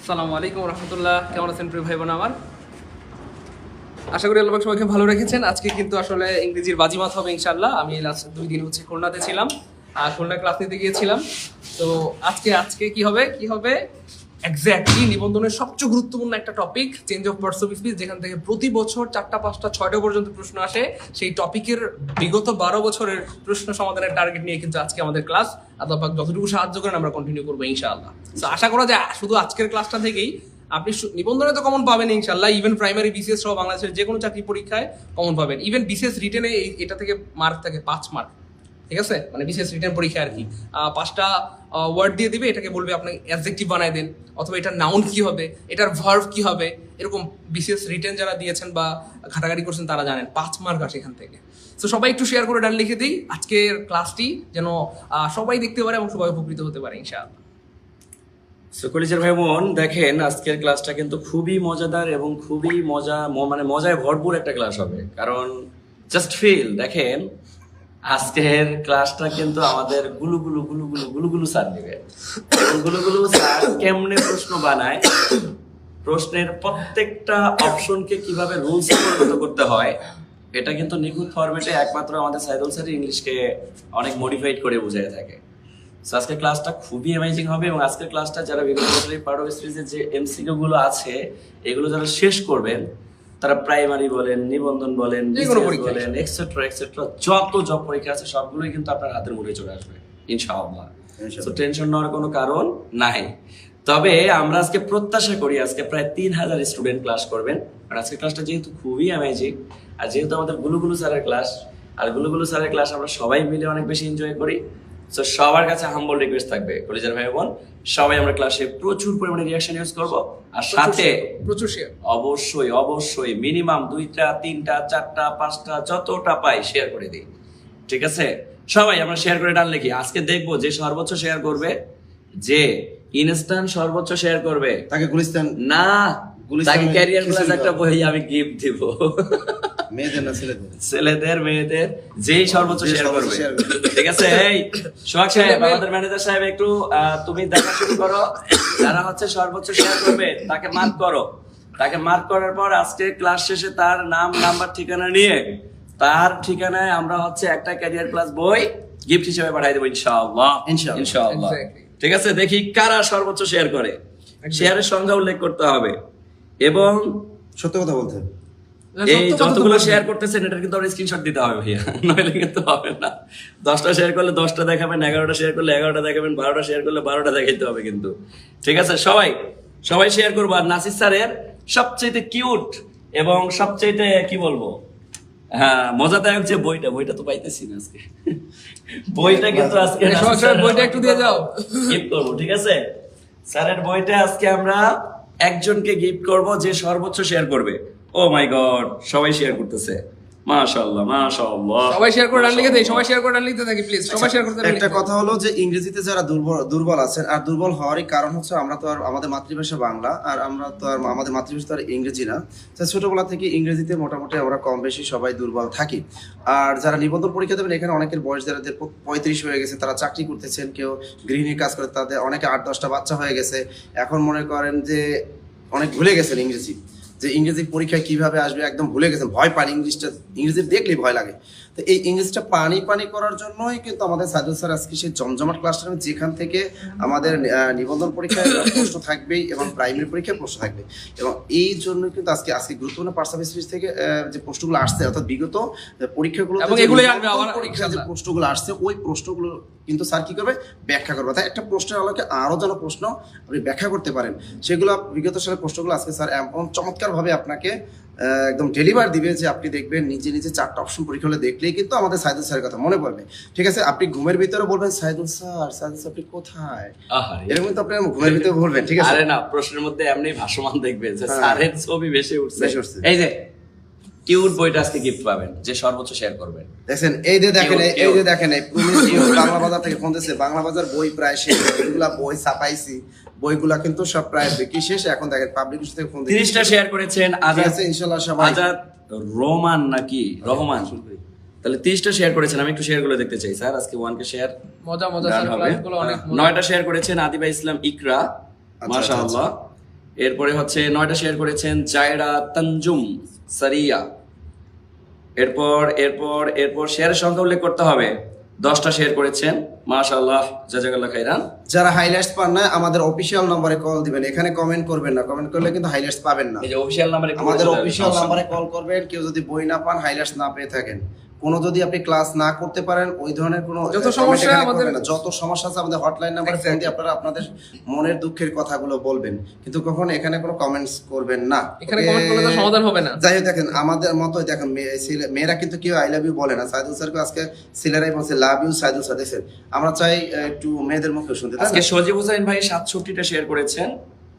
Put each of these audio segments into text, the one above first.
আসসালামু আলাইকুম রহমতুল্লাহ। কেমন আছেন প্রিয় ভাই বোন আমার? আশা করি আল্লাহ পাক সবাইকে ভালো রেখেছেন। আজকে কিন্তু আসলে ইংরেজির বাজিমাত হবে ইনশাআল্লাহ। আমি লাস্ট 2 দিন খুলনাতে ছিলাম আর খুলনা ক্লাস নিতে গিয়েছিলাম। তো আজকে কি হবে এক্স্যাক্টলি নিবন্ধনের সবচেয়ে গুরুত্বপূর্ণ একটা topic, change of parts of speech, যেখান থেকে প্রতি বছর 4টা 5টা 6টা পর্যন্ত প্রশ্ন আসে। সেই টপিকের বিগত 12 বছরের প্রশ্ন সমাধানের টার্গেট নিয়ে কিন্তু আজকে আমাদের ক্লাস। আল্লাহ পাক যতটুকু সাহায্য করেন আমরা কন্টিনিউ করবো ইনশাআল্লাহ। তো আশা করা যায় শুধু আজকের ক্লাসটা থেকেই আপনি নিবন্ধনে তো কমন পাবেন ইনশাআল্লাহ। ইভেন প্রাইমারি বিসিএস সহ বাংলাদেশের যে কোনো চাকরি পরীক্ষায় কমন পাবেন। ইভেন বিসিএস রিটেনে এটা থেকে মার্ক থাকে 5 মার্ক, ঠিক আছে? মানে বিসিএস রিটেন পরীক্ষা আর কি 5টা ওয়ার্ড দিয়ে দিবে, এটাকে বলবে আপনি অ্যাডজেক্টিভ বানায় দেন, অথবা এটার নাউন কি হবে, এটার ভার্ব কি হবে, এরকম বিসিএস রিটেন যারা দিয়েছেন বা ঘাটাঘাটি করছেন তারা জানেন 5 মার্ক আসে এখান থেকে। তো সবাই একটু শেয়ার করে ডান লিখে দিই আজকের ক্লাসটি, যেন সবাই দেখতে পারে এবং সবাই উপকৃত হতে পারে ইনশাআল্লাহ। কলিজার ভাই বোন, দেখেন আজকের ক্লাসটা কিন্তু খুবই মজাদার এবং খুবই মজায় ভরপুর একটা ক্লাস হবে। কারণ জাস্ট ফিল, দেখেন আজকের ক্লাসটা কিন্তু আমাদের গুলুগুলু স্যার নেবে। গুলুগুলু স্যার কেমনে প্রশ্ন বানায়, প্রশ্নের প্রত্যেকটা অপশনকে কিভাবে রুলস পরিণত করতে হয়, এটা কিন্তু নিখুঁত ফরম্যাটে একমাত্র আমাদের সাইদুল স্যার ইংলিশকে অনেক মডিফাইড করে বুঝাই থাকে। আজকের ক্লাসটা খুবই অ্যামেজিং হবে এবং আজকের ক্লাসটা যারা বিগত বছরের পার্ট অফ সিরিজের যে এমসিকিউ গুলো আছে এগুলো যারা শেষ করবেন, তারা প্রাইমারি বলেন, নিবন্ধন বলেন, বলেন, এক্সেট্রা যত জব পরীক্ষা আছে সবগুলোই কিন্তু আপনার হাতের মুঠোয় চলে আসবে ইনশাআল্লাহ। তো টেনশন নেওয়ার কোনো কারণ নাই। তবে আমরা আজকে প্রত্যাশা করি আজকে প্রায় 3000 স্টুডেন্ট ক্লাস করবেন। আর আজকের ক্লাসটা যেহেতু খুবই অ্যামেজিং, আর যেহেতু আমাদের গুলুগুলু স্যারের ক্লাস, আর গুলুগুলু স্যারের ক্লাস আমরা সবাই মিলে অনেক বেশি এনজয় করি। তো সবার কাছে হাম্বল রিকোয়েস্ট থাকবে কলেজের ভাই বোন, সবাই আমরা ক্লাসে প্রচুর পরিমাণে রিঅ্যাকশন ইউজ করব, আর সাথে প্রচুর শেয়ার অবশ্যই মিনিমাম 2টা 3টা 4টা 5টা যতটা পাই শেয়ার করে দিই, ঠিক আছে? সবাই আমরা শেয়ার করে ডান লিখি। আজকে দেখবো যে সর্বোচ্চ শেয়ার করবে, যে ইনস্ট্যান্ট সর্বোচ্চ শেয়ার করবে তাকে গুলিস্তান না, তাকে ক্যারিয়ার ক্লাস একটা বই আমি গিফট দিব। ছেলেদের মেয়েদের যেই সর্বোচ্চ শেয়ার করবে, ঠিক আছে? এই সোহাগ সাহেব, আমাদের ম্যানেজার সাহেব, একটু তুমি দেখা শুরু করো। যারা হচ্ছে সর্বোচ্চ শেয়ার করবে তাকে মার্ক করো। তাকে মার্ক করার পর আজকে ক্লাস শেষে তার নাম, নাম্বার, ঠিকানা নিয়ে তার ঠিকানায় আমরা হচ্ছে একটা ক্যারিয়ার ক্লাস বই গিফট হিসেবে পাঠাই দেবো ইনশাআল্লাহ। ঠিক আছে? দেখি কারা সর্বোচ্চ শেয়ার করে। শেয়ারের সংখ্যা উল্লেখ করতে হবে এবং সত্য কথা বলতে হবে। এই যতগুলো শেয়ার করতেছেন এটার কিন্তু আমরা স্ক্রিনশট দিতে হবে ভাইয়া, নইলে কিন্তু হবে না। 10টা শেয়ার করলে 10টা দেখাবেন, 11টা শেয়ার করলে 11টা দেখাবেন, 12টা শেয়ার করলে 12টা দেখাইতে হবে কিন্তু, ঠিক আছে? সবাই শেয়ার করবো। আর নাসির স্যারের সবচেয়ে কিউট এবং সবচেয়ে কি বলবো, হ্যাঁ, মজাদায়ক যে বইটা তো পাইতেছি না আজকে। বইটা কিন্তু আজকে বইটা একটু দিয়ে যাও, গিফট করবো, ঠিক আছে? স্যারের বইটা আজকে আমরা একজনকে গিফট করব যে সর্বোচ্চ শেয়ার করবে। ও মাই গড, সবাই শেয়ার করতেছে, মাশাআল্লাহ। সবাই শেয়ার করে ডান লিখে দেই, সবাই শেয়ার করে ডান লিখতে থাকি প্লিজ, সবাই শেয়ার করতে। একটা কথা হলো যে ইংরেজিতে যারা দুর্বল আছেন, আর দুর্বল হওয়ারই কারণ হচ্ছে আমরা তো আর আমাদের মাতৃভাষা বাংলা, আর আমরা তো আর আমাদের মাতৃভাষা তো আর ইংরেজি না। ছোটবেলা থেকে ইংরেজিতে মোটামুটি আমরা কম বেশি সবাই দুর্বল থাকি। আর যারা নিবন্ধন পরীক্ষা দেবেন, এখানে অনেকের বয়স যাদের 35 হয়ে গেছে, তারা চাকরি করতেছেন, কেউ গৃহিণীর কাজ করে, তাদের অনেকে 8-10টা বাচ্চা হয়ে গেছে। এখন মনে করেন যে অনেক ভুলে গেছেন ইংরেজি, যে ইংরেজি পরীক্ষায় কিভাবে আসবে একদম ভুলে গেছেন, ভয় পান, ইংরেজি দেখলেই ভয় লাগে। তো এই ইংরেজিটা পানি করার জন্যই কিন্তু আমাদের সাইদুল স্যার আজকে সেই জমজমাট ক্লাসটা, যেখান থেকে আমাদের নিবন্ধন পরীক্ষায় প্রশ্ন থাকবেই এবং প্রাইমারি পরীক্ষায় প্রশ্ন থাকবে। এবং এই জন্য কিন্তু আজকে গুরুত্বপূর্ণ পার্টস অফ স্পিচ থেকে যে প্রশ্নগুলো আসছে, অর্থাৎ বিগত পরীক্ষাগুলো যে প্রশ্নগুলো আসছে, ওই প্রশ্নগুলো কিন্তু স্যার কি করবে, ব্যাখ্যা করবে। তাই একটা প্রশ্নের আলোকে আরো যেন প্রশ্ন আপনি ব্যাখ্যা করতে পারেন, সেগুলো বিগত সালের প্রশ্নগুলো আজকে স্যার এমন চমৎকারভাবে আপনাকে একদম ডেলিভার দিবে যে আপনি দেখবেন নিজে 4টা অপশন পরীক্ষা হলে দেখলেই কিন্তু আমাদের সাইদুল স্যারের কথা মনে পড়বে, ঠিক আছে? আপনি ঘুমের ভিতরে বলবেন সাইদুল স্যার আপনি কোথায়, এরকম তো আপনি ঘুমের ভিতরে বলবেন, ঠিক আছে? আরে না, প্রশ্নের মধ্যে এমনি ভাসমান দেখবে যে স্যারের ছবি বেশি উঠছে। এই যে কিউট বইটা আজকে গিফট পাবেন যে সর্বোচ্চ শেয়ার করবেন। দেখেন, এই যে দেখেন বাংলা বাজার থেকে ফোন দিচ্ছে, বাংলা বাজার বই প্রায় শেষ, এগুলা বই ছাপাইছি, বইগুলা কিন্তু সব প্রায় বিক্রি শেষ। এখন দেখেন পাবলিকেশন থেকে ফোন দিচ্ছে, 30টা শেয়ার করেছেন আজাদ, ইনশাআল্লাহ সবাই আজাদ রহমান, তাহলে 30টা শেয়ার করেছেন। আমি একটু শেয়ার গুলো দেখতে চাই স্যার। আজকে 1কে শেয়ার মজা স্যার, ক্লাসগুলো অনেক মজা। 9টা শেয়ার করেছেন আদিবা ইসলাম ইকরা, মাশাআল্লাহ। এরপরে হচ্ছে 9টা শেয়ার করেছেন জায়রা তানজুম সারিয়া। এরপর এরপর এরপর শেয়ারের সংখ্যা উল্লেখ করতে হবে। 10টা শেয়ার করেছেন, মাশাআল্লাহ, জাযাকাল্লাহ খাইরান। যারা হাইলাইটস পান না আমাদের অফিসিয়াল নম্বরে কল দিবেন, এখানে কমেন্ট করবেন না, কমেন্ট করলে কিন্তু হাইলাইটস পাবেন না। এই যে অফিশিয়াল নাম্বারে আমাদের অফিসিয়াল নাম্বারে কল করবেন। কেউ যদি বই না পান, হাইলাইটস না পেয়ে থাকেন, কোনো যদি আপনি ক্লাস না করতে পারেন, ওই ধরনের কোনো যত সমস্যা comment এখানে আমাদের- করবেন না। যত সমস্যা আছে আমাদের হটলাইন নাম্বারে ফোন দিয়ে আপনারা আপনাদের মনের দুঃখের কথাগুলো বলবেন, কিন্তু কখনো এখানে কোনো কমেন্টস করবেন না। এখানে কমেন্ট করলে তো সমাধান হবে না। যাই হোক, দেখেন আমাদের মতোই দেখেন মেয়েরা কিন্তু কেউ আই লাভ ইউ বলে না। সাইদুল স্যারকে আজকে ছেলেরাই বলছে লাভ ইউ সাইদুল স্যার। দেখছেন, আমরা চাই একটু মেয়েদের মুখে শুনতে, তাই আজকে না? সজীব হোসেন ভাই 67টা শেয়ার করেছেন,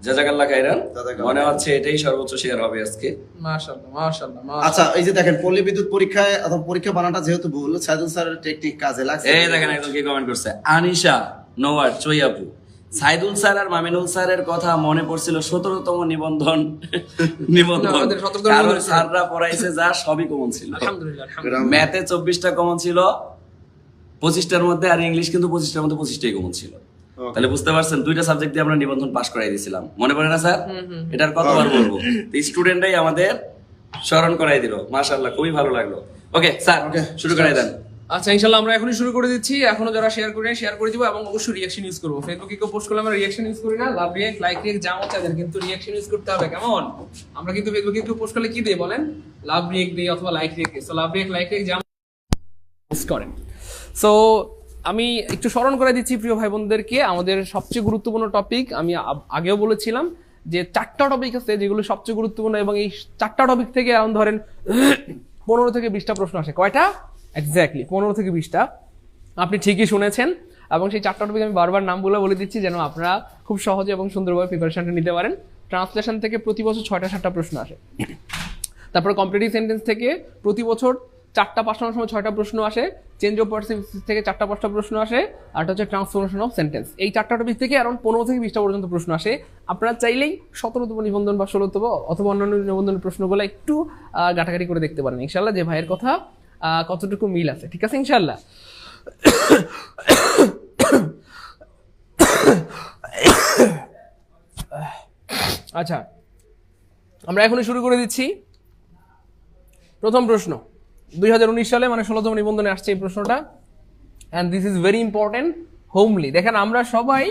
জাযাকাল্লাহ খাইরান। জাযাকাল্লাহ। মনে হচ্ছে এটাই সর্বোচ্চ শেয়ার হবে আজকে। মাশাআল্লাহ মাশাআল্লাহ। আচ্ছা, এই যে দেখেন পল্লী বিদ্যুৎ পরীক্ষায় অথবা পরীক্ষা বানাটা যেহেতু ভুল, সাইদুল স্যারের টেকনিক কাজে লাগছে। এই দেখেন একজন কি কমেন্ট করছে, আনিশা নোয়ার চৈয়াপু, সাইদুল স্যার আর মামিনুল স্যারের কথা মনে পড়ছিল 17তম নিবন্ধন। আমাদের 17তম কারণ নিবন্ধন। স্যাররা পড়াইছে যা সবই কমন ছিল। আলহামদুলিল্লাহ আলহামদুলিল্লাহ। ম্যাথে 24টা কমন ছিল 25টার মধ্যে, আর ইংলিশ কিন্তু 25টার মধ্যে 25টাই কমন ছিল। তাহলে বুঝতে পারছেন, 2টা সাবজেক্ট দিয়ে আমরা নিবন্ধন পাস করাই দিয়েছিলাম। মনে পড়ে না স্যার? এটার কতবার বলবো? স্টুডেন্টরাই আমাদের স্মরণ করাই দিল। মাশাআল্লাহ, খুবই ভালো লাগলো। ওকে স্যার, শুরু করাই দেন। আচ্ছা ইনশাআল্লাহ আমরা এখনই শুরু করে দিচ্ছি। এখনো যারা শেয়ার করে শেয়ার করে দিব, এবং অবশ্যই রিঅ্যাকশন ইউজ করবো। ফেসবুকে কেউ পোস্ট করলে আমরা রিঅ্যাকশন ইউজ করি না। লাভ রিঅ্যাক্ট, লাইক রিঅ্যাক্ট যা হচ্ছে তাদের কিন্তু রিঅ্যাকশন ইউজ করতে হবে। কেমন? আমরা কিন্তু ফেসবুকে কেউ পোস্ট করলে কি দিই বলেন? লাভ রিঅ্যাক্ট দিই অথবা লাইক রিঅ্যাক্ট। সো লাভ রিঅ্যাক্ট, লাইক রিঅ্যাক্ট যা পোস্ট করেন। সো আমি একটু স্মরণ করে দিচ্ছি প্রিয় ভাই বোনদেরকে, আমাদের সবচেয়ে গুরুত্বপূর্ণ টপিক। আমি আগেও বলেছিলাম যে 4টা টপিক আছে যেগুলো সবচেয়ে গুরুত্বপূর্ণ, এবং এই 4টা টপিক থেকে এখন ধরেন 15 থেকে 20টা প্রশ্ন আসে। কয়টা? এক্স্যাক্টলি 15 থেকে 20টা। আপনি ঠিকই শুনেছেন, এবং সেই 4টা টপিক আমি বারবার নামগুলো বলে দিচ্ছি যেন আপনারা খুব সহজে এবং সুন্দরভাবে প্রিপারেশনটা নিতে পারেন। ট্রান্সলেশন থেকে প্রতি বছর 6টা-7টা প্রশ্ন আসে। তারপরে কম্পিটিটিভ সেন্টেন্স থেকে প্রতি বছর 4টা পাঠানোর সময় 6টা প্রশ্ন আসে। চেঞ্জ অফ পার্সিপিসিস থেকে 4টা-5টা প্রশ্ন আসে। আর হচ্ছে ট্রান্সফরমেশন অফ সেন্টেন্স। এই 4টা টপিক থেকে অ্যারাউন্ড 15 থেকে 20টা পর্যন্ত প্রশ্ন আসে। আপনারা চাইলেই 17তম নিবন্ধন বা 16তম অথবা অন্যান্য নিবন্ধনের প্রশ্নগুলো একটু ঘাটাঘাটি করে দেখতে পারেন ইনশাআল্লাহ, যে ভাইয়ের কথা কতটুকু মিল আছে। ঠিক আছে ইনশাআল্লাহ? আচ্ছা, আমরা এখনই শুরু করে দিচ্ছি। প্রথম প্রশ্ন 2019 সালে মানে 16তম নিবন্ধনে আসছে এই প্রশ্নটা, and this is very important. Homely, দেখেন আমরা সবাই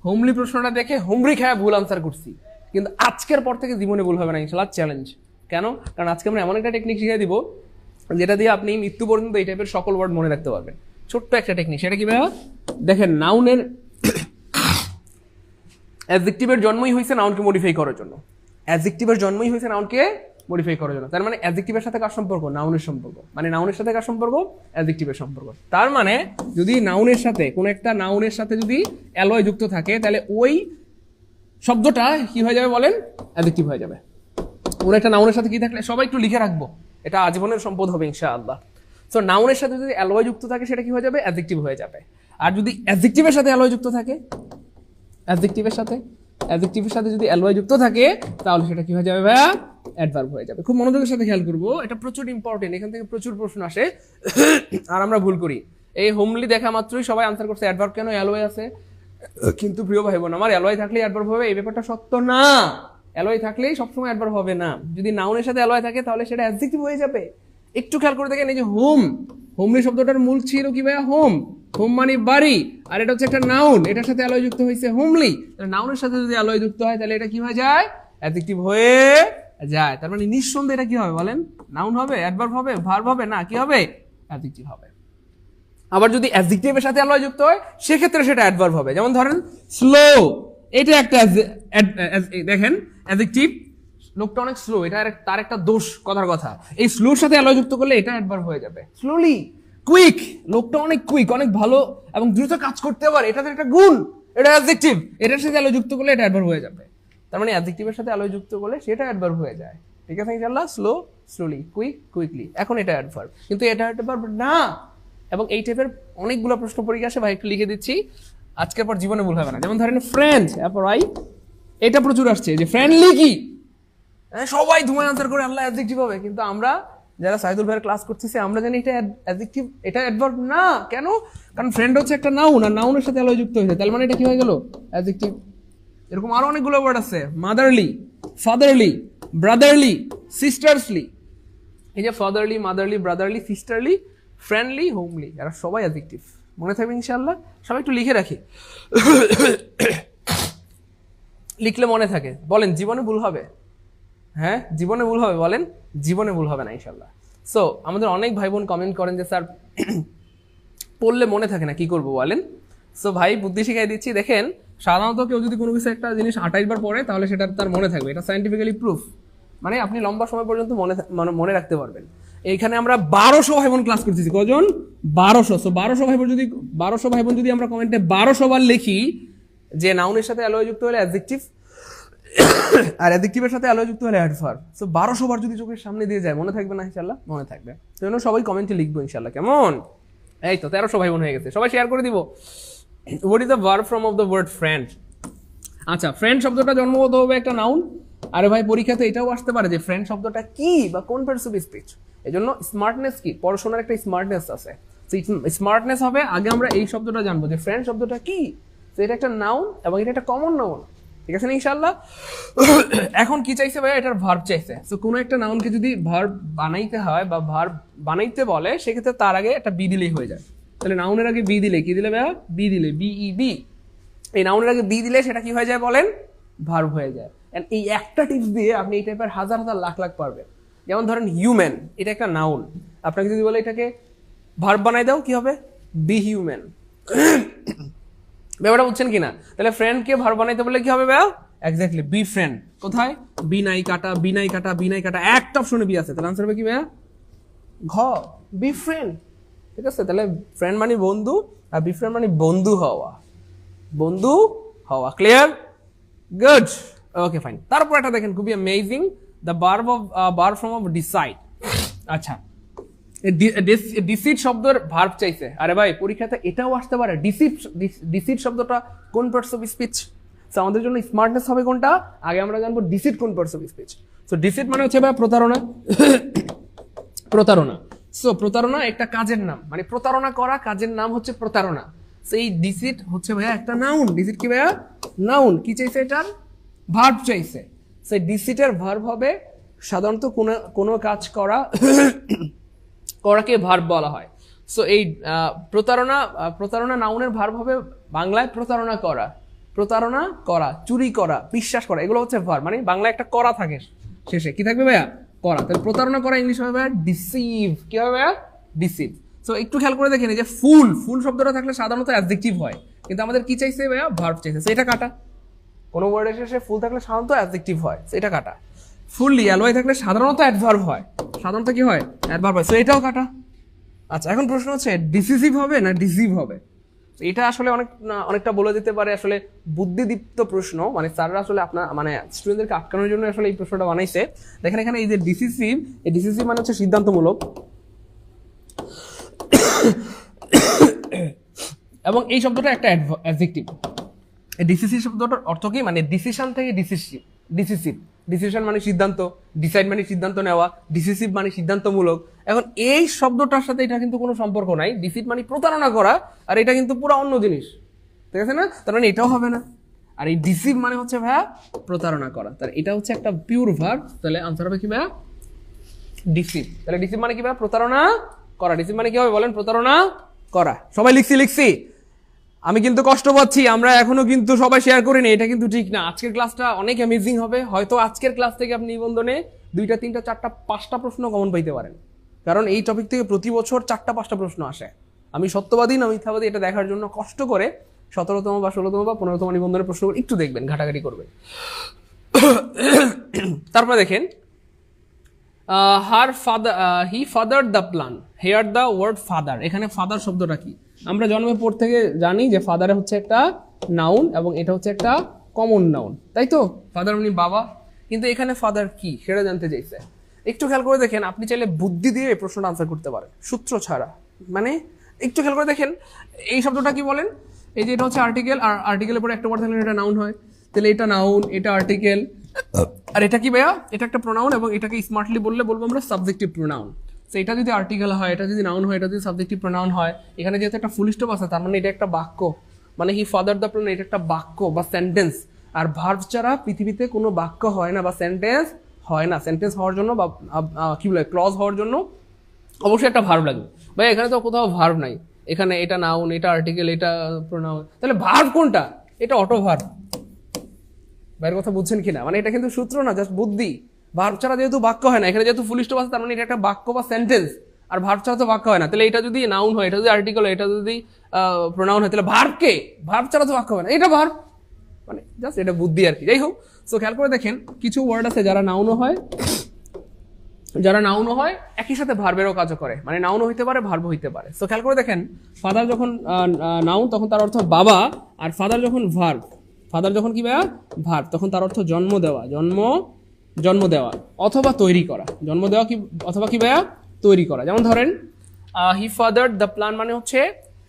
হোমলি প্রশ্নটা দেখে হোমরি খায় ভুল আনসার করছি, কিন্তু আজকের পর থেকে জীবনে ভুল হবে না ইনশাআল্লাহ। চ্যালেঞ্জ কেন? কারণ আজকে আমরা এমন একটা টেকনিক শিখিয়ে দিব যেটা দিয়ে আপনি মৃত্যু পর্যন্ত এই টাইপের সকল ওয়ার্ড মনে রাখতে পারবেন। ছোট্ট একটা টেকনিক, সেটা কি ভাইয়া? দেখেন, নাউনের অ্যাডজেক্টিভের জন্মই হয়েছে নাউনকে মডিফাই করার জন্য। অ্যাডজেক্টিভের জন্মই হয়েছে নাউনকে মডিফাই করার জন্য। তার মানে অ্যাডজেক্টিভের সাথে কার সম্পর্ক? নাউনের সম্পর্ক। মানে নাউনের সাথে কার সম্পর্ক? অ্যাডজেক্টিভের সম্পর্ক। তার মানে যদি নাউনের সাথে কোনো একটা নাউনের সাথে যদি অ্যালয় যুক্ত থাকে, তাহলে ওই শব্দটা কি হয়ে যাবে বলেন? অ্যাডজেক্টিভ হয়ে যাবে। কোনো একটা নাউনের সাথে কি থাকলে সবাই একটু লিখে রাখবো, এটা আজীবনের সম্পদ হবে ইনশাআল্লাহ। সো নাউনের সাথে যদি অ্যালয় যুক্ত থাকে সেটা কি হয়ে যাবে? অ্যাডজেক্টিভ হয়ে যাবে। আর যদি অ্যাডজেক্টিভের সাথে অ্যালয় যুক্ত থাকে, অ্যাডজেক্টিভের সাথে যদি অ্যালয় যুক্ত থাকে, তাহলে সেটা কি হয়ে যাবে ভাইয়া? অ্যাডভার্ব হয়ে যাবে। খুব মনোযোগের সাথে খেয়াল করবো, এটা প্রচুর ইম্পর্টেন্ট। এখান থেকে প্রচুর প্রশ্ন আসে আর আমরা ভুল করি। এই হোমলি দেখা মাত্রই সবাই আনসার করছে অ্যাডভার্ব কেন? অ্যালয় আছে। কিন্তু প্রিয় ভাই বোন আমার, অ্যালয় থাকলেই অ্যাডভার্ব হবে এই ব্যাপারটা সত্য না। অ্যালয় থাকলেই সবসময় অ্যাডভার্ব হবে না। যদি নাউনের সাথে অ্যালয় থাকে তাহলে সেটা অ্যাডজেক্টিভ হয়ে যাবে। একটু খেয়াল করে দেখেন, এই যে হোম, হোমলি শব্দটার মূল ছিল কি ভাইয়া? হোম। হোম মানে বাড়ি, আর এটা হচ্ছে একটা নাউন, এটার সাথে অ্যালয় যুক্ত হয়েছে হোমলি। নাউনের সাথে যদি অ্যালয় যুক্ত হয় তাহলে এটা কি হয়ে যায়? অ্যাডজেক্টিভ হয়ে যায়। তার মানে নিঃসন্দেহে এটা কি হবে বলেন? নাউন হবে, অ্যাডভার্ব হবে, ভার্ব হবে না, কি হবে? অ্যাডজেক্টিভ হবে। আবার যদি অ্যাডজেক্টিভের সাথে অ্যালয় যুক্ত হয় সেক্ষেত্রে সেটা অ্যাডভার্ব হবে। যেমন ধরেন স্লো, এটা একটা দেখেন অ্যাডজেক্টিভ, লোকটা অনেক স্লো, এটা তার একটা দোষ, কথার কথা। এই স্লোর সাথে অ্যালয় যুক্ত করলে এটা অ্যাডভার্ব হয়ে যাবে। স্লোলি, কুইক, লোকটা অনেক কুইক, অনেক ভালো এবং দ্রুত কাজ করতে পারে, এটা তার একটা গুণ, এটা অ্যাডজেক্টিভ। এটার সাথে অ্যালয় যুক্ত করলে এটা অ্যাডভার্ব হয়ে যাবে। তার মানে অ্যাডজেক্টিভের সাথে অ্যালয় যুক্ত করলে সেটা অ্যাডভার্ব হয়ে যায়। ঠিক আছে ইনশাআল্লাহ? স্লো, স্লোলি, কুইক, কুইকলি, এখন এটা অ্যাডভার্ব, কিন্তু এটা অ্যাডভার্ব না। এবং এই টাইপের অনেকগুলো প্রশ্ন পরীক্ষা আসে ভাই, একটু লিখে দিচ্ছি, আজকের পর জীবনে ভুল হবে না। যেমন ধরেন ফ্রেন্ড, এটা প্রচুর আসছে যে ফ্রেন্ডলি কি, সবাই ধুমায় আনসার করে আল্লাহ অ্যাডজেক্টিভ হবে, কিন্তু আমরা যারা সাইদুল ভাইয়ের ক্লাস করতেছি আমরা জানি এটা অ্যাডজেক্টিভ, এটা অ্যাডভার্ব না। কেন? কারণ ফ্রেন্ড হচ্ছে একটা নাউন, আর নাউনের সাথে অ্যালয় যুক্ত হয়েছে, তার মানে এটা কি হয়ে গেল? অ্যাডজেক্টিভ। এরকম আরো অনেকগুলো ওয়ার্ড আছে, মাদারলি, ফাদারলি, ব্রাদারলি, সিস্টার্সলি। এই যে fatherly, motherly, brotherly, sisterly, friendly, homely, এরা সবাই অ্যাডজেক্টিভ। মনে থাকবে ইনশাআল্লাহ, সবাই একটু লিখে রাখি, লিখলে মনে থাকে। বলেন জীবনে ভুল হবে? হ্যাঁ, জীবনে ভুল হবে, বলেন জীবনে ভুল হবে না ইনশাআল্লাহ। সো আমাদের অনেক ভাই বোন কমেন্ট করেন যে স্যার পড়লে মনে থাকে না, কি করবো বলেন? সো ভাই বুদ্ধি শিখাই দিচ্ছি। দেখেন, সাধারণত কেউ যদি কোনো কিছু একটা জিনিস 28 বার পড়ে তাহলে সেটা তার মনে থাকবে, এটা সায়েন্টিফিক্যালি প্রুফ। মানে আপনি লম্বা সময় পর্যন্ত মনে রাখতে পারবেন। এইখানে আমরা 1200 ভাই বোন ক্লাস করতেছি, কজন? 1200। সো 1200 ভাই বোন যদি আমরা কমেন্টে 1200 বার লিখি যে নাউনের সাথে অ্যালয় যুক্ত হলে অ্যাডজেক্টিভ আর অ্যাডজেক্টিভের সাথে অ্যালয় যুক্ত হলে অ্যাডভার্ব। সো 1200 বার যদি চোখের সামনে দিয়ে যায়, মনে থাকবে না ইনশাআল্লাহ? মনে থাকবে। তো জন্য সবাই কমেন্টে লিখবো ইনশাআল্লাহ, কেমন? এই তো 1300 ভাই বোন হয়ে গেছে, সবাই শেয়ার করে দিব। What is the verb form of the word friend? আচ্ছা, ফ্রেন্ড শব্দটা জন্মগত হবে একটা নাউন। আরে ভাই পরীক্ষাতে এটাও আসতে পারে যে ফ্রেন্ড শব্দটা কি বা কোন পার্টস অফ স্পিচ। এই জন্য স্মার্টনেস কি, পড়াশোনার একটা স্মার্টনেস আছে। স্মার্টনেস হবে আগে আমরা এই শব্দটা জানবো যে ফ্রেন্ড শব্দটা কি। তো এটা একটা নাউন এবং এটা একটা কমন নাউন, ঠিক আছে না ইনশাআল্লাহ? এখন কি চাইছে ভাই? এটার ভার্ব চাইছে। তো কোনো একটা নাউনকে যদি ভার্ব বানাইতে হয় বা ভার্ব বানাইতে বলে, সেক্ষেত্রে তার আগে একটা বি দিলেই হয়ে যায়। তাহলে নাউনের আগে বি দিলে কি দিলে ভাইয়া? বি দিলে, বিই। এই নাউনের আগে বি দিলে সেটা কি হয়ে যায় বলেন? ভার্ব হয়ে যায়। এন্ড এই একটা টিপস দিয়ে আপনি এই টাইপের হাজার হাজার লাখ লাখ পারবেন। যেমন ধরেন হিউম্যান, এটা একটা নাউন, আপনাকে যদি বলে এটাকে ভার্ব বানাই দাও, কি হবে? Be human. ব্যাপারটা বুঝছেন কিনা? তাহলে ফ্রেন্ডকে ভার্ব বানাইতে বলে কি হবে ভাইয়া? Exactly, be friend. কোথায়? বি নাই কাটা, বি নাই কাটা, বি নাই কাটা, একটা অপশনে বি আছে। তাহলে আনসার হবে কি ভাইয়া? ঘ, বি ফ্রেন্ড। ঠিক আছে? তাহলে ফ্রেন্ড মানে বন্ধু, আর বি ফ্রেন্ড মানে বন্ধু হওয়া, বন্ধু হওয়া। ক্লিয়ার? Good, okay fine. তারপর এটা দেখেন খুবই amazing, the verb form of decide. আচ্ছা, ডিসিট শব্দের ভার্ব চাইছে। আরে ভাই পরীক্ষাতে এটাও আসতে পারে, ডিসিট শব্দটা কোন পার্টস অফ স্পিচ। সো আমাদের জন্য স্মার্টনেস হবে কোনটা? আগে আমরা জানবো ডিসিট কোন parts of speech. So deceit মানে হচ্ছে ভাই প্রতারণা। প্রতারণা। সো প্রতারণা একটা কাজের নাম, মানে প্রতারণা করা কাজের নাম হচ্ছে প্রতারণা। সেই ডিসিট হচ্ছে ভাইয়া একটা নাউন। ডিসিট কি ভাইয়া? নাউন। কি চাইছে? এটার ভার্ব চাইছে। সেই ডিসিটের ভার্ব হবে সাধারণত কোনো কাজ করা, করাকে ভার্ব বলা হয়। সো এই প্রতারণা নাউনের ভার্ব হবে বাংলায় প্রতারণা করা, প্রতারণা করা, চুরি করা, বিশ্বাস করা, এগুলো হচ্ছে ভার্ব। মানে বাংলায় একটা করা থাকে শেষে, কি থাকবে ভাইয়া? করা। তাহলে প্রতারণা করা ইংলিশ হবে ভাইয়া ডিসিভ। কি হবে ভাইয়া? ডিসিভ। সো একটু খেয়াল করে দেখেন, এই যে ফুল শব্দটা থাকলে সাধারণত অ্যাডজেক্টিভ হয়, কিন্তু আমাদের কি চাইছে ভাইয়া? ভার্ব চাইছে। সো এটা কাটা। কোনো ওয়ার্ডের শেষে ফুল থাকলে সাধারণত অ্যাডজেক্টিভ হয়, সো এটা কাটা। ফুললি অ্যালয় থাকলে সাধারণত অ্যাডভার্ব হয়, সাধারণত কি হয়? অ্যাডভার্ব হয়, সো এটাও কাটা। আচ্ছা, এখন প্রশ্ন হচ্ছে ডিসিসিভ হবে না ডিসিভ হবে? এটা আসলে অনেকটা বলে দিতে পারে আসলে বুদ্ধিদীপ্ত প্রশ্ন, মানে স্যাররা আসলে আপনার মানে স্টুডেন্টদেরকে আটকানোর জন্য আসলে এই প্রশ্নটা বানাইছে। দেখেন এখানে এই যে ডিসিসিভ, এই ডিসিসিভ মানে হচ্ছে সিদ্ধান্তমূলক, এবং এই শব্দটা একটা অ্যাডজেক্টিভ। এই ডিসিসিভ শব্দটার অর্থ কি? মানে ডিসিশন থেকে ডিসিসিভ। ডিসিশন মানে সিদ্ধান্ত, ডিসাইড মানে সিদ্ধান্ত নেওয়া, ডিসিসিভ মানে সিদ্ধান্তমূলক। এখন এই শব্দটার সাথে এটা কিন্তু কোনো সম্পর্ক নাই। ডিসিভ মানে প্রতারণা করা, আর এটা কিন্তু পুরো অন্য জিনিস, ঠিক আছে না? তার মানে এটাও হবে না। আর এই ডিসিভ মানে হচ্ছে ভাইয়া প্রতারণা করা, তাহলে এটা হচ্ছে একটা পিওর ভার্ব। তাহলে আনসার হবে কি ভাইয়া? ডিসিভ। তাহলে ডিসিভ মানে কি ভাইয়া? প্রতারণা করা। ডিসিভ মানে কি হবে বলেন? প্রতারণা করা। সবাই লিখছি। আমি কিন্তু কষ্ট পাচ্ছি, আমরা এখনো কিন্তু সবাই শেয়ার করিনি, এটা কিন্তু ঠিক না। আজকের ক্লাসটা অনেক অ্যামেজিং হবে। হয়তো আজকের ক্লাস থেকে আপনি নিবন্ধনে 2টা 3টা 4টা 5টা প্রশ্ন কমন পাইতে পারেন, কারণ এই টপিক থেকে প্রতি বছর 4টা 5টা প্রশ্ন আসে। আমি সত্যবাদী না মিথ্যাবাদী এটা দেখার জন্য কষ্ট করে 17তম বা 16তম বা 15তম নিবন্ধনের প্রশ্নগুলো একটু দেখবেন, ঘাটাঘাটি করবেন। তারপরে দেখেন, he fathered the plan. Here the word father. এখানে ফাদার শব্দটা কি? আমরা জন্মের পর থেকে জানি যে ফাদার হচ্ছে একটা নাউন এবং এটা হচ্ছে একটা কমন নাউন, তাই তো? ফাদার মানে বাবা, কিন্তু এখানে ফাদার কি সেটা জানতে চাইছে। একটু খেয়াল করে দেখেন, আপনি চাইলে বুদ্ধি দিয়ে এই প্রশ্নটা আনসার করতে পারেন সূত্র ছাড়া। মানে একটু খেয়াল করে দেখেন, এই শব্দটা কি বলেন? এই যে এটা হচ্ছে আর্টিকেল, আর আর্টিকেলের পরে একটা ওয়ার্ড থাকলে এটা নাউন হয়। তাহলে এটা নাউন, এটা আর্টিকেল, আর এটা কি ভাইয়া? এটা একটা প্রোনাউন, এবং এটাকে স্মার্টলি বলবো আমরা সাবজেক্টিভ প্রোনাউন। তো এটা যদি আর্টিকেল হয়, এটা যদি নাউন হয়, এটা যদি সাবজেক্টিভ প্রোনাউন হয়, এখানে যেহেতু একটা ফুল স্টপ আছে, তার মানে এটা একটা বাক্য। মানে হি ফাদার দ্য প্ল্যান, এটা একটা বাক্য বা সেন্টেন্স। আর ভার্ব ছাড়া পৃথিবীতে কোনো বাক্য হয় না বা সেন্টেন্স হয় না। সেন্টেন্স হওয়ার জন্য বা কি বলে ক্লজ হওয়ার জন্য অবশ্যই একটা ভার্ব লাগবে। ভাই এখানে তো কোথাও ভার্ব নাই, এখানে এটা নাউন, এটা আর্টিকেল, এটা প্রোনাউন, তাহলে ভার্ব কোনটা? এটা অটো ভার্ব। ভাইয়ের কথা বুঝছেন কিনা? মানে এটা কিন্তু সূত্র না, জাস্ট বুদ্ধি। ভার্ব ছাড়া যেহেতু বাক্য হয় না, এখানে যেহেতু ফুল স্টপ আছে তার মানে এটা একটা বাক্য বা সেন্টেন্স। আর ভার্ব ছাড়া তো বাক্য হয় না, তাহলে এটা যদি নাউন হয়, এটা যদি আর্টিকেল হয়, এটা যদি প্রোনাউন হয়, তাহলে ভার্ব কে? ভার্ব ছাড়া তো বাক্য হয় না, এটা ভার্ব। মানে জাস্ট এটা বুদ্ধি আর কি। যাই হোক, সো খেয়াল করে দেখেন কিছু ওয়ার্ড আছে যারা নাউনও হয় একই সাথে ভার্বেরও কাজও করে, মানে নাউনও হইতে পারে ভার্বও হইতে পারে। সো খেয়াল করে দেখেন ফাদার যখন নাউন তখন তার অর্থ বাবা, আর ফাদার যখন ভার্ব, ফাদার যখন কি ভাইয়া ভার্ব, তখন তার অর্থ জন্ম দেওয়া, জন্ম দেওয়া অথবা তৈরি করা। জন্ম দেওয়া কি অথবা কি ভাইয়া তৈরি করা। যেমন ধরেন হি ফাদার্ড দ্য প্ল্যান, মানে হচ্ছে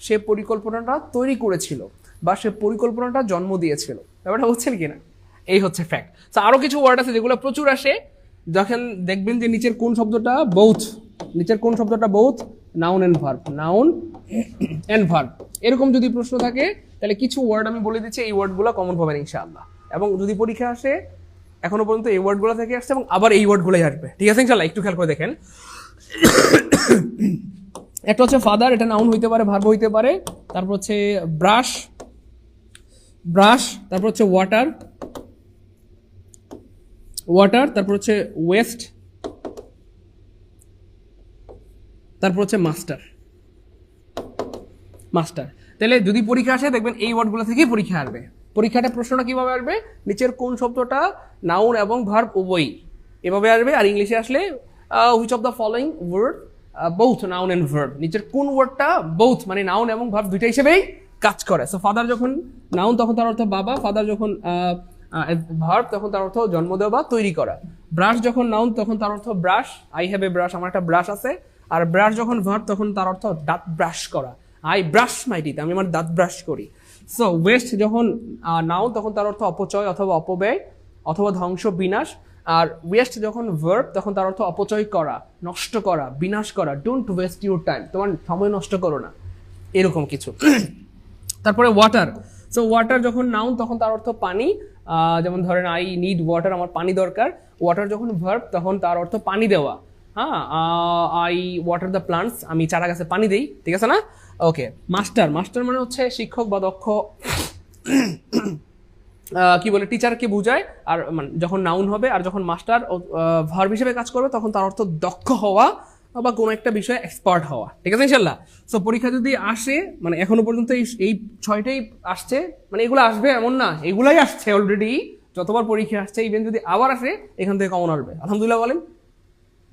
সে পরিকল্পনাটা তৈরি করেছিল বা সে পরিকল্পনাটা জন্ম দিয়েছিল। ব্যাপারটা বুঝছেন কিনা? এই হচ্ছে ফ্যাক্ট। তো আরো কিছু ওয়ার্ড আছে যেগুলো প্রচুর আসে, যখন দেখবেন যে নিচের কোন শব্দটা বোথ, নিচের কোন শব্দটা both noun and verb, noun and verb, এরকম যদি প্রশ্ন থাকে তাহলে কিছু ওয়ার্ড আমি বলে দিচ্ছি, এই ওয়ার্ডগুলো কমন পাবেন ইনশাআল্লাহ। এবং যদি পরীক্ষা আসে এখনো পর্যন্ত এই ওয়ার্ডগুলো থেকে আসছে এবং আবার এই ওয়ার্ডগুলোই আসবে, ঠিক আছে ইনশাআল্লাহ। একটু খেয়াল করে দেখেন, একটা হচ্ছে ফাদার, এটা নাউন হইতে পারে ভার্ব হইতে পারে। তারপর হচ্ছে ব্রাশ, তারপর হচ্ছে ওয়াটার, তারপর হচ্ছে ওয়েস্ট, তারপর হচ্ছে মাস্টার। তাহলে যদি পরীক্ষা আসে দেখবেন এই ওয়ার্ডগুলো থেকেই পরীক্ষা আসবে। পরীক্ষাটা প্রশ্নটা কিভাবে আসবে? নিচের কোন শব্দটা নাউন এবং ভার্ব উভয়ই, এভাবে আসবে। আর ইংলিশে আসলে which of the following word both noun and verb, নিচের কোন ওয়ার্ডটা বোথ মানে নাউন এবং ভার্ব দুইটা হিসেবেই কাজ করে। সো ফাদার যখন নাউন তখন তার অর্থ বাবা, ফাদার যখন ভার্ব তখন তার অর্থ জন্ম দেওয়া বা তৈরি করা। ব্রাশ যখন নাউন তখন তার অর্থ brush, I have a brush, আমার একটা ব্রাশ আছে। আর ব্রাশ যখন ভার্ব তখন তার অর্থ দাঁত ব্রাশ করা, আই ব্রাশ মাই টিথ, আমি আমার দাঁত ব্রাশ করি। সো ওয়েস্ট যখন নাউন তখন তার অর্থ অপচয় অথবা অপব্যয় অথবা ধ্বংস, বিনাশ। আর ওয়েস্ট যখন ভার্ব তখন তার অর্থ অপচয় করা, নষ্ট করা, বিনাশ করা। ডোন্ট ওয়েস্ট ইউর টাইম, তোমার সময় নষ্ট করো না, এরকম কিছু। তারপরে ওয়াটার, সো ওয়াটার যখন নাউন তখন তার অর্থ পানি, যেমন ধরেন আই নিড ওয়াটার, আমার পানি দরকার। ওয়াটার যখন ভার্ব তখন তার অর্থ পানি দেওয়া, হ্যাঁ, আই ওয়াটার দ্য প্লান্টস, আমি চারা গাছে পানি দেই, ঠিক আছে না? ওকে। মাস্টার মানে হচ্ছে শিক্ষক বা দক্ষ, কি বলে টিচারকে বোঝায়। আর যখন নাউন হবে আর যখন মাস্টার ভার্ব হিসেবে কাজ করবে তখন তার অর্থ দক্ষ হওয়া বা কোনো একটা বিষয়ে এক্সপার্ট হওয়া, ঠিক আছে ইনশাল্লাহ। সো পরীক্ষা যদি আসে, মানে এখনো পর্যন্ত এই 6টাই আসছে, মানে এগুলো আসবে এমন না, এগুলাই আসছে অলরেডি, যতবার পরীক্ষা আসছে। ইভেন যদি আবার আসে এখান থেকে কমন আসবে। আলহামদুলিল্লাহ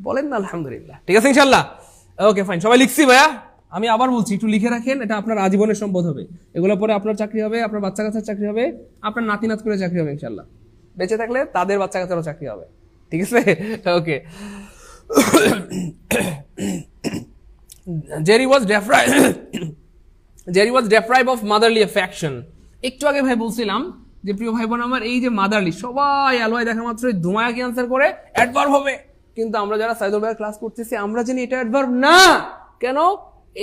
বলেন না আলহামদুলিল্লাহ, ঠিক আছে ইনশাল্লাহ। ওকে ফাইন, সবাই লিখছি ভাইয়া? আমি আবার বলছি, একটু লিখে রাখেন, এটা আপনার আজীবনের সম্পদ হবে। এগুলো পরে আপনার চাকরি হবে, আপনার বাচ্চা কাচ্চার চাকরি হবে, আপনার নাতি নাত করে চাকরি হবে ইনশাল্লাহ। বেঁচে থাকলে তাদের বাচ্চা কাচ্চারও চাকরি হবে, ঠিক আছে? ওকে। Jerry was deprived of motherly affection. একটু আগে ভাই বলছিলাম যে প্রিয় ভাই বোন আমার, এই যে মাদারলি, সবাই আলোয় দেখা মাত্র ধুমায়া কি আনসার করে অ্যাডভার্ব হবে, কিন্তু আমরা যারা সাইদুল ভাইয়ের ক্লাস করতেছি আমরা জানি এটা অ্যাডভার্ব না। কেন?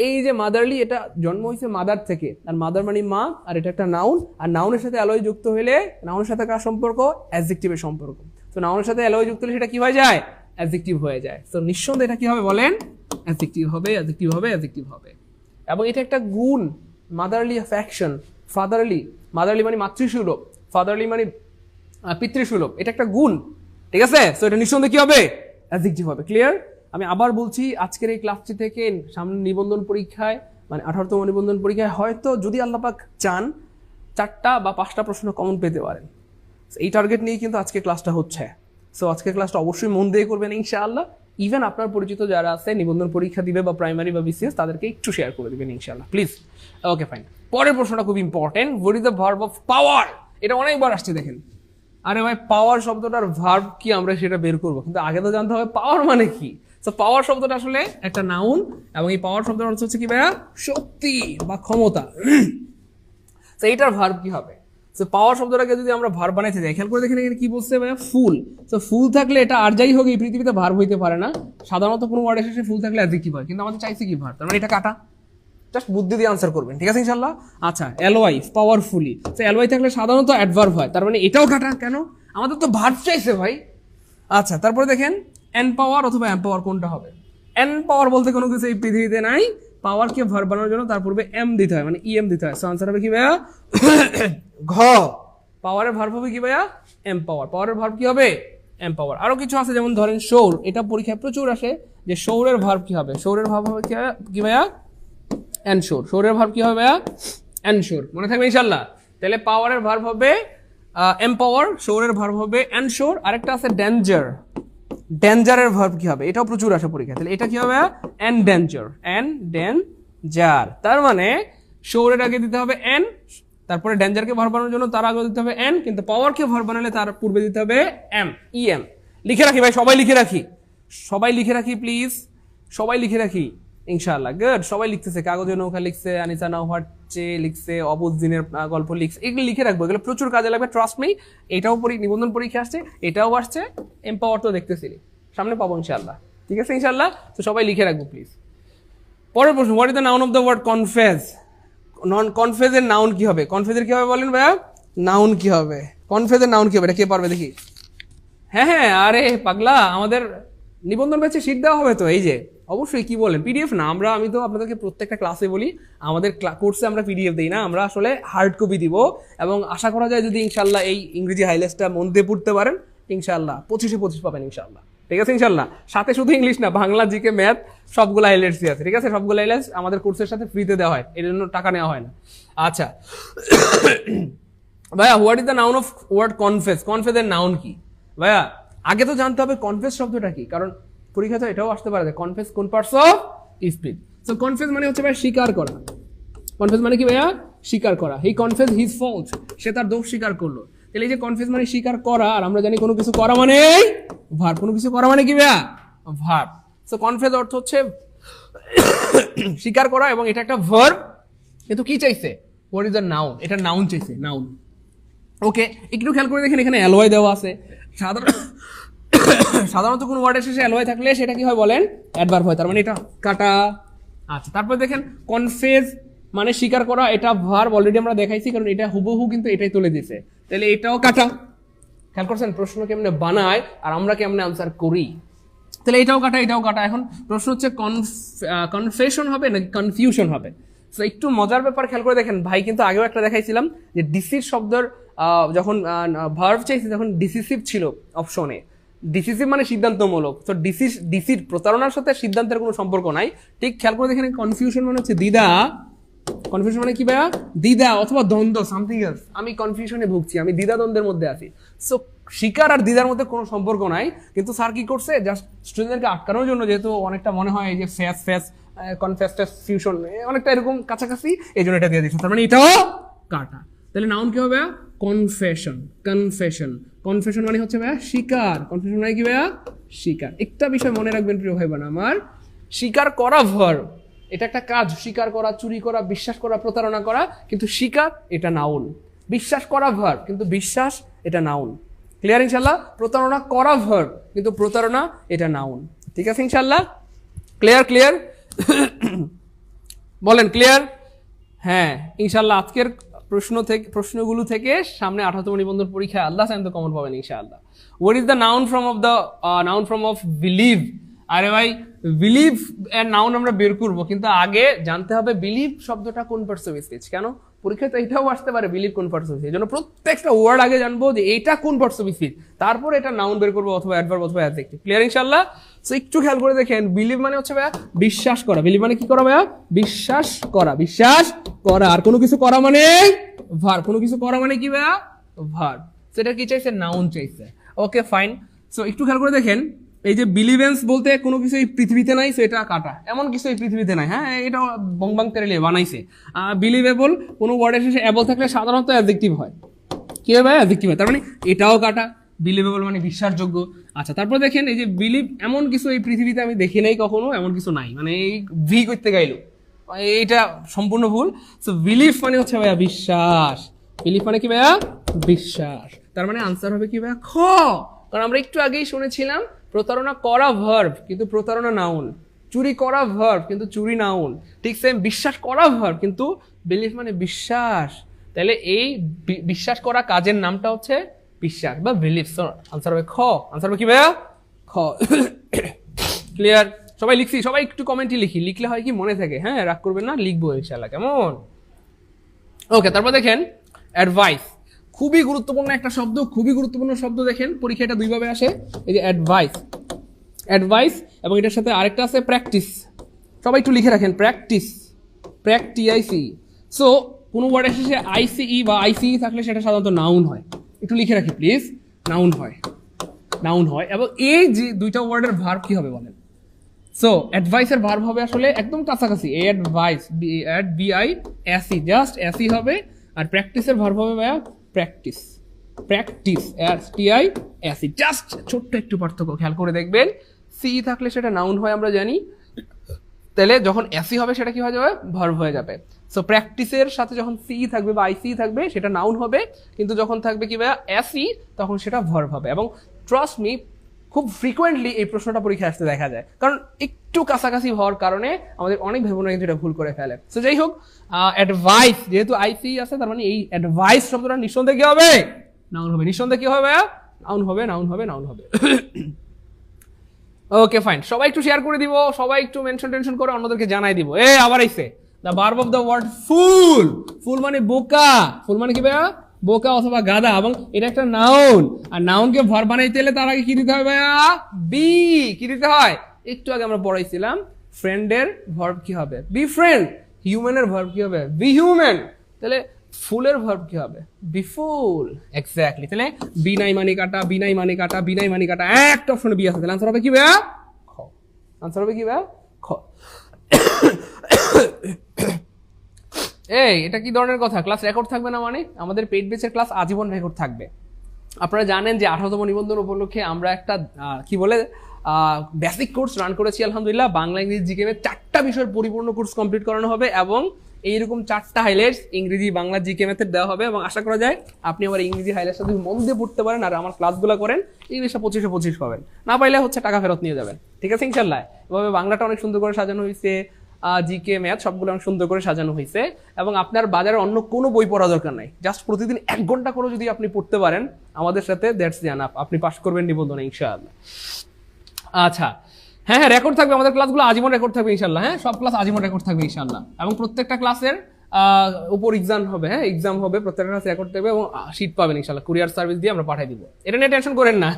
এই যে মাদারলি, এটা জন্ম হয়েছে মাদার থেকে, আর মাদার মানে মা, আর এটা একটা নাউন। আর নাউনের সাথে অ্যালয় যুক্ত হলে, নাউনের সাথে কার সম্পর্ক? অ্যাডজেক্টিভের সম্পর্ক। তো নাউনের সাথে অ্যালয় যুক্ত হলে সেটা কি হয়ে যায়? অ্যাডজেক্টিভ হয়ে যায়। তো নিঃসন্দেহে এটা কি হবে বলেন? অ্যাডজেক্টিভ হবে। এবং এটা একটা গুণ, মাদারলি অ্যাফেকশন। মাদারলি মানে মাতৃসুলভ, ফাদারলি মানে পিতৃসুলভ, এটা একটা গুণ, ঠিক আছে? তো এটা নিঃসন্দেহে কি হবে? অ্যাডজেক্টিভ হবে। ক্লিয়ার? আমি আবার বলছি, আজকের এই ক্লাসটি থেকে সামনে নিবন্ধন পরীক্ষায়, মানে 18তম নিবন্ধন পরীক্ষায় হয়তো যদি আল্লাহ পাক চান 4টা বা 5টা প্রশ্ন কমন পেতে পারেন। এই টার্গেট নিয়ে কিন্তু আজকে ক্লাসটা হচ্ছে। সো আজকের ক্লাসটা অবশ্যই মন দিয়ে করবেন ইনশাআল্লাহ। ইভেন আপনার পরিচিত যারা আছে নিবন্ধন পরীক্ষা দিবে বা প্রাইমারি বা বিসিএস, তাদেরকে একটু শেয়ার করে দিবেন ইনশাআল্লাহ, প্লিজ। Okay fine. পরের প্রশ্নটা খুব important, what is the verb of power? এটা অনেকবার আসছে, দেখেন। আরে ভাই, পাওয়ার শব্দটার ভার্ব কি আমরা সেটা বের করবো, কিন্তু আগে তো জানতে হবে পাওয়ার মানে কি। তো পাওয়ার শব্দটা আসলে একটা নাউন, এবং এই পাওয়ার শব্দের অর্থ হচ্ছে কি ভাইয়া? শক্তি বা ক্ষমতা। তো এইটার ভার্ব কি হবে? তো পাওয়ার শব্দটাকে যদি আমরা ভার্ব বানাইতে যাই, খেয়াল করে দেখেন এখানে কি বলছে ভাইয়া? ফুল। তো ফুল থাকলে এটা আর যাই হোক এই পৃথিবীতে ভার্ব হইতে পারে না। সাধারণত কোনো ওয়ার্ডের শেষে ফুল থাকলে অ্যাডজেক্টিভ হয়, কিন্তু আমাদের চাইছে কি ভার্ব, তার মানে এটা কাটা। জাস্ট বুদ্ধি দিয়ে আনসার করবেন, ঠিক আছে ইনশাল্লাহ। আচ্ছা, অ্যালওয়াই পাওয়ারফুলি, তো অ্যালওয়াই থাকলে সাধারণত অ্যাডভার্ব হয়, তার মানে এটাও কাটা কেন? আমাদের তো ভার্ব চাইছে ভাই। আচ্ছা, তারপরে দেখেন এন পাওয়ার অথবা এম পাওয়ার কোনটা হবে? এন পাওয়ার বলতে কোনো কিছু এই পৃথিবীতে নাই, পাওয়ারকে ভার্ব বানানোর জন্য তার পূর্বে এম দিতে হয়, মানে ইএম দিতে হয়। সো আনসার হবে কি ভাইয়া? ঘ। পাওয়ারের ভার্ব হবে কি ভাইয়া? এম পাওয়ার। পাওয়ারের ভার্ব কি হবে? এম পাওয়ার। আরো কিছু আছে, যেমন ধরেন সৌর, এটা পরীক্ষায় প্রচুর আসে যে সৌরের ভার্ব কি হবে? সৌরের ভার্ব হবে কি ভাইয়া? এনশোর। সৌরের ভার্ব কি হবে ভাইয়া? এনশোর। মনে থাকবে ইনশাল্লাহ। তাহলে পাওয়ারের ভার্ব হবে এম্পাওয়ার, সৌরের ভার্ব হবে এনশোর। আরেকটা আছে ডেঞ্জার। ডেঞ্জারের ভার্ব কি হবে? এটাও প্রচুর আসে পরীক্ষা। তাহলে এটা কি হবে? N danger. N danger. তার মানে সৌরের আগে দিতে হবে এন, তারপরে ডেঞ্জারকে ভার্ব বানানোর জন্য তার আগে দিতে হবে এন, কিন্তু পাওয়ারকে ভার্ব বানালে তার পূর্বে দিতে হবে এম, ইএম। লিখে রাখি ভাই, সবাই লিখে রাখি, সবাই লিখে রাখি প্লিজ, সবাই লিখে রাখি ইনশাআল্লাহ। গুড, সবাই লিখতেছে, কাগজে নৌকা লিখছে, আনিসা নাওহাট চে লিখছে, অবুজ দিনের গল্প লিখছে, এগুলো লিখে রাখবো, এগুলো প্রচুর কাজে লাগবে, ট্রাস্ট মি। এটাও নিবন্ধন পরীক্ষা আসছে, এটাও আসছে, এম্পাওয়ার তো দেখতেছিলি, সামনে পাবো ইনশাআল্লাহ, ঠিক আছে ইনশাআল্লাহ। তো সবাই লিখে রাখবো প্লিজ। পরের প্রশ্ন, what is the noun of the word confess? Noun কনফেজের নাউন কি হবে? কনফেজের কি হবে বলেন ভাইয়া? নাউন কি হবে? কনফেজের নাউন কি হবে? এটা কে পারবে দেখি? হ্যাঁ, আরে পাগলা, আমাদের নিবন্ধন ব্যাচে শীট দেওয়া হবে তো, এই যে অবশ্যই। কি বলেন, পিডিএফ না? আমি তো আপনাদেরকে প্রত্যেকটা ক্লাসে বলি, আমাদের কোর্সে আমরা পিডিএফ দিই না, আমরা আসলে হার্ড কপি দিব। এবং আশা করা যায় যদি ইনশাল্লাহ এই ইংরেজি হাইলাইটসটা মন দিয়ে পড়তে পারেন, ইনশাল্লাহ 25-25 পাবেন ইনশাল্লাহ, ঠিক আছে ইনশাল্লাহ। সাথে শুধু ইংলিশ না, বাংলা, জিকে, ম্যাথ সবগুলো হাইলাইটসই আছে, ঠিক আছে? সবগুলো হাইলাইটস আমাদের কোর্সের সাথে ফ্রিতে দেওয়া হয়, এর জন্য টাকা নেওয়া হয় না। আচ্ছা ভাইয়া, what is the noun of word confess? কনফেসের নাউন কি ভাইয়া? আগে তো জানতে হবে কনফেস শব্দটা কি, কারণ পরীক্ষা তো এটাও আসতে পারে, কনফেস কোন parts of speech. So confess মানে হচ্ছে ভাই স্বীকার করা। কনফেস মানে কি ভাইয়া? স্বীকার করা। হি কনফেস হিজ ফল্ট, সে তার দোষ স্বীকার করলো। তাহলে এই যে কনফেস মানে স্বীকার করা, আর আমরা জানি কোনো কিছু করা মানে ভার্ব। কোনো কিছু করা মানে কি ভাইয়া? ভার্ব। সো কনফেস অর্থ হচ্ছে স্বীকার করা, এবং এটা একটা ভার্ব। কিন্তু কি চাইছে? What is the noun? এটা নাউন চাইছে, নাউন। ওকে, একটু খেয়াল করে দেখেন, এখানে অ্যালয় দেওয়া আছে। সাধারণত কোন ওয়ার্ডের শেষে অ্যালয় থাকলে সেটা কি হয় বলেন? অ্যাডভার্ব হয়, তার মানে এটা কাটা। আচ্ছা, তারপর দেখেন কনফেস মানে স্বীকার করা, এটা ভার্ব অলরেডি আমরা দেখাইছি, কারণ এটা হুবহু কিন্তু এটাই তুলে দিছে, তাহলে এটাও কাটা। খেয়াল করছেন প্রশ্ন কেমনে বানায় আর আমরা কেমনে আনসার করি? তাহলে এটাও কাটা, এটাও কাটা। এখন প্রশ্ন হচ্ছে কনফেশন হবে নাকি কনফিউশন হবে? তো একটু মজার ব্যাপার, খেয়াল করে দেখেন ভাই, কিন্তু আগেও একটা দেখাইছিলাম যে ডিসির শব্দের যখন ভার্ব চাইছি তখন ডিসিসিভ ছিল অপশনে। ডিসিসিভ মানে সিদ্ধান্তমূলক। তো ডিসির প্রতারণার সাথে সিদ্ধান্তের কোনো সম্পর্ক নাই। ঠিক খেয়াল করে দেখেন কনফিউশন মানে হচ্ছে দ্বিধা। কনফিউশন মানে কি ভাইয়া? দ্বিধা অথবা দ্বন্দ্ব, সামথিং এলস। আমি কনফিউশনে ভুগছি, আমি দ্বিধা দ্বন্দ্বের মধ্যে আছি। সো শিকার আর দ্বিধার মধ্যে কোনো সম্পর্ক নাই, কিন্তু স্যার কি করছে, জাস্ট স্টুডেন্টদেরকে আটকানোর জন্য, যেহেতু অনেকটা মনে হয় এই যে ফেস কনফিউশন অনেকটা এরকম কাছাকাছি, এই জন্য এটা দিয়ে দিচ্ছে, তার মানে এটাও কাটা। তাহলে নাউন কি হবে? কনফেশন। কনফেশন, কনফেশন মানে হচ্ছে ভাইয়া স্বীকার। কনফেশন মানে কি ভাইয়া? স্বীকার। একটা বিষয় মনে রাখবেন প্রিয় ভাই বোন আমার, স্বীকার করা ভার্ব, এটা একটা কাজ। স্বীকার করা, চুরি করা, বিশ্বাস করা, প্রতারণা করা, কিন্তু স্বীকার এটা নাউন। বিশ্বাস করা ভার্ব, কিন্তু বিশ্বাস এটা নাউন। ক্লিয়ার ইনশাল্লাহ? প্রতারণা করা ভার্ব, কিন্তু প্রতারণা এটা নাউন। ঠিক আছে ইনশাল্লাহ? ক্লিয়ার? ক্লিয়ার বলেন ক্লিয়ার? হ্যাঁ ইনশাল্লাহ। আজকের প্রশ্নগুলো থেকে সামনে 18তম নিবন্ধন পরীক্ষায় আল্লাহ চাইলে তো কমন পাবেন ইনশাআল্লাহ। What is the noun from of believe? আরে ভাই, বিলিভ এর নাউন আমরা বের করবো, কিন্তু আগে জানতে হবে বিলিভ শব্দটা কোন পার্টস অফ স্পিচ। কেন পরীক্ষায় তো এটাও আসতে পারে, বিলিভ কোন পার্টস অফ স্পিচ। এই জন্য প্রত্যেকটা ওয়ার্ড আগে জানবো যে এটা কোন পার্টস অফ স্পিচ, তারপর এটা নাউন বের করবো, অথবা অ্যাডভার্ব অথবা অ্যাডজেক্টিভ। ক্লিয়ার ইনশাআল্লাহ? সো একটু খেয়াল করে দেখেন, বিলিভ মানে হচ্ছে ভাইয়া বিশ্বাস করা। বিলিভ মানে কি করা ভাইয়া? বিশ্বাস করা। বিশ্বাস করা। আর কোনো কিছু করা মানে ভার্ব। কোনো কিছু করা মানে কি ভাইয়া? ভার্ব। সেটা কি চাইছে? নাউন চাইছে। Okay fine. সো একটু খেয়াল করে দেখেন, এই যে বিলিভেন্স বলতে কোনো কিছু এই পৃথিবীতে নাই, সেটা কাটা। এমন কিছু এই পৃথিবীতে নাই, হ্যাঁ, এটা বংবাং তেরেলে বানাইছে। বিলিভেবল কোনো ওয়ার্ডের শেষে অ্যাবল থাকলে সাধারণত অ্যাডজেক্টিভ হয়। কি হবে? অ্যাডজেক্টিভ হয়, তার মানে এটাও কাটা। বিলিভেবল মানে বিশ্বাসযোগ্য। আচ্ছা, তারপর দেখেন এই যে বিলিভ, এমন কিছু এই পৃথিবীতে আমি দেখি নাই কখনো, এমন কিছু নাই, মানে এই ভি করতে গাইলো, এইটা সম্পূর্ণ ভুল। সো বিলিভ মানে হচ্ছে ভাইয়া বিশ্বাস। বিলিভ মানে কি ভাইয়া? বিশ্বাস। তার মানে আনসার হবে কি ভাইয়া? খ। কারণ আমরা একটু আগেই শুনেছিলাম প্রতারণা করা ভার্ব, কিন্তু প্রতারণা নাউন। চুরি করা ভার্ব কিন্তু চুরি নাউন, ঠিক সেম বিশ্বাস করা ভার্ব কিন্তু বিলিভ মানে বিশ্বাস, তাহলে এই বিশ্বাস করা কাজের নামটা হচ্ছে বিশ্বাস বা বিলিভ। আনসার হবে খ, আনসার হবে কি ভাইয়া? খ। ক্লিয়ার? সবাই লিখছি, সবাই একটু কমেন্টে লিখি, লিখলে হয় কি মনে থাকে, হ্যাঁ রাগ করবেন না, লিখবো ইনশাআল্লাহ, কেমন? ওকে, তারপর দেখেন অ্যাডভাইস, খুবই গুরুত্বপূর্ণ একটা শব্দ, খুবই গুরুত্বপূর্ণ শব্দ। দেখেন পরীক্ষা এটা দুইভাবে আসে, এই যে অ্যাডভাইস, অ্যাডভাইস এবং এটার সাথে আরেকটা আছে প্র্যাকটিস। সবাই একটু লিখে রাখেন প্র্যাকটিস, প্র্যাকটিআইসি। সো কোনো ওয়ার্ডের শেষে আইসিই বা আইসিই থাকলে সেটা সাধারণত নাউন হয়, একটু লিখে রাখি প্লিজ, নাউন হয়, নাউন হয়। এবং এই যে দুইটা ওয়ার্ডের ভার্ব কি হবে বলেন? সো অ্যাডভাইসের ভার্ব হবে আসলে একদম কাছাকাছি, অ্যাডভাইস, BISE, জাস্ট এসি হবে। আর প্র্যাকটিসের ভার্ব হবে ভাইয়া প্র্যাকটিস, প্র্যাকটিস, STISE, জাস্ট ছোট্ট একটু পার্থক্য খেয়াল করে দেখবেন। সি থাকলে সেটা নাউন হয় আমরা জানি, তাহলে যখন এসি হবে সেটা কি হয়ে যাবে? ভার্ব হয়ে যাবে। সো প্র্যাকটিসের সাথে যখন সি থাকবে বা আইসি থাকবে সেটা নাউন হবে, কিন্তু যখন থাকবে কি ভাইয়া এসি তখন সেটা ভার্ব হবে। এবং ট্রাস্ট মি, খুব ফ্রিকোয়েন্টলি এই প্রশ্নটা পরীক্ষায় আসতে দেখা যায়, কারণ একটু কাছাকাছি হওয়ার কারণে আমাদের অনেক ভাই বোনেরা কিন্তু এটা ভুল করে ফেলে। সো যাই হোক, অ্যাডভাইস যেহেতু আইসি আছে, তার মানে এই অ্যাডভাইস শব্দটা নিঃসন্দেহে কি হবে? নাউন হবে। নিঃসন্দেহে কি হবে? নাউন হবে, নাউন হবে, নাউন হবে। ওকে ফাইন, সবাই একটু শেয়ার করে দিব, সবাই একটু মেনশন টেনশন করে অন্যদেরকে জানাই দিব। আবার আইছে the verb of the word fool. Fool মানে বোকা, ফুল মানে কি ভাইয়া? বোকা অথবা গাধা, এবং এটা একটা নাউন। আর নাউনকে ভার্ব বানাইতে হলে তার আগে কি দিতে হয় ভাইয়া? বি। কি দিতে হয়? একটু আগে আমরা পড়াইছিলাম, ফ্রেন্ডের ভার্ব কি হবে? Be friend. হিউম্যানের ভার্ব কি হবে? Be human. তাহলে ফুলের ভার্ব কি হবে? Befool. এক্স্যাক্টলি। তাহলে বি নাই মানে কাটা, বি নাই মানে কাটা, বি নাই মানে কাটা, একটা অপশনে বি আছে, তাহলে আনসার হবে কি ভাইয়া? খ। আনসার হবে কি ভাইয়া? খ। এই এটা কি ধরনের কথা? ক্লাস রেকর্ড থাকবে না মানে? আমাদের পেইড ব্যাচের ক্লাস আজীবন রেকর্ড থাকবে। আপনারা জানেন যে 18তম নিবন্ধন উপলক্ষে আমরা একটা কি বলে বেসিক কোর্স রান করেছি আলহামদুলিল্লাহ। বাংলা ইংরেজি জিকেএম 4টা বিষয়ের পরিপূর্ণ কোর্স কমপ্লিট করানো হবে, এবং এইরকম 4টা হাইলাইটস ইংরেজি বাংলা জিকে ম্যাথের দেওয়া হবে। এবং আশা করা যায় আপনি আমার ইংরেজি হাইলাইটসটা যদি মন দিয়ে পড়তে পারেন আর আমার ক্লাসগুলো করেন, ইংলিশটা 25-25 পাবেন, না পাইলে হচ্ছে টাকা ফেরত নিয়ে যাবেন। ঠিক আছে ইনশাল্লাহ? এভাবে বাংলাটা অনেক সুন্দর করে সাজানো হয়েছে, জিকে ম্যাথ সবগুলো অনেক সুন্দর করে সাজানো হয়েছে। এবং আপনার বাজারে অন্য কোনো বই পড়া দরকার নাই, জাস্ট প্রতিদিন 1 ঘন্টা করে যদি আপনি পড়তে পারেন আমাদের সাথে, দ্যাটস এনাফ, আপনি পাস করবেন নিবন্ধনে ইনশাআল্লাহ। আচ্ছা, হ্যাঁ হ্যাঁ, রেকর্ড থাকবে আমাদের ক্লাসগুলো, আজীবন রেকর্ড থাকবে ইনশাআল্লাহ। হ্যাঁ, সব ক্লাস আজীবন রেকর্ড থাকবে ইনশাআল্লাহ। এবং প্রত্যেকটা ক্লাসের উপর এক্সাম হবে, হ্যাঁ এক্সাম হবে, প্রত্যেকটা ক্লাস রেকর্ড থাকবে এবং শীট পাবেন ইনশাআল্লাহ, কুরিয়ার সার্ভিস দিয়ে আমরা পাঠিয়ে দিব, এটা নিয়ে টেনশন করেন না।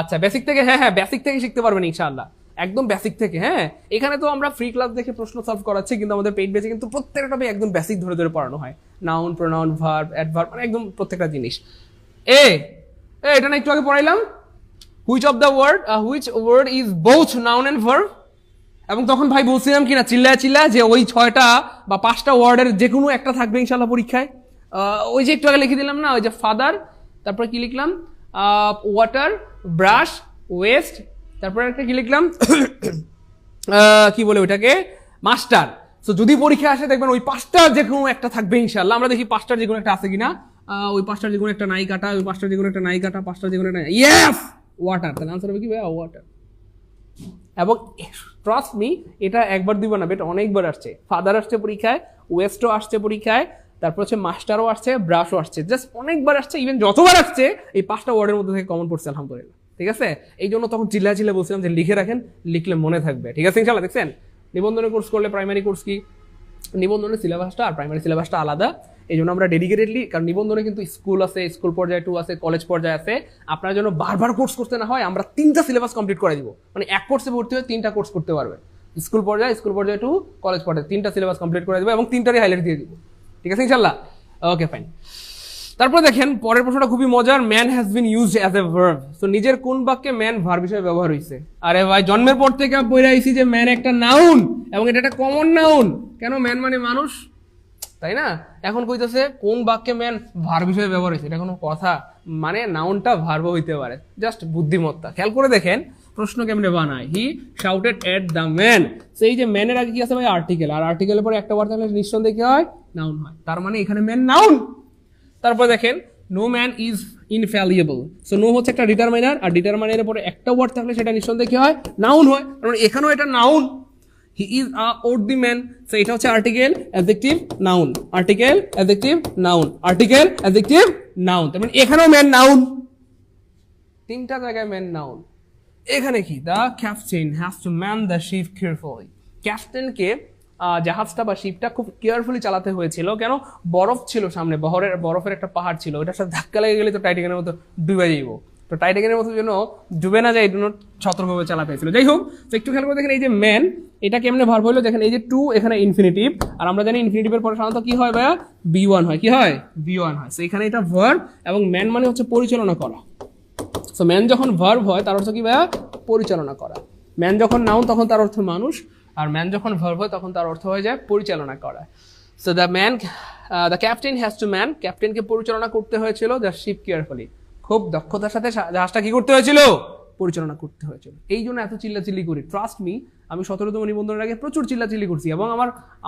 আচ্ছা, বেসিক থেকে, হ্যাঁ হ্যাঁ বেসিক থেকে শিখতে পারবেন ইনশাআল্লাহ, একদম বেসিক থেকে। হ্যাঁ, এখানে তো আমরা ফ্রি ক্লাস দেখে প্রশ্ন সলভ করাচ্ছি, কিন্তু আমাদের পেইড বেসে কিন্তু প্রত্যেকটা টপিক একদম বেসিক ধরে ধরে পড়ানো হয়, নাউন, প্রোনাউন, ভার্ব, অ্যাডভার্ব, মানে একদম প্রত্যেকটা জিনিস। এটা না একটু আগে পড়াইলাম, which word is both noun and verb. এবং তখন ভাই বলছিলাম কিনা চিল্লায় যে ওই 6টা বা 5টা ওয়ার্ডের যে কোনো একটা থাকবে ইনশাআল্লাহ পরীক্ষায়। ওই যে একটু আগে লিখে দিলাম না, ওই যে ফাদার, তারপরে কি লিখলাম, ওয়াটার, ব্রাশ, ওয়েস্ট, তারপরে একটা কি লিখলাম, কি বলে ওইটাকে, মাস্টার। সো যদি পরীক্ষা আসে দেখবেন ওই 5টার যে কোনো একটা থাকবে ইনশাআল্লাহ। আমরা দেখি 5টার যে কোনো একটা আছে কিনা, ওই 5টার যে কোনো একটা নাই কাটা, ওই 5টার যে কোনো একটা নাই কাটা, 5টার যে কোনো একটা, ইয়েস ওয়াটার। তাহলে আনসার হবে কি ভাইয়া? ওয়াটার। এবং ট্রাস্ট মি, এটা একবার দুইবার না, এটা অনেকবার আসছে। ফাদার আসছে পরীক্ষায়, ওয়েস্টও আসছে পরীক্ষায়, তারপর হচ্ছে মাস্টারও আসছে, ব্রাশও আসছে, জাস্ট অনেকবার আসছে। ইভেন যতবার আসছে এই 5টা ওয়ার্ডের মধ্যে থেকে কমন পড়ছে আলহামদুলিল্লাহ। ঠিক আছে, এই জন্য তখন চিল্লা বলছিলাম যে লিখে রাখেন, লিখলে মনে থাকবে। ঠিক আছে ইনশাআল্লাহ? দেখছেন, নিবন্ধনের কোর্স করলে প্রাইমারি কোর্স কি, নিবন্ধনের সিলেবাসটা আর প্রাইমারি সিলেবাসটা আলাদা। এই জন্য আমরা ডেডিকেটেডলি, কারণ নিবন্ধনে কিন্তু স্কুল আছে, স্কুল পর্যায়ে 2 আছে, কলেজ পর্যায়ে আছে, আপনার জন্য বারবার কোর্স করতে না হয়, আমরা 3টা সিলেবাস কমপ্লিট করে দিব। মানে 1 কোর্সে ভর্তি হয়ে 3টা কোর্স করতে পারবে, স্কুল পর্যায়ে 2, কলেজ পর্যায়ে 3টা সিলেবাস কমপ্লিট করে দিব এবং 3টারই হাইলাইট দিয়ে দিব। ঠিক আছে ইনশাআল্লাহ? Okay fine. তারপর দেখেন পরের প্রশ্নটা খুবই মজার, man has been used as a verb. So নিজের কোন বাক্যে ম্যান ভার্ব হিসেবে ব্যবহার হয়েছে? আরে ভাই, জন্মের পর থেকে পড়ে আইছি যে ম্যান একটা নাউন এবং এটা একটা কমন নাউন। কেন? ম্যান মানে মানুষ, তাই না? এখন কইতেছে কোন বাক্যে ম্যান ভার্ব হিসেবে ব্যবহার হয়েছে, এটা কোনো কথা? মানে নাউনটা ভার্ব হইতে পারে, জাস্ট বুদ্ধিমত্তা। খেয়াল করে দেখেন প্রশ্ন কেমনে বানায়, হি শাউটেড এট দ্য ম্যান। সেই যে ম্যানের আগে কি আছে ভাই? আর্টিকেল, আর আর্টিকেলের পরে একটা ওয়ার্ড থাকলে নিঃসন্দেহে কি হয়? নাউন হয়। তার মানে এখানে ম্যান নাউন। তারপর দেখেন no man is infallible. So no হচ্ছে একটা ডিটারমাইনার, আর ডিটারমাইনারের পরে একটা ওয়ার্ড থাকলে সেটা নিঃসন্দেহে কি হয়? নাউন হয়। কারণ এখানেও এটা noun, he is a worthy man. So এটা হচ্ছে article, adjective, noun, article, adjective, noun, article, adjective, noun. তার মানে এখানেও ম্যান নাউন, তিনটা জায়গায় ম্যান নাউন। এখানে কি, the captain has to man the ship carefully. ক্যাপ্টেনকে জাহাজটা বা শিপটা খুব কেয়ারফুলি চালাতে হয়েছিল। কেন? বরফ ছিল সামনে, বরফের একটা পাহাড় ছিল, ওটার সাথে ধাক্কা লেগে গেলে তো টাইটানিকের মতো ডুবে যাইব। তো টাইটানিকের মতো জন্য ডুবে না যায় এই জন্য সতর্কভাবে চালাতে হয়েছিল। যাই হোক, তো একটু খেয়াল করে দেখেন এই যে ম্যান, এটা কেমনে ভার্ব হলো, দেখেন এই যে টু, এখানে ইনফিনিটিভ, আর আমরা জানি ইনফিনিটিভের পরে সাধারণত কি হয় ভাইয়া, বি1 হয়। কি হয়? বি1 হয়। তো এখানে এটা ভার্ব, এবং ম্যান মানে হচ্ছে পরিচালনা করা। সো ম্যান যখন ভার্ব হয় তার অর্থ কি ভাইয়া? পরিচালনা করা। ম্যান যখন নাউন তখন তার অর্থ মানুষ, আর ম্যান যখন ভার্ব হয় তখন তার অর্থ হয়ে যায় পরিচালনা করা। So the captain has to man, ক্যাপ্টেনকে পরিচালনা করতে হয়েছিল দ্য শিপ কেয়ারফুলি, খুব দক্ষতার সাথে জাহাজটা কি করতে হয়েছিল? পরিচালনা করতে হয়েছিল। এই জন্য এত চিল্লাচিল্লি করি। ট্রাস্ট মি, আমি 17তম নিবন্ধনের আগে প্রচুর চিল্লাচিল্লি করছি, এবং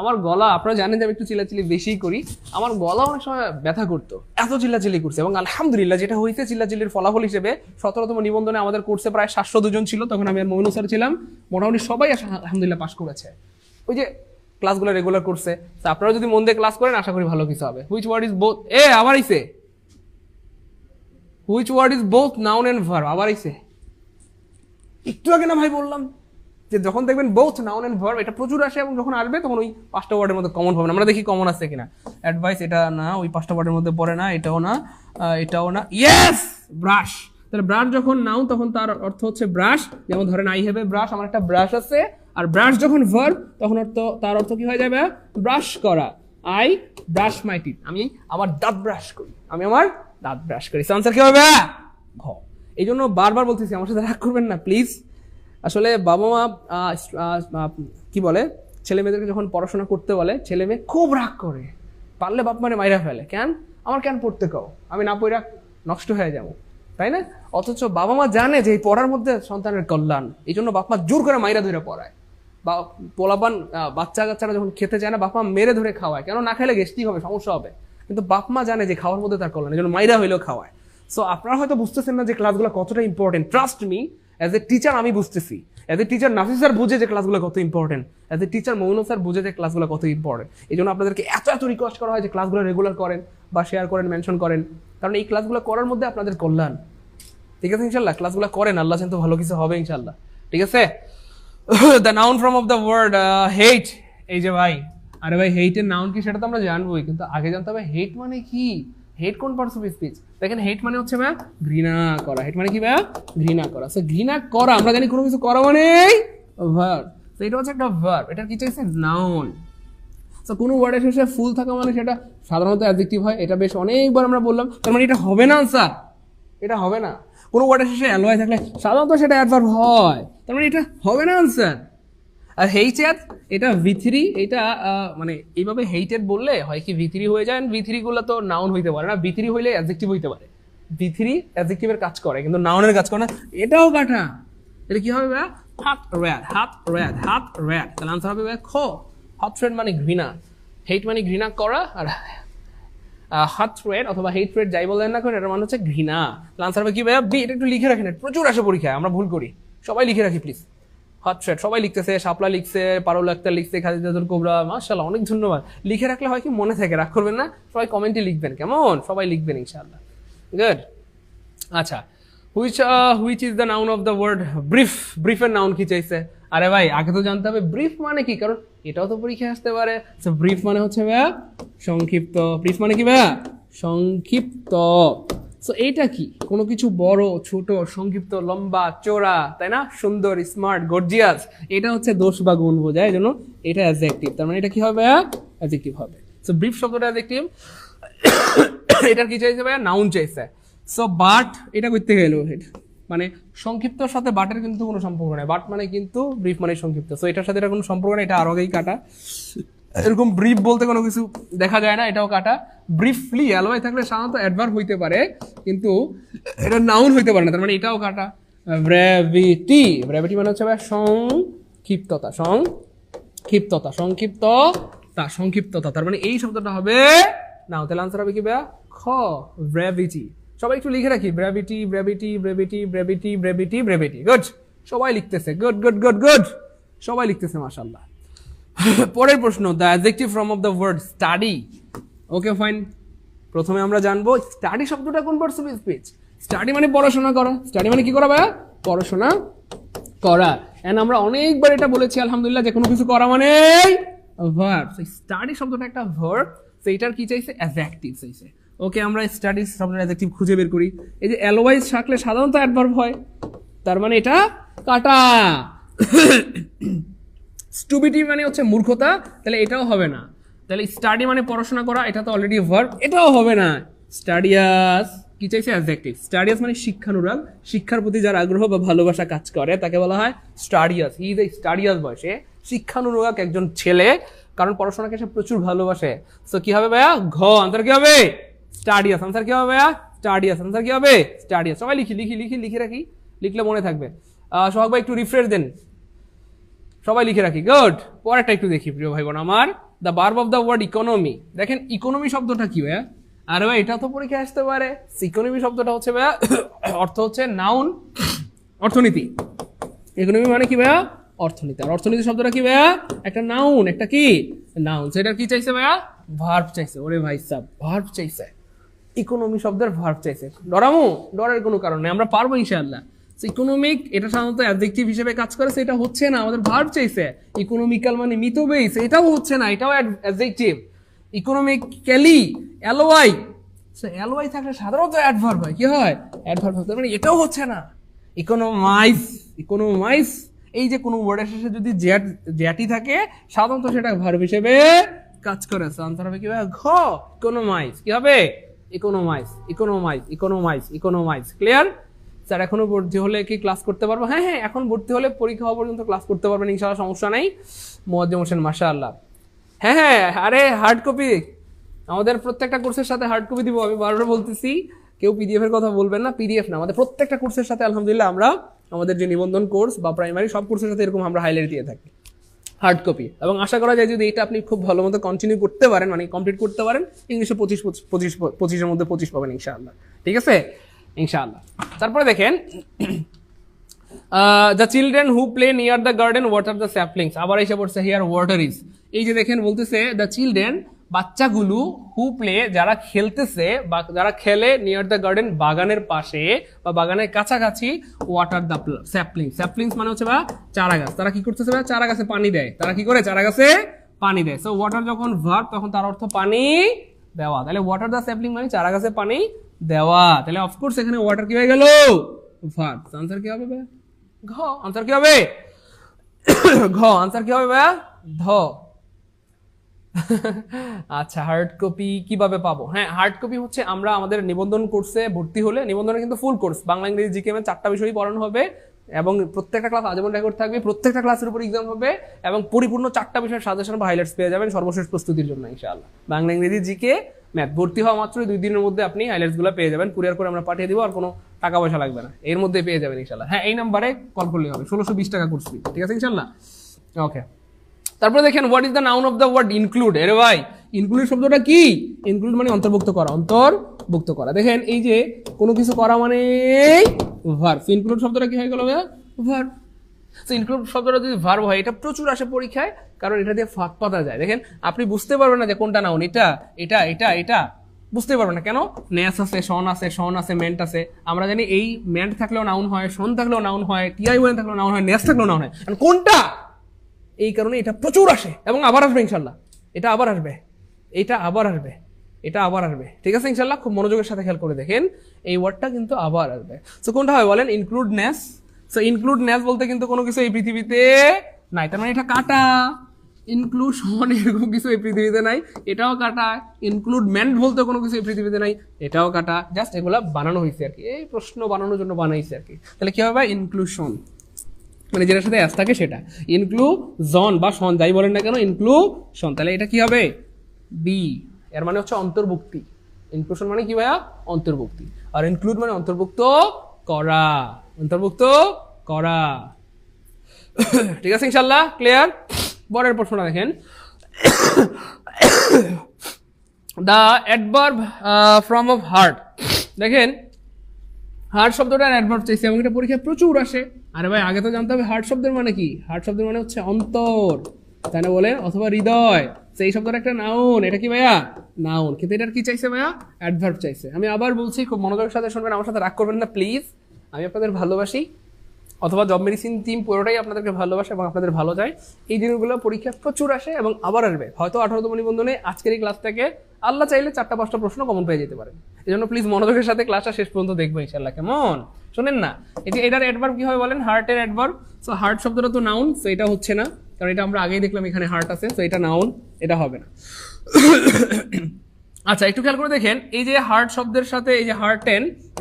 আমার গলা, আপনারা জানেন যে আমি একটু চিল্লাচিল্লি বেশিই করি, আমার গলা অনেক সময় ব্যথা করতো, এত চিল্লাচিল্লি করছে। এবং আলহামদুলিল্লাহ যেটা হয়েছে চিল্লাচিল্লির ফলাফল হিসেবে 17তম নিবন্ধনে আমাদের কোর্সে প্রায় 702 জন ছিল, তখন আমি আর মইনুল স্যার ছিলাম, মোটামুটি সবাই আলহামদুলিল্লাহ পাস করেছে। ওই যে ক্লাসগুলো রেগুলার করছে। তো আপনারা যদি মন দিয়ে ক্লাস করেন আশা করি ভালো কিছু হবে। হুইচ ওয়ার্ড ইজ বোথ, আবার আইছে, which word is both noun and verb, আবার আইছে। একটু আগে না ভাই বললাম যে যখন দেখবেন বোথ নাউন এন্ড ভার্ব, এটা প্রচুর আসে, এবং যখন আসবে তখন ওই 5টা ওয়ার্ডের মধ্যে কমন পাবেন। আমরা দেখি কমন আছে কিনা। অ্যাডভাইস এটা না, ওই 5টা ওয়ার্ডের মধ্যে পড়ে না, এটাও না, এটাও না। Yes, brush. তাহলে ব্রাশ যখন নাউন তখন তার অর্থ হচ্ছে ব্রাশ। যেমন ধরেন আই হ্যাভ এ ব্রাশ, আমার একটা ব্রাশ আছে। আর ব্রাশ যখন ভার্ব তখন তার অর্থ কি হয়ে যাবে? ব্রাশ করা। আই ব্রাশ মাই টিথ, আমি আমার দাঁত ব্রাশ করি, আমি আমার দাঁত ব্রাশ করি। আনসার কি হবে? ঘ। এই জন্য বারবার বলতেছি, আমার সাথে রাগ করবেন না প্লিজ। আসলে বাবা মা কি বলে, ছেলে মেয়েদেরকে যখন পড়াশোনা করতে বলে, ছেলে মেয়ে খুব রাগ করে, পারলে বাপ মানে মাইরা ফেলে। কেন? আমার কেন পড়তে কাও, আমি না পড়া নষ্ট হয়ে যাবো, তাই না? অথচ বাবা মা জানে যে এই পড়ার মধ্যে সন্তানের কল্যাণ, এই জন্য বাপ মা জোর করে মাইরা ধরে পড়ায়। বা পোলাপান বাচ্চা কাচ্চারা যখন খেতে চায় না, বাপ মা মেরে ধরে খাওয়ায়, কেন? না খাইলে গ্যাস্ট্রিক হবে, সমস্যা হবে। কিন্তু বাপ মা জানে যে খাওয়ার মধ্যে তার কল্যাণ, এই জন্য মাইরা হইলেও খাওয়ায়। সো আপনারা হয়তো বুঝতেছেন না যে ক্লাসগুলো কতটা important. Trust me, as a teacher আমি বুঝতেছি, as a teacher Nafis sir বুঝে যে ক্লাসগুলো কত ইম্পর্টেন্ট, অ্যাজ এ টিচার মৌন স্যার বুঝে যে ক্লাসগুলো কত ইম্পর্টেন্ট। এই জন্য আপনাদেরকে এত রিকোয়েস্ট করা হয় যে ক্লাসগুলো রেগুলার করেন, বা শেয়ার করেন, মেনশন করেন, কারণ এই ক্লাসগুলো করার মধ্যে আপনাদের কল্যাণ। ঠিক আছে ইনশাল্লাহ? ক্লাসগুলো করেন, আল্লাহ জানতো ভালো কিছু হবে ইনশাল্লাহ। ঠিক আছে? The noun form of the word hate. এই যে ভাই, আরে ভাই হেটের নাউন কি সেটা তো আমরা জানবোই, কিন্তু আগে জানতে হবে হেট মানে কি, হেট কোন পার্টস অফ স্পিচ। দেখেন হেট মানে হচ্ছে ভাইয়া ঘৃণা করা। হেট মানে কি ভাইয়া? ঘৃণা করা। সো ঘৃণা করা, আমরা জানি কোনো কিছু করা মানে ভার্ব। তো এটা হচ্ছে একটা ভার্ব, এটা কি চাইছে? নাউন। সো কোনো ওয়ার্ডের শেষে ফুল থাকা মানে সেটা সাধারণত অ্যাডজেক্টিভ হয়, এটা বেশ অনেকবার আমরা বললাম। তার মানে এটা হবে না আনসার, এটা হবে না। কোনো ওয়ার্ডের শেষে অ্যালয় থাকলে সাধারণত সেটা অ্যাডভার্ব হয়, তার মানে এটা হবে না আনসার। আর হেইটেড, এটা V3, এটা মানে এইভাবে হেইটেড বললে হয় কি V3 হয়ে যায়। V3 গুলো তো নাউন হইতে পারে না, V3 হইলে অ্যাডজেক্টিভ হইতে পারে। V3 অ্যাডজেক্টিভের কাজ করে, কিন্তু নাউনের কাজ করে না। এটাও কাটা, এটা কি হবে ভাই? হাত রেড, হাত রেড, হাত রেড। তাহলে আনসার হবে ভাই খ। হট রেড মানে ঘৃণা, হেইট মানে ঘৃণা করা, আর হট রেড অথবা হেট রেড যাই বলেন না করেন, এটার মানে হচ্ছে ঘৃণা। আনসার হবে কি ভাইয়া? বি। এটা একটু লিখে রাখেন, প্রচুর আসে পরীক্ষায়, আমরা ভুল করি, সবাই লিখে রাখি প্লিজ। হট রেড সবাই লিখতেছে, শাপলা লিখছে, পারুল আক্তার লিখছে, খাদিজাতুল কুবরা, মাশাআল্লাহ অনেক ধন্যবাদ। লিখে রাখলে হয় কি মনে থাকে, রাগ করবেন না, সবাই কমেন্টে লিখবেন, কেমন? সবাই লিখবেন ইনশাআল্লাহ। গুড। আচ্ছা, which is the noun of the word brief. ব্রিফের নাউন কি চাইছে? আরে ভাই আগে তো জানতে হবে ব্রিফ মানে কি, কারণ এটাও তো পরীক্ষায় আসতে পারে। ব্রিফ মানে হচ্ছে ভাইয়া সংক্ষিপ্ত। ব্রিফ মানে কি ভাইয়া? সংক্ষিপ্ত। সো এইটা কি? কোনো কিছু বড়, ছোট, সংক্ষিপ্ত, লম্বা, চোরা, তাই না? সুন্দর, স্মার্ট, গর্জিয়াস, এটা হচ্ছে দোষ বা গুণ বোঝায়, এই জন্য এটা অ্যাডজেক্টিভ। তার মানে এটা কি হবে? অ্যাডজেক্টিভ হবে। সো ব্রিফ শব্দটা অ্যাডজেক্টিভ। এটার কি চাইছে ভাইয়া? নাউন চাইছে। সো বাট, এটা করতে গেল মানে সংক্ষিপ্তর সাথে বাটের কিন্তু কোনো সম্পর্ক নেই। বাট মানে কিন্তু, ব্রিফ মানে সংক্ষিপ্ত। সো এটার সাথে এটা কোনো সম্পর্ক নেই, এটা আরো আগেই কাটা। এরকম ব্রিফ বলতে কোনো কিছু দেখা যায় না, এটাও কাটা। ব্রিফলি অ্যালয় থাকলে সাধারণত অ্যাডভার্ব হইতে পারে, কিন্তু এটা নাউন হইতে পারে না, তার মানে এটাও কাটা। ব্রেভিটি, ব্রেভিটি মানে হচ্ছে ভাই সংক্ষিপ্ততা, সংক্ষিপ্ততা, সংক্ষিপ্ততা, সংক্ষিপ্ততা, তার মানে এই শব্দটা হবে নাউন। তাহলে আনসার হবে কি ভাইয়া? খ, ব্রেভিটি। সবাই একটু লিখে রাখি, brevity, brevity, brevity, brevity, brevity, brevity. Good, সবাই লিখতেছে, গুড গুড গুড গুড, সবাই লিখতেছে মাশাআল্লাহ। পরের প্রশ্ন, the adjective form of the word study. Okay fine, প্রথমে আমরা জানবো স্টাডি শব্দটা কোন পার্টস অফ স্পিচ। স্টাডি মানে পড়াশোনা করা। স্টাডি মানে কি করা ভাইয়া? পড়াশোনা করা। এন্ড আমরা অনেকবার এটা বলেছি আলহামদুলিল্লাহ যে কোনো কিছু করা মানে ভার্ব। স্টাডি শব্দটা একটা ভার্ব, সেইটার কি চাইছে? অ্যাডজেক্টিভ চাইছে। ওকে, আমরা স্টাডি শব্দের অ্যাডজেক্টিভ খুঁজে বের করি। এই যে অ্যালোয়াইজ থাকলে সাধারণত অ্যাডভার্ব হয়, তার মানে এটা কাটা। স্টুপিডিটি মানে হচ্ছে মূর্খতা, তাহলে এটাও হবে না। তাহলে স্টাডি মানে পড়াশোনা করা, এটা তো অলরেডি ভার্ব, এটাও হবে না। স্টাডিয়াস কি চাইছে? অ্যাডজেক্টিভ। স্টাডিয়াস মানে শিক্ষানুরাগ, শিক্ষার প্রতি যার আগ্রহ বা ভালোবাসা কাজ করে তাকে বলা হয় স্টাডিয়াস। হি ইজ এ স্টাডিয়াস বয়, সে শিক্ষানুরাগ একজন ছেলে, কারণ পড়াশোনাকে সে প্রচুর ভালোবাসে। সো কি হবে ভাইয়া? ঘ। আনসার কি হবে? স্টাডিয়াস। আনসার কি হবে ভাইয়া? স্টাডিয়াস। আনসার কি হবে? স্টাডিয়াস। সবাই লিখে রাখি, লিখলে মনে থাকবে। সোহাগ ভাই একটু রিফ্রেশ দেন, সবাই লিখে রাখি। গুড। পরেরটা একটু দেখি প্রিয় ভাই বোন আমার, the verb of the word economy. দেখেন ইকোনমি শব্দটা কি ভাইয়া? আরে ভাই এটা তো পরীক্ষায় আসতে পারে। ইকোনমি শব্দটা হচ্ছে ভাইয়া অর্থ হচ্ছে নাউন, অর্থনীতি। ইকোনমি মানে কি ভাইয়া? অর্থনীতি। আর অর্থনীতি শব্দটা কি ভাইয়া? একটা নাউন, একটা কি নাউন। সেটার কি চাইছে ভাইয়া? ভার্ব চাইছে। ওরে ভাই সাব, ভার্ব চাইছে। ইকোনমি শব্দের ভার্ব চাইছে। ডরামু? ডরার কোনো কারণ নেই, আমরা পারবো ইনশাআল্লাহ। ইকোনমিক এটা সাধারণত অ্যাডজেক্টিভ হিসেবে কাজ করে, সেটা হচ্ছে না, আমাদের ভার্ব চাইছে। ইকোনমিক্যাল মানে মিতবেইস, এটাও হচ্ছে না, এটাও অ্যাডজেক্টিভ। ইকোনমিক্যালি এলওয়াই, এলওয়াই থাকলে সাধারণত অ্যাডভার্ব হয়। কি হয়? অ্যাডভার্ব হয়, মানে এটাও হচ্ছে না। ইকোনোমাইজ, ইকোনোমাইজ এই যে কোনো ওয়ার্ডের শেষে যদি জ্যাটি থাকে সাধারণত সেটা ভার্ব হিসেবে কাজ করে। আনসার হবে কি ভাই? ঘ। ইকোনোমাইজ। কি হবে? ইকোনোমাইজ, ইকোনোমাইজ, ইকোনোমাইজ, ইকোনোমাইজ। ক্লিয়ার? স্যার এখনো ভর্তি হলে কি ক্লাস করতে পারবো? হ্যাঁ হ্যাঁ, এখন ভর্তি হলে পরীক্ষা হওয়া পর্যন্ত ক্লাস করতে পারবেন ইনশাআল্লাহ, সমস্যা নাই। মুয়াজ্জেম হোসেন মাশাআল্লাহ। হ্যাঁ হ্যাঁ, আরে হার্ড কপি আমাদের প্রত্যেকটা কোর্সের সাথে হার্ড কপি দিব। আমি বারবার বলতেছি, কেউ পিডিএফ এর কথা বলবেন না। পিডিএফ না, আমাদের প্রত্যেকটা কোর্সের সাথে আলহামদুলিল্লাহ আমরা আমাদের যে নিবন্ধন কোর্স বা প্রাইমারি সব কোর্সের সাথে এরকম আমরা হাইলাইট দিয়ে থাকি হার্ড কপি। এবং আশা করা যায় যদি এটা আপনি খুব ভালো মতো কন্টিনিউ করতে পারেন, মানে কমপ্লিট করতে পারেন, ইংলিশে 25-25-25-25-এর মধ্যে 25 পাবেন ইনশাআল্লাহ। ঠিক আছে ইনশাআল্লাহ। তারপরে দেখেন, the children who play near the garden water the saplings. আবার এসে পড়ছে হিয়ার ওয়াটার ইজ। এই যে দেখেন বলতেছে দ্য চিলড্রেন, বাচ্চাগুলো, হু প্লে যারা খেলতেছে বা যারা খেলে, নিয়ার দ্য গার্ডেন বাগানের পাশে বা বাগানের কাছাকাছি, ওয়াটার দ্য স্যাপলিংস। স্যাপলিংস মানে হচ্ছে বা চারা গাছ। তারা কি করতেছে বা চারা গাছে পানি দেয়। তারা কি করে? চারা গাছে পানি দেয়। সো ওয়াটার যখন ভার্ব তখন তার অর্থ পানি দেওয়া। তাহলে ওয়াটার দ্য স্যাপলিং মানে চারা গাছে পানি দেওয়া। তাহলে অফকোর্স এখানে ওয়াটার কি হয়ে গেল? ভার্ব। আনসার কি হবে ভাইয়া? ঘ। আনসার কি হবে? ঘ। আনসার কি হবে ভাইয়া? ধ। আচ্ছা, হার্ড কপি কিভাবে পাবো? হ্যাঁ, হার্ড কপি হচ্ছে আমরা আমাদের নিবন্ধন কোর্সে ভর্তি হলে, নিবন্ধনে কিন্তু ফুল কোর্স বাংলা ইংরেজি জিকে 4টা বিষয়ই পড়ানো হবে এবং প্রত্যেকটা ক্লাস আজীবন রেকর্ড থাকবে, প্রত্যেকটা ক্লাসের উপর এক্সাম হবে এবং পরিপূর্ণ 4টা বিষয়ের সাজেশন বা হাইলাইটস পেয়ে যাবেন সর্বশেষ প্রস্তুতির জন্য ইনশাআল্লাহ। বাংলা ইংরেজি জিকে ম্যাথ ভর্তি হওয়া মাত্রই 2 দিনের মধ্যে আপনি হাইলাইটস গুলো পেয়ে যাবেন। কুরিয়ার করে আমরা পাঠিয়ে দিব, আর কোনো টাকা পয়সা লাগবে না, এর মধ্যে পেয়ে যাবেন ইনশাআল্লাহ। হ্যাঁ, এই নাম্বারে কল করলে হবে। 1620 টাকা কোর্স ফি। ঠিক আছে ইনশাআল্লাহ। ওকে, তারপরে দেখেন what is the noun of the word include. এরে ভাই, ইনক্লুড শব্দটা কি? ইনক্লুড মানে অন্তর্ভুক্ত করা, অন্তর্ভুক্ত করা। দেখেন এই যে কোনো কিছু করা মানে ভার্ব। ইনক্লুড শব্দটা কি হয়ে গেল ভাইয়া? ভার্ব। সো ইনক্লুড শব্দটা যদি ভার্ব হয়, এটা প্রচুর আসে পরীক্ষায়, কারণ এটা দিয়ে ফাঁক পাতা যায়। দেখেন আপনি বুঝতে পারবেন না যে কোনটা নাউন, এটা এটা এটা এটা বুঝতে পারবেন না। কেন? নেস আছে, শন আছে, শন আছে, মেন্ট আছে। আমরা জানি এই মেন্ট থাকলেও নাউন হয়, শন থাকলেও নাউন হয়, টিআই ওয়েন থাকলেও নাউন হয়, নেস থাকলেও নাউন হয়। কোনটা? এই কারণে এটা প্রচুর আসে এবং আবার আসবে ইনশাল্লাহ। এটা আবার আসবে, এটা আবার আসবে, এটা আবার আসবে। ঠিক আছে ইনশাল্লাহ, খুব মনোযোগের সাথে খেয়াল করে দেখেন, এই ওয়ার্ডটা কিন্তু আবার আসবে। সো কোনটা হয় বলেন? ইনক্লুডনেস। সো ইনক্লুডনেস বলতে কিন্তু কোনো কিছু এই পৃথিবীতে নাই, তার মানে এটা কাটা। ইনক্লুশন এরকম কিছু এই পৃথিবীতে নাই, এটাও কাটা। ইনক্লুডমেন্ট বলতে কোনো কিছু এই পৃথিবীতে নাই, এটাও কাটা। জাস্ট এগুলা বানানো হয়েছে আর কি, এই প্রশ্ন বানানোর জন্য বানাইছে আর কি। তাহলে কি হবে? ইনক্লুশন মানে যেটার সাথে অ্যাস থাকে সেটা। ইনক্লুজন বা শন যাই বলেন না কেন, ইনক্লুশন। তাহলে এটা কি হবে? বি। এর মানে হচ্ছে অন্তর্ভুক্তি। ইনক্লুশন মানে কি ভাইয়া? অন্তর্ভুক্তি। আর ইনক্লুড মানে অন্তর্ভুক্ত করা, অন্তর্ভুক্ত করা। ঠিক আছে ইনশাআল্লাহ, ক্লিয়ার? পরের প্রশ্নটা দেখেন, the adverb form of heart. দেখেন হার্ট শব্দটার অ্যাডভার্ব চাইছে এবং এটা পরীক্ষায় প্রচুর আসে। আরে ভাই আগে তো জানতে হবে হার্ট শব্দের মানে কি। হার্ট শব্দের মানে হচ্ছে অন্তর, তাই না বলেন, অথবা হৃদয়, সেই শব্দটা একটা নাউন, এটা কি ভাইয়া নাউন, কিন্তু এটার কি চাইছে ভাইয়া অ্যাডভার্ব চাইছে। আমি আবার বলছি, খুব মনোযোগের সাথে শুনবেন, আমার সাথে রাগ করবেন না প্লিজ, আমি আপনাদের ভালোবাসি, অথবা জব মেডিসিন টিম পুরোটাই আপনাদেরকে ভালোবাসে এবং আপনাদের ভালো চায়। এই দিনগুলো পরীক্ষা প্রচুর আসে এবং আবার আসবে, হয়তো 18তম নিবন্ধনে আজকের এই ক্লাস থেকে আল্লাহ চাইলে 4-5টা প্রশ্ন কমন পেয়ে যেতে পারেন। এই জন্য প্লিজ মনোযোগের সাথে ক্লাসটা শেষ পর্যন্ত দেখবো ইনশাল্লাহ, কেমন? শোনেন না, এটার অ্যাডভার্ব কি হবে বলেন, হার্টের অ্যাডভার্ব। সো হার্ট শব্দটা তো নাউন, সো এটা হচ্ছে না, কারণ এটা আমরা আগেই দেখলাম এখানে হার্ট আছে, সো এটা নাউন, এটা হবে না। আচ্ছা, একটু খেয়াল করে দেখেন, এই যে হার্ট শব্দের সাথে এই যে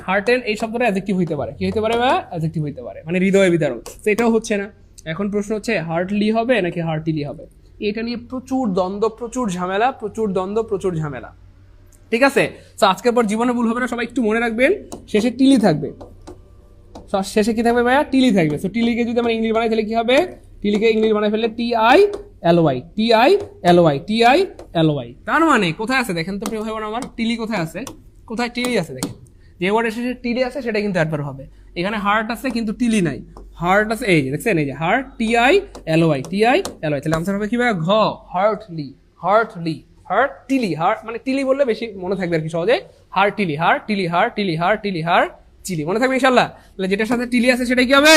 হার্টেন এই শব্দটা অ্যাডজেক্টিভ হইতে পারে, কি হইতে পারে বা অ্যাডজেক্টিভ হইতে পারে, মানে হৃদয় বিদারক, তো এটাও হচ্ছে না। এখন প্রশ্ন হচ্ছে হার্টলি হবে নাকি হার্টিলি হবে, এটা নিয়ে প্রচুর দ্বন্দ্ব, প্রচুর ঝামেলা, ঠিক আছে? তো আজকের পর জীবনে ভুল হবে না, সবাই একটু মনে রাখবেন, শেষে টিলি থাকবে, শেষে কি থাকবে ভাইয়া, টিলি থাকবে। তো টিলিকে যদি আমরা ইংলিশ বানাই তাহলে কি হবে, টিলিকে ইংলিশ বানাই ফেললে TILY। তার মানে কোথায় আছে দেখেন তো প্রিয় ভাই বোন আমার, টিলি কোথায় আছে, কোথায় টিলি আছে দেখেন, যে ওয়ার্ডের শেষে টিলি আছে সেটা কিন্তু অ্যাডভার্ব হবে। এখানে হার্ট আছে কিন্তু টিলি নাই, হার্ট আছে এই যে দেখছেন, এই যে হার্ট TILY, তাহলে আনসার হবে কি ভাই ঘ, হার্টলি, হার্ট টিলি, হার্ট মানে টিলি বললে বেশি মনে থাকবে আর কি সহজে, হার্টিলি, চিলি, মনে থাকবে ইনশাআল্লাহ। তাহলে যেটার সাথে টিলি আছে সেটাই কি হবে,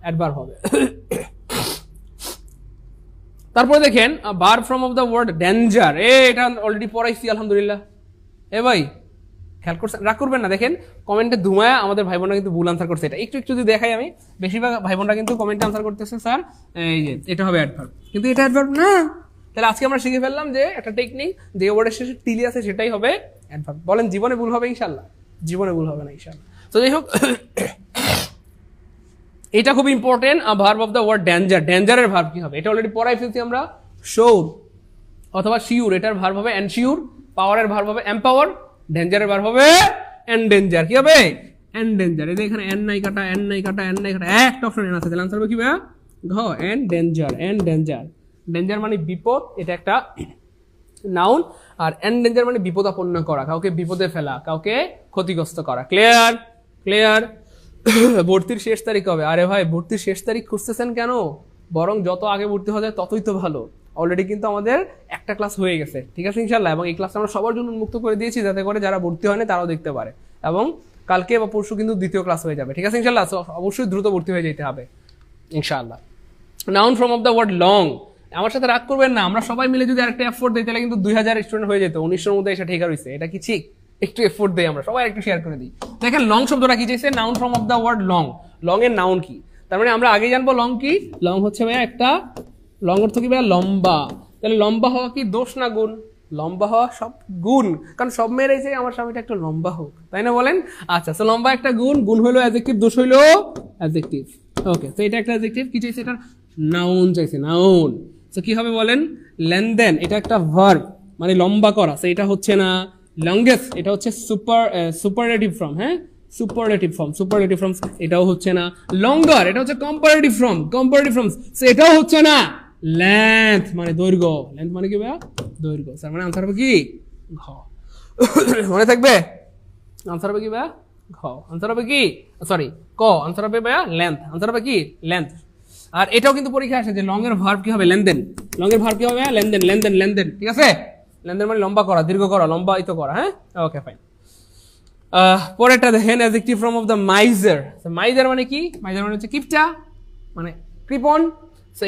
অ্যাডভার্ব হবে। তারপরে দেখেন verb form of the word danger, এটা অলরেডি পড়াইছি আলহামদুলিল্লাহ। ভাই খেয়াল করছেন, রাগ করবেন না, দেখেন কমেন্টে ধুমায়া আমাদের ভাই বোনরা কিন্তু ভুল আনসার করছে, এটা একটু যদি দেখাই আমি, বেশিরভাগ ভাই বোনরা কিন্তু কমেন্টে আনসার করতেছে স্যার এই যে এটা হবে অ্যাডভার্ব, কিন্তু এটা অ্যাডভার্ব না। তাহলে আজকে আমরা শিখে ফেললাম যে একটা টেকনিক, যে ওয়ার্ডের শেষে টিলি আছে সেটাই হবে অ্যাডভার্ব। বলেন জীবনে ভুল হবে ইনশাআল্লাহ, জীবনে ভুল হবে না ইনশাআল্লাহ। তো যাই হোক, এটা খুব important, verb of the word danger, ডেঞ্জারের ভার্ব কি হবে, এটা অলরেডি পড়াই ফেলছি আমরা, শিওর অথবা শিওর, এটার ভার্ব হবে এনশিওর, পাওয়ারের ভার্ব হবে এম্পাওয়ার, ডেঞ্জারের ভার্ব হবে এনডেঞ্জার, কি হবে এনডেঞ্জার। এই যে এখানে এন নাই কাটা, একটা অপশন এন আছে, তাহলে আনসার হবে কি ভাইয়া ঘ, এনডেঞ্জার। ডেঞ্জার মানে বিপদ, এটা একটা নাউন, আর এনডেঞ্জার মানে বিপদাপন্ন করা, কাউকে বিপদে ফেলা, কাউকে ক্ষতিগ্রস্ত করা। ক্লিয়ার। ভর্তির শেষ তারিখ হবে, আরে ভাই ভর্তির শেষ তারিখ খুঁজতেছেন কেন, বরং যত আগে ভর্তি হয়ে যায় ততই তো ভালো। অলরেডি কিন্তু আমাদের একটা ক্লাস হয়ে গেছে, ঠিক আছে ইনশাল্লাহ, এবং এই ক্লাসটা আমরা সবার জন্য উন্মুক্ত করে দিয়েছি, যাতে করে যারা ভর্তি হয়নি তারাও দেখতে পারে, এবং কালকে বা পরশু কিন্তু দ্বিতীয় ক্লাস হয়ে যাবে, ঠিক আছে ইনশাল্লাহ। অবশ্যই দ্রুত ভর্তি হয়ে যেতে হবে ইনশাআল্লাহ। Noun form of the word long, আমার সাথে রাগ করবেন না, আমরা সবাই মিলে যদি আরেকটা এফোর্ট দিই তাহলে কিন্তু 2000 স্টুডেন্ট হয়ে যেত, 1900 মধ্যে এসে ঠিক হয়েছে, এটা কি ঠিক? একটু এফোর্ট দেই আমরা সবাই, একটু শেয়ার করে দিই। দেখেন লং শব্দটা কি চাইছে, noun form of the word long, long এর নাউন কি, তার মানে আমরা আগেই জানবো লং কি, লং হচ্ছে ভাইয়া একটা, লং অর্থ কি ভাইয়া লম্বা, তাহলে লম্বা হওয়া কি দোষ না গুণ, লম্বা হওয়া সব গুণ, কারণ সব মেয়েরাই চাই আমার স্বামীটা একটু লম্বা হোক, তাই না বলেন? আচ্ছা, তো লম্বা একটা গুণ, গুণ হইলো অ্যাডজেক্টিভ, দোষ হইলো অ্যাডজেক্টিভ। ওকে, তো এটা একটা অ্যাডজেক্টিভ, কি চাইছে এটা নাউন চাইছে, নাউন। তো কি হবে বলেন, লেনদেন, এটা একটা ভার্ব মানে লম্বা করা, তো এটা হচ্ছে না। লংগেস্ট, এটা হচ্ছে সুপারলেটিভ ফর্ম, হ্যাঁ সুপারলেটিভ ফর্ম, এটাও হচ্ছে না। লঙ্গার, এটা হচ্ছে কম্পারেটিভ ফর্ম, সো এটাও হচ্ছে না। লেন্থ মানে দৈর্ঘ্য, লেন্থ মানে কি ভাইয়া দৈর্ঘ্য, স্যার মানে আনসার হবে কি ঘ, মনে থাকবে আনসার হবে কি ভাইয়া ঘ, আনসার হবে কি সরি ক, আনসার হবে ভাইয়া লেন্থ, আনসার হবে কি লেন্থ। আর এটাও কিন্তু পরীক্ষা আসে যে লং এর ভার্ব কি হবে, লেনদেন, লং এর ভার্ব কি হবে লেনদেন, ঠিক আছে? লেনদেন মানে লম্বা করা, দীর্ঘ করা, লম্বায়িত করা, হ্যাঁ ওকে ফাইন। পরেরটা দেখেন adjective form of the miser, miser মানে কি, মাইজার মানে হচ্ছে কিপটা, মানে কৃপণ। সো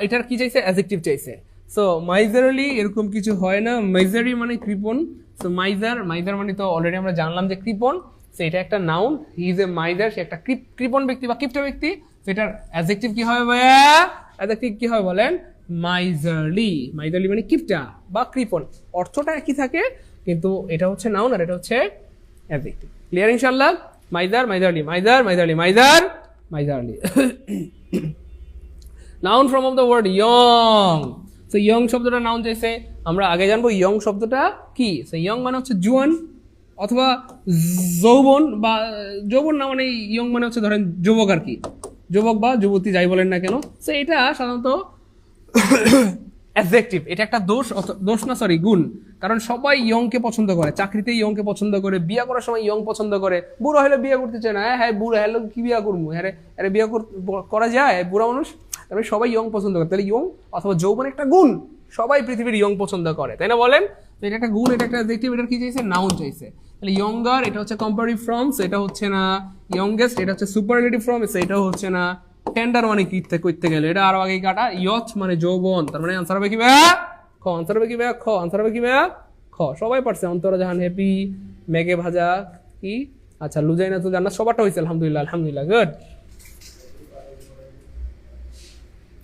এটার কি চাইছে, অ্যাডজেক্টিভ চাইছে। সো মাইজারলি এরকম কিছু হয় না, মাইজারি মানে কৃপণ। সো মাইজার মানে তো অলরেডি আমরা জানলাম যে কৃপণ, সো এটা একটা noun, he is a miser, সে একটা কৃপণ ব্যক্তি বা কিপটা ব্যক্তি। তো এটার অ্যাডজেক্টিভ কি হবে ভাইয়া, অ্যাডজেক্টিভ কি হবে বলেন, মাইজারলি মানে কিপটা বা কৃপণ, অর্থটা একই থাকে, কিন্তু এটা হচ্ছে নাউন আর এটা হচ্ছে অ্যাডজেক্টিভ। ক্লিয়ার ইনশাআল্লাহ? Miserly. Noun form of the word young, so young শব্দটা নাউন চাইছে, আমরা আগে জানবো ইয়ং শব্দটা কি। সো ইয়ং মানে হচ্ছে জুয়ান অথবা যৌবন, বা যৌবন না মানে ইয়ং মানে হচ্ছে ধরেন যুবক আর কি, যুবক বা যুবতী যাই বলেন না কেন। সো এটা সাধারণত অ্যাডজেক্টিভ, এটা একটা গুণ, কারণ সবাই ইয়ংকে পছন্দ করে, চাকরিতে ইয়ংকে পছন্দ করে, বিয়ে করার সময় ইয়ং পছন্দ করে, বুড়ো হলে বিয়ে করতে চায় না, হ্যাঁ বুড়ো হলে কি বিয়ে করবো, হ্যাঁ বিয়ে করা যায় বুড়া মানুষ, তাহলে সবাই ইয়ং পছন্দ করে, তাহলে ইয়ং অথবা যৌবন একটা গুণ, সবাই পৃথিবীর ইয়ং পছন্দ করে, তাই না বলেন? তো এটা একটা গুণ, এটা একটা অ্যাডজেক্টিভ, এটা কি চাইছে? নাউন চাইছে। তাহলে ইয়ঙ্গার এটা হচ্ছে কম্পারেটিভ ফর্ম, এটা হচ্ছে না। ইয়ংগেস্ট এটা হচ্ছে সুপারলেটিভ ফর্ম, এটা হচ্ছে না। টেন্ডার মানে কি করতে গেলে এটা আরো আগে কাটা। ইয়থ মানে যৌবন, তার মানে আনসার হবে কি ভাইয়া? খ। আনসার হবে কি ভাইয়া? খ। আনসার হবে কি ভাইয়া? খ। সবাই পারছে। অন্তরা জাহান হ্যাপি, মেঘে ভাজা কি, আচ্ছা লুজাইনা তো জান্নাত, সবারটা হয়েছে আলহামদুলিল্লাহ, আলহামদুলিল্লাহ, গুড।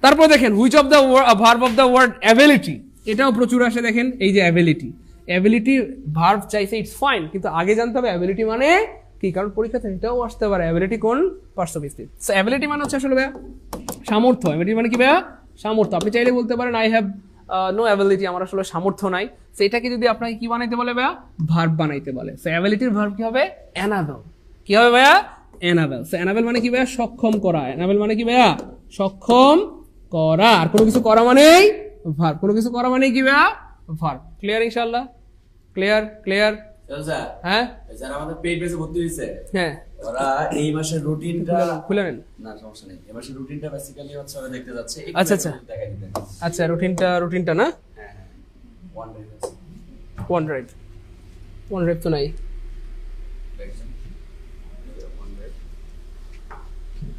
তারপর দেখেন which of the verb of the word ability, এটাও প্রচুর আসে। দেখেন এই যে অ্যাবিলিটি, অ্যাবিলিটি ভার্ব চাইছে, ইটস ফাইন, কিন্তু আগে জানতে হবে অ্যাবিলিটি মানে কি, কারণ পরীক্ষাতে এটাও আসতে পারে অ্যাবিলিটি কোন পার্শ্ববর্তী। সো অ্যাবিলিটি মানে হচ্ছে আসলে ভাইয়া সামর্থ্য। অ্যাবিলিটি মানে কি ভাইয়া? সামর্থ্য। আপনি চাইলে বলতে পারেন আই হ্যাভ নো অ্যাবিলিটি, আমার আসলে সামর্থ্য নাই। সেটাকে যদি আপনাকে কি বানাইতে বলে ভাইয়া? ভার্ব বানাইতে বলে। সো অ্যাবিলিটির ভার্ব কি হবে? এনাবেল। কি হবে ভাইয়া? এনাবেল। সো এনাবেল মানে কি ভাইয়া? সক্ষম করা। এনাবেল মানে কি ভাইয়া? সক্ষম করা। আর কোনো কিছু করা মানেই ভার্ব, কোনো কিছু করা মানেই কি ভাইয়া? ভার্ব। ক্লিয়ার ইনশাআল্লাহ? ক্লিয়ার? ক্লিয়ার? হ্যাঁ, যারা আমাদের পেইড বেসে ভর্তি হয়েছে, হ্যাঁ, ওরা এই মাসের রুটিনটা খুলে নেন। না সমস্যা নেই, এই মাসের রুটিনটা বেসিক্যালি হচ্ছে ওরা দেখতে যাচ্ছে। আচ্ছা আচ্ছা দেখাই দিতেন। আচ্ছা, রুটিনটা না, হ্যাঁ হ্যাঁ, ওয়ান ডে ওয়ান রেপ তো নাই,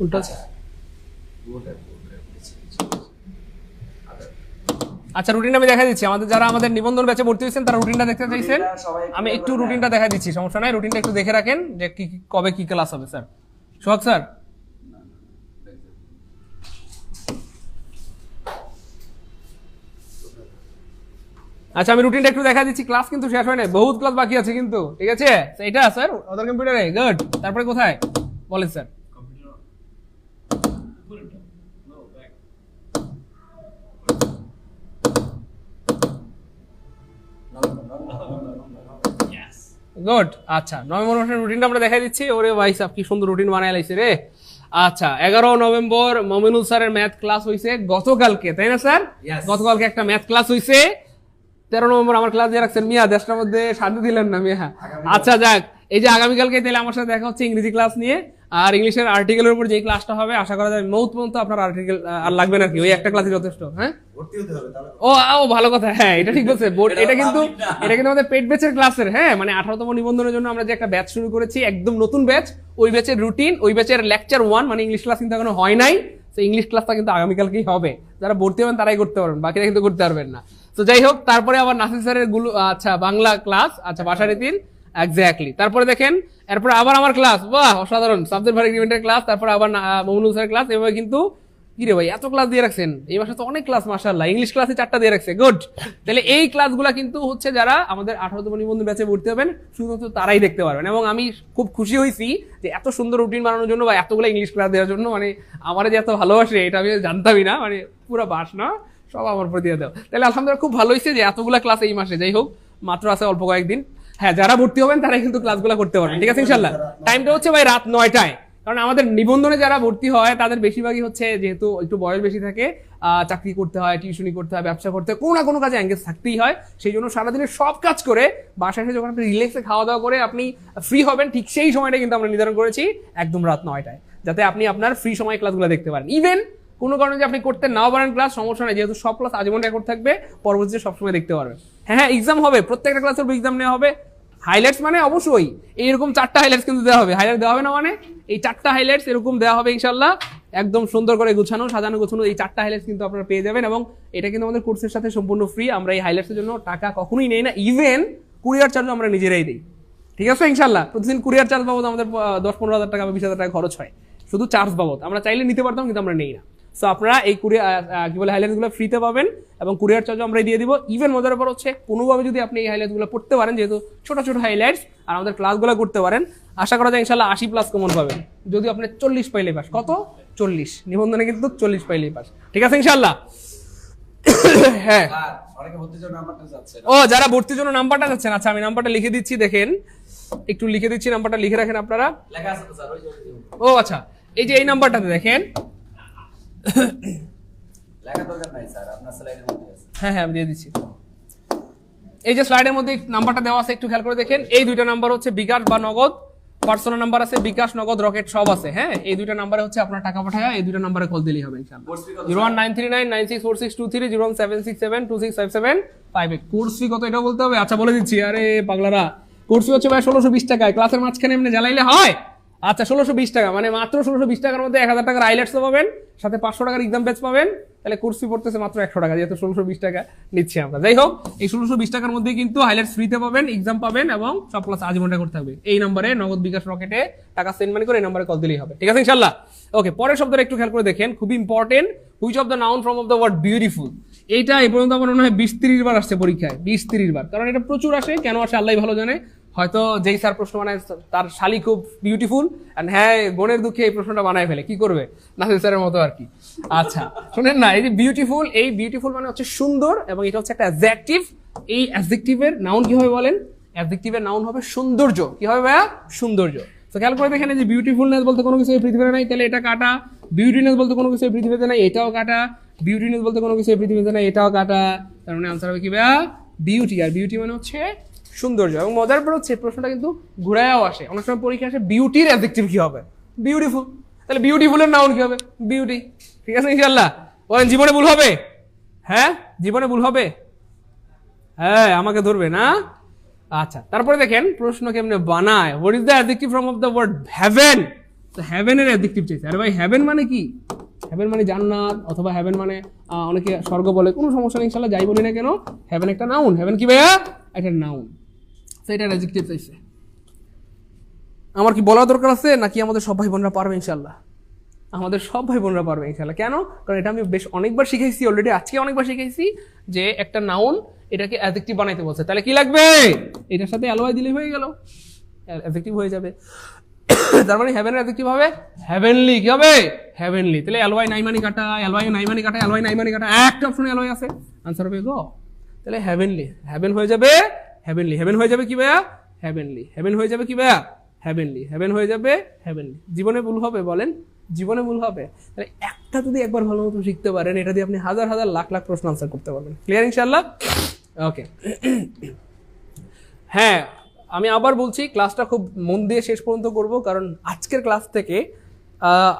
উল্টা। আচ্ছা রুটিনটা আমি দেখা দিচ্ছি। আমাদের যারা আমাদের নিবন্ধন ব্যাচে ভর্তি হয়েছেন তারা রুটিনটা দেখতে চাইছেন, আমি একটু রুটিনটা দেখা দিচ্ছি, সমস্যা নাই। রুটিনটা একটু দেখে রাখেন যে কি কবে কি ক্লাস হবে। স্যার সোহাগ স্যার, আচ্ছা আমি রুটিনটা একটু দেখা দিচ্ছি। ক্লাস কিন্তু শেষ হয় না, বহুত ক্লাস বাকি আছে কিন্তু, ঠিক আছে? এটা স্যার ওদের কম্পিউটারে, গুড। তারপরে কোথায় বলেন স্যার? গুড। আচ্ছা নভেম্বর মাসের রুটিনটা আমরা দেখাই দিচ্ছি। ওরে ভাই সাহেব কি সুন্দর রুটিন বানায় লাইছে রে। আচ্ছা 11 নভেম্বর মমিনুল স্যারের ম্যাথ ক্লাস হয়েছে গতকালকে, তাই না স্যার? গতকালকে একটা ম্যাথ ক্লাস হয়েছে। 13 নভেম্বর আমার ক্লাস দিয়ে রাখছেন মিয়া, দেশটার মধ্যে শান্তি দিলেন না মিয়া। আচ্ছা যাক, এই যে আগামীকালকে তাহলে আমার সাথে দেখা হচ্ছে ইংরেজি ক্লাস নিয়ে, আর ইংলিশের আর্টিকেলের উপর যে ক্লাসটা হবে আশা করা যায় মৌত পর্যন্ত আপনার আর্টিকেল আর লাগবে না কি, ওই একটা ক্লাসই যথেষ্ট। হ্যাঁ ও ভালো কথা, হ্যাঁ এটা ঠিক বলছে। এটা কিন্তু আমাদের পেড ব্যাচের ক্লাসের, হ্যাঁ মানে 18তম নিবন্ধনের জন্য আমরা যে একটা ব্যাচ শুরু করেছি, একদম নতুন ব্যাচ, ওই ব্যাচের রুটিন, ওই ব্যাচের লেকচার 1 মানে ইংলিশ ক্লাস কিন্তু এখনো হয় নাই। তো ইংলিশ ক্লাসটা কিন্তু আগামীকালকেই হবে, যারা ভর্তি হবেন তারাই করতে পারবেন, বাকিরা কিন্তু করতে পারবেন না। তো যাই হোক, তারপরে আবার নাসির স্যারের আচ্ছা বাংলা ক্লাস, আচ্ছা ভাষারীতির এক্স্যাক্টলি। তারপরে দেখেন এরপরে আবার আমার ক্লাস, বাহ অসাধারণ, সাবজেক্ট ভার এগ্রিমেন্টের ক্লাস, তারপর আবার মমিনুল স্যারের ক্লাস। এভাবে কিন্তু কি রে ভাই এত ক্লাস দিয়ে রাখছেন এই মাসে তো অনেক ক্লাস, মাশাআল্লাহ। ইংলিশ ক্লাসে 4টা দিয়ে রাখছে, গুড। তাহলে এই ক্লাসগুলো কিন্তু হচ্ছে যারা আমাদের 18তম নিবন্ধন ব্যাচে ভর্তি হবেন শুধুমাত্র তারাই দেখতে পারবেন। এবং আমি খুব খুশি হয়েছি যে এত সুন্দর রুটিন বানানোর জন্য বা এতগুলো ইংলিশ ক্লাস দেওয়ার জন্য, মানে আমার যে এত ভালোবাসে এটা আমি জানতামই না, মানে পুরো বাস না সব আমার উপর দিয়ে দাও। তাহলে আলহামদুলিল্লাহ খুব ভালো হয়েছে যে এতগুলো ক্লাস এই মাসে, যাই হোক মাত্র আছে অল্প কয়েকদিন। হ্যাঁ যারা ভর্তি হবেন তারাই কিন্তু ক্লাসগুলো করতে পারবেন, ঠিক আছে ইনশাল্লাহ। টাইমটা হচ্ছে ভাই রাত 9টায়, কারণ আমাদের নিবন্ধনে যারা ভর্তি হয় তাদের বেশিরভাগই হচ্ছে যেহেতু একটু বয়স বেশি থাকে, চাকরি করতে হয়, টিউশনি করতে হয়, ব্যবসা করতে হয়, কোনো না কোনো কাজে এঙ্গেজ থাকতেই হয়। সেই জন্য সারাদিনের সব কাজ করে বাসায় এসে যখন আপনি রিল্যাক্সে খাওয়া দাওয়া করে আপনি ফ্রি হবেন, ঠিক সেই সময়টা কিন্তু আমরা নির্ধারণ করেছি একদম রাত 9টায়, যাতে আপনি আপনার ফ্রি সময় ক্লাসগুলো দেখতে পারেন। ইভেন কোনো কারণে যে আপনি করতে নাও পারেন ক্লাস, সমস্যা নেই, যেহেতু সব ক্লাস আজীবন রেকর্ড থাকবে, পরবর্তীতে সবসময় দেখতে পারবেন। হ্যাঁ এক্সাম হবে, প্রত্যেকটা ক্লাসের এক্সাম নেওয়া হবে। হাইলাইটস মানে অবশ্যই এইরকম 4টা হাইলাইটস কিন্তু দেওয়া হবে, হাইলাইট দেওয়া হবে না মানে এই 4টা হাইলাইটস এরকম দেওয়া হবে ইনশাল্লাহ, একদম সুন্দর করে গুছানো সাজানো গোছানো এই 4টা হাইলাইটস কিন্তু আপনারা পেয়ে যাবেন। এবং এটা কিন্তু আমাদের কোর্সের সাথে সম্পূর্ণ ফ্রি, আমরা এই হাইলাইটসের জন্য টাকা কখনোই নেই না, ইভেন কুরিয়ার চার্জও আমরা নিজেরাই দিই, ঠিক আছে ইনশাল্লাহ। প্রতিদিন কুরিয়ার চার্জ বাবদ আমাদের 10-15 হাজার টাকা বা 20,000 টাকা খরচ হয় শুধু চার্জ বাবদ, আমরা চাইলে নিতে পারতাম কিন্তু আমরা নেই না। সো আপনারা এই কি বলে হাইলাইটসগুলো ফ্রিতে পাবেন এবং কুরিয়ার চার্জও আমরা দিয়ে দিব। ইভেন মজার ব্যাপার হচ্ছে কোনোভাবে যদি আপনি এই হাইলাইটসগুলো পড়তে পারেন, যেহেতু ছোট ছোট হাইলাইটস, আর আমাদের ক্লাসগুলো করতে পারেন, আশা করা যায় ইনশাল্লাহ 80+ কমন পাবেন। যদি আপনি 40 পাইলেই পাস, কত 40 নিবন্ধনে কিন্তু 40 পাইলেই পাস, ঠিক আছে ইনশাল্লাহ। হ্যাঁ ও যারা ভর্তির জন্য নাম্বারটা যাচ্ছেন, আচ্ছা আমি নাম্বারটা লিখে দিচ্ছি, দেখেন একটু লিখে দিচ্ছি, নাম্বারটা লিখে রাখেন আপনারা। ও আচ্ছা এই যে এই নাম্বারটাতে দেখেন, হ্যাঁ হ্যাঁ আমি দিয়ে দিচ্ছি, এই যে স্লাইডের মধ্যে নাম্বারটা দেওয়া আছে, একটু খেয়াল করে দেখেন। এই দুইটা নাম্বার হচ্ছে বিকাশ বা নগদ, পার্সোনাল নাম্বার আছে, বিকাশ, নগদ, রকেট সব আছে। হ্যাঁ, এই দুইটা নাম্বারে হচ্ছে আপনার টাকা পাঠায়, এই দুইটা নাম্বারে কল দিলেই হবে ইনশাআল্লাহ। 01939964623 01767265758। কোর্স ফি কত এটাও বলতে হবে? আচ্ছা বলে দিচ্ছি। আরে পাগলারা, কোর্স ফি হচ্ছে ভাই 1620 টাকায়। ক্লাসের মাঝখানে এমনি জ্বালাইলে হয়? আচ্ছা 1620 টাকা, মানে মাত্র 1620 টাকার মধ্যে 1000 টাকার আইলেটস পাবেন, সাথে 500 টাকার এক্সাম পেজ পাবেন। তাহলে কোর্স ফি পড়তেছে মাত্র 100 টাকা, যেহেতু 1620 টাকা নিচ্ছি আমরা। যাই হোক, এই 1620 টাকার মধ্যে কিন্তু হাইলাইটস ফ্রিতে পাবেন, এক্সাম পাবেন এবং সব ক্লাস আজীবনটা করতে হবে। এই নম্বরে নগদ, বিকাশ, রকেটে টাকা সেন্ড মানি করে এই নম্বরে কল দিলেই হবে। ঠিক আছে ইনশাআল্লাহ? ওকে, পরের শব্দটা একটু খেয়াল করে দেখেন, খুবই important. Which of the noun from of the word beautiful. এইটা এই পর্যন্ত আমার মনে হয় 20-30 বার আসছে পরীক্ষায়, 20-30 বার, কারণ এটা প্রচুর আসে। কেন আসে আল্লাহ ভালো জানে। হয়তো যেই স্যার প্রশ্ন বানায় তার শালি খুব বিউটিফুল, এন্ড হ্যাঁ বোনের দুঃখে এই প্রশ্নটা বানায় ফেলে, কি করবে, নাসির স্যারের মতো আর কি। আচ্ছা শুনেন না, এই যে বিউটিফুল, এই বিউটিফুল মানে হচ্ছে সুন্দর, এবং এটা হচ্ছে একটা অ্যাডজেক্টিভ। এই অ্যাডজেক্টিভের নাউন কি হবে বলেন? অ্যাডজেক্টিভের নাউন হবে সৌন্দর্য। কি হবে ভাইয়া? সৌন্দর্য। তো খেয়াল করে দেখেন, যে বিউটিফুলনেস বলতে কোনো কিছু এই পৃথিবীতে নাই, তাহলে এটা কাটা। বিউটিনেস বলতে কোনো কিছু এই পৃথিবীতে নাই, এটাও কাটা। বিউটিনেস বলতে কোনো কিছু এই পৃথিবীতে নাই, এটাও কাটা। তার মানে আনসার হবে কি ভাইয়া? বিউটি। আর বিউটি মানে হচ্ছে সৌন্দর্য। এবং মজার পর হচ্ছে প্রশ্নটা কিন্তু ঘুরায়ও আসে, অনেক সময় পরীক্ষা আসে বিউটির অ্যাডজেক্টিভ কি হবে? বিউটিফুল। তাহলে বিউটিফুলের নাউন কি হবে? বিউটি। ঠিক আছে ইনশাআল্লাহ? বলেন জীবনে ভুল হবে? হ্যাঁ, জীবনে ভুল হবে? হ্যাঁ, আমাকে ধরবে না? আচ্ছা, তারপরে দেখেন প্রশ্ন কেমনে বানায়। What is the adjective from of the word heaven? তো হেভেনের অ্যাডজেক্টিভ চাইছে। আরে ভাই, হেভেন মানে কি? হেভেন মানে জান্নাত, অথবা হেভেন মানে অনেকে স্বর্গ বলে, কোনো সমস্যা নেই ইনশাআল্লাহ, যাই বলি না কেন, হেভেন একটা নাউন। হেভেন কি ভাইয়া? একটা নাউন। সেটার অ্যাডজেক্টিভ চাইছে। আমার কি বলা দরকার আছে, নাকি আমাদের সব ভাই বোনরা পারবে ইনশাআল্লাহ? আমাদের সব ভাই বোনরা পারবে ইনশাআল্লাহ। কেন? কারণ এটা আমি বেশ অনেকবার শিখাইছি অলরেডি, আজকে অনেকবার শিখাইছি যে একটা নাউন এটাকে অ্যাডজেক্টিভ বানাইতে বলছে। তাহলে কি লাগবে? এটার সাথে অ্যালয় দিলেই হয়ে গেল, অ্যাডজেক্টিভ হয়ে যাবে। তার মানে হেভেনের অ্যাডজেক্টিভ হবে হেভেনলি। কি হবে? হেভেনলি। তাহলে অ্যালয় নাইমানি কাটা, অ্যালয় নাইমানি কাটা, অ্যালয় নাইমানি কাটা, একটা অপশনে অ্যালয় আছে, আনসার হবে গো। তাহলে হেভেনলি, হেভেন হয়ে যাবে হেভেনলি। হেভেন হয়ে যাবে কি ভাইয়া? হেভেনলি। হেভেন হয়ে যাবে কি ভাইয়া? হেভেনলি। হেভেন হয়ে যাবে হেভেনলি। জীবনে ভুল হবে বলেন? জীবনে ভুল হবে? তাহলে একটা যদি একবার ভালো মতো শিখতে পারেন, এটা দিয়ে আপনি হাজার হাজার লাখ লাখ প্রশ্ন আনসার করতে পারবেন। ক্লিয়ার ইনশাআল্লাহ? ওকে। হ্যাঁ, আমি আবার বলছি, ক্লাসটা খুব মন দিয়ে শেষ পর্যন্ত করব, কারণ আজকের ক্লাস থেকে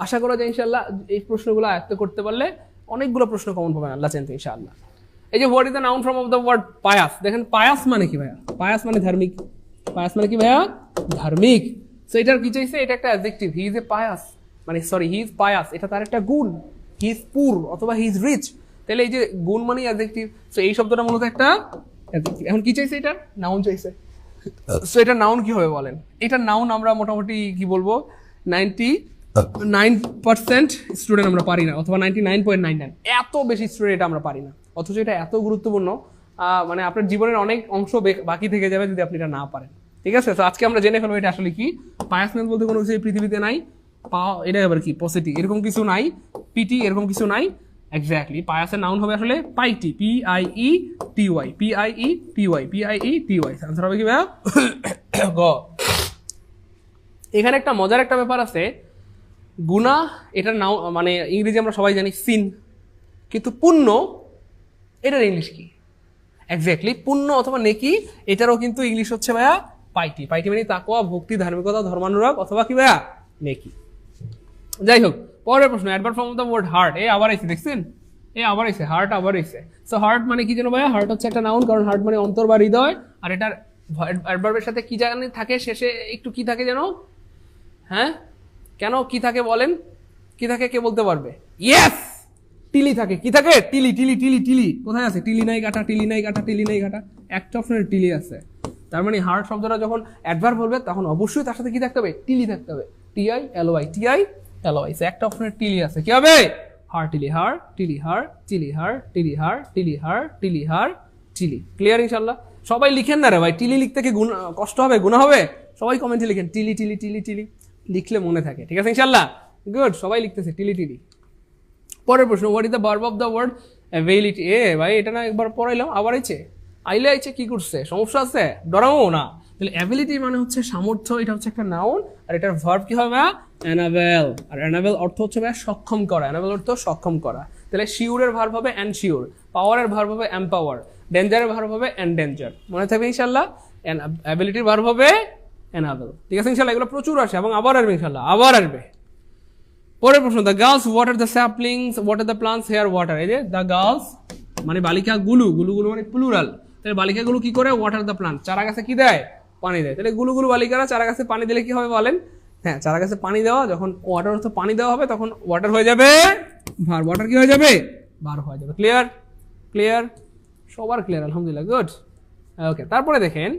আশা করা যায় ইনশাআল্লাহ এই প্রশ্নগুলো আয়ত্ত করতে পারলে অনেকগুলো প্রশ্ন কমন পাবেন আল্লাহ চাইতে ইনশাআল্লাহ। এই যে what is the noun from of the word pious. দেখেন পায়াস মানে কি ভাইয়া? পায়াস মানে ধার্মিক। পায়াস মানে কি ভাইয়া? ধার্মিক। সো এটার কি চাইছে? এটা একটা adjective. He is A pious, মানে সরি, হি ইজ পায়াস, এটা তার একটা গুণ। হি ইজ পুর অথবা হি ইজ রিচ। তাহলে এই যে গুণ মানে অ্যাডজেক্টিভ। সো এই শব্দটা মূলত একটা অ্যাডজেক্টিভ। এখন কি চাইছে? এটা নাউন চাইছে। সো এটা নাউন কি হবে বলেন? এটা নাউন আমরা মোটামুটি কি বলবো 99% স্টুডেন্ট আমরা পারি না, অথবা 99.99, এত বেশি স্টুডেন্ট এটা আমরা পারি না। অথচ এটা এত গুরুত্বপূর্ণ, মানে আপনার জীবনের অনেক অংশ বাকি থেকে যাবে যদি আপনি এটা না পারেন। ঠিক আছে? তো আজকে আমরা জেনে ফেলবো এটা আসলে কি। পায়াসনেস বলতে কোনো কিছু এই পৃথিবীতে নাই। এটা আবার কি? পজিটিভ, এরকম কিছু নাই। পিটি, এরকম কিছু নাই। এক্স্যাক্টলি, পায়াসের নাউন হবে আসলে পাইটি। PIETY, PIETY, PIETY। আনসার হবে কি ভাইয়া? গ। এখানে একটা মজার একটা ব্যাপার আছে। গুনাহ, এটার নাও মানে ইংরেজি আমরা সবাই জানি সিন, কিন্তু পুণ্য এটার ইংলিশ কি? এক্স্যাক্টলি, পুণ্য অথবা নেকি, এটারও কিন্তু ইংলিশ হচ্ছে ভাইয়া পাইটি। পাইটি মানে তাকওয়া, ভক্তি, ধার্মিকতা, ধর্মানুরাগ, অথবা কি ভাইয়া? নেকি। যাই হোক, পরের প্রশ্ন, adverb form of the word heart. এ আবার আইছে, দেখছেন? এ আবার আইছে, হার্ট আবার আইছে। সো হার্ট মানে কি যেন ভাইয়া? হার্ট হচ্ছে একটা নাউন, কারণ হার্ট মানে অন্তর বা হৃদয়। আর এটার অ্যাডভার্বের সাথে কি জানি থাকে, শেষে একটু কি থাকে যেন? হ্যাঁ, কেন কি থাকে বলেন? কি থাকে, কে বলতে পারবে? ইয়েস, টিলি থাকে। কি থাকে? টিলি। টিলি টিলি টিলি কোথায় আছে? টিলি নাই কাটা, টিলি নাই কাটা, টিলি নাই কাটা, একটা অপশনের টিলি আছে। তার মানে হার্ট শব্দটা যখন অ্যাডভার্ব বলবে তখন অবশ্যই তার সাথে কি থাকতে হবে? টিলি থাকতে হবে। TILY, TILY, একটা অপশনের টিলি আছে। কি হবে? হার টিলি হার, টিলি হার, চিলি হার, টিলি হার, টিলি হার, টিলি হার, চিলি। ক্লিয়ার ইনশাআল্লাহ? সবাই লিখেন না রে ভাই, টিলি লিখতে কি কষ্ট হবে, গুনাহ হবে? সবাই কমেন্টে লিখেন টিলি টিলি টিলি টিলি, লিখলে মনে থাকে। ঠিক আছে ইনশাআল্লাহ? গুড, সবাই লিখতেছে টিলি টিলি। পরের প্রশ্ন, what is the verb of the word availability. এ ভাই, এটা না একবার পড়াইলাম, আবার আইছে। আইলে আইছে, কি করছে? সমস্যা আছে? ডরাও না। তাহলে অ্যাবিলিটি মানে হচ্ছে সামর্থ্য, এটা হচ্ছে একটা নাউন। আর এটার ভার্ব কি হবে? অ্যানাবেল। আর অ্যানাবেল অর্থ হচ্ছে সক্ষম করা। অ্যানাবেল অর্থ সক্ষম করা। তাহলে শিওরের ভার্ব হবে এনশিওর, পাওয়ারের ভার্ব হবে এম্পাওয়ার, ডেঞ্জারের ভার্ব হবে এনডেঞ্জার। মনে থাকবে ইনশাআল্লাহ? অ্যাবিলিটির ভার্ব হবে এনাবেল। ঠিক আছে ইনশাল্লাহ, এগুলো প্রচুর আসে এবং আবার আসবে ইনশাল্লাহ, আবার আসবে। পরের প্রশ্ন, the girls water the saplings, water the plants here water. এই যে দ্য গার্লস মানে বালিকাগুলো, গুলো মানে প্লুরাল, তাহলে বালিকাগুলো কি করে? ওয়াটার দ্য প্লান্ট, চারা গাছে কি দেয়? পানি দেয়। তাহলে গুলো বালিকারা চারা গাছে পানি দিলে কি হবে বলেন? হ্যাঁ, চারা গাছে পানি দেওয়া, যখন ওয়াটার অর্থ পানি দেওয়া হবে তখন ওয়াটার হয়ে যাবে ভার্ব। ওয়াটার কি হয়ে যাবে? ভার্ব হয়ে যাবে। ক্লিয়ার? ক্লিয়ার? সবার ক্লিয়ার? আলহামদুলিল্লাহ, গুড। ওকে, তারপরে দেখেন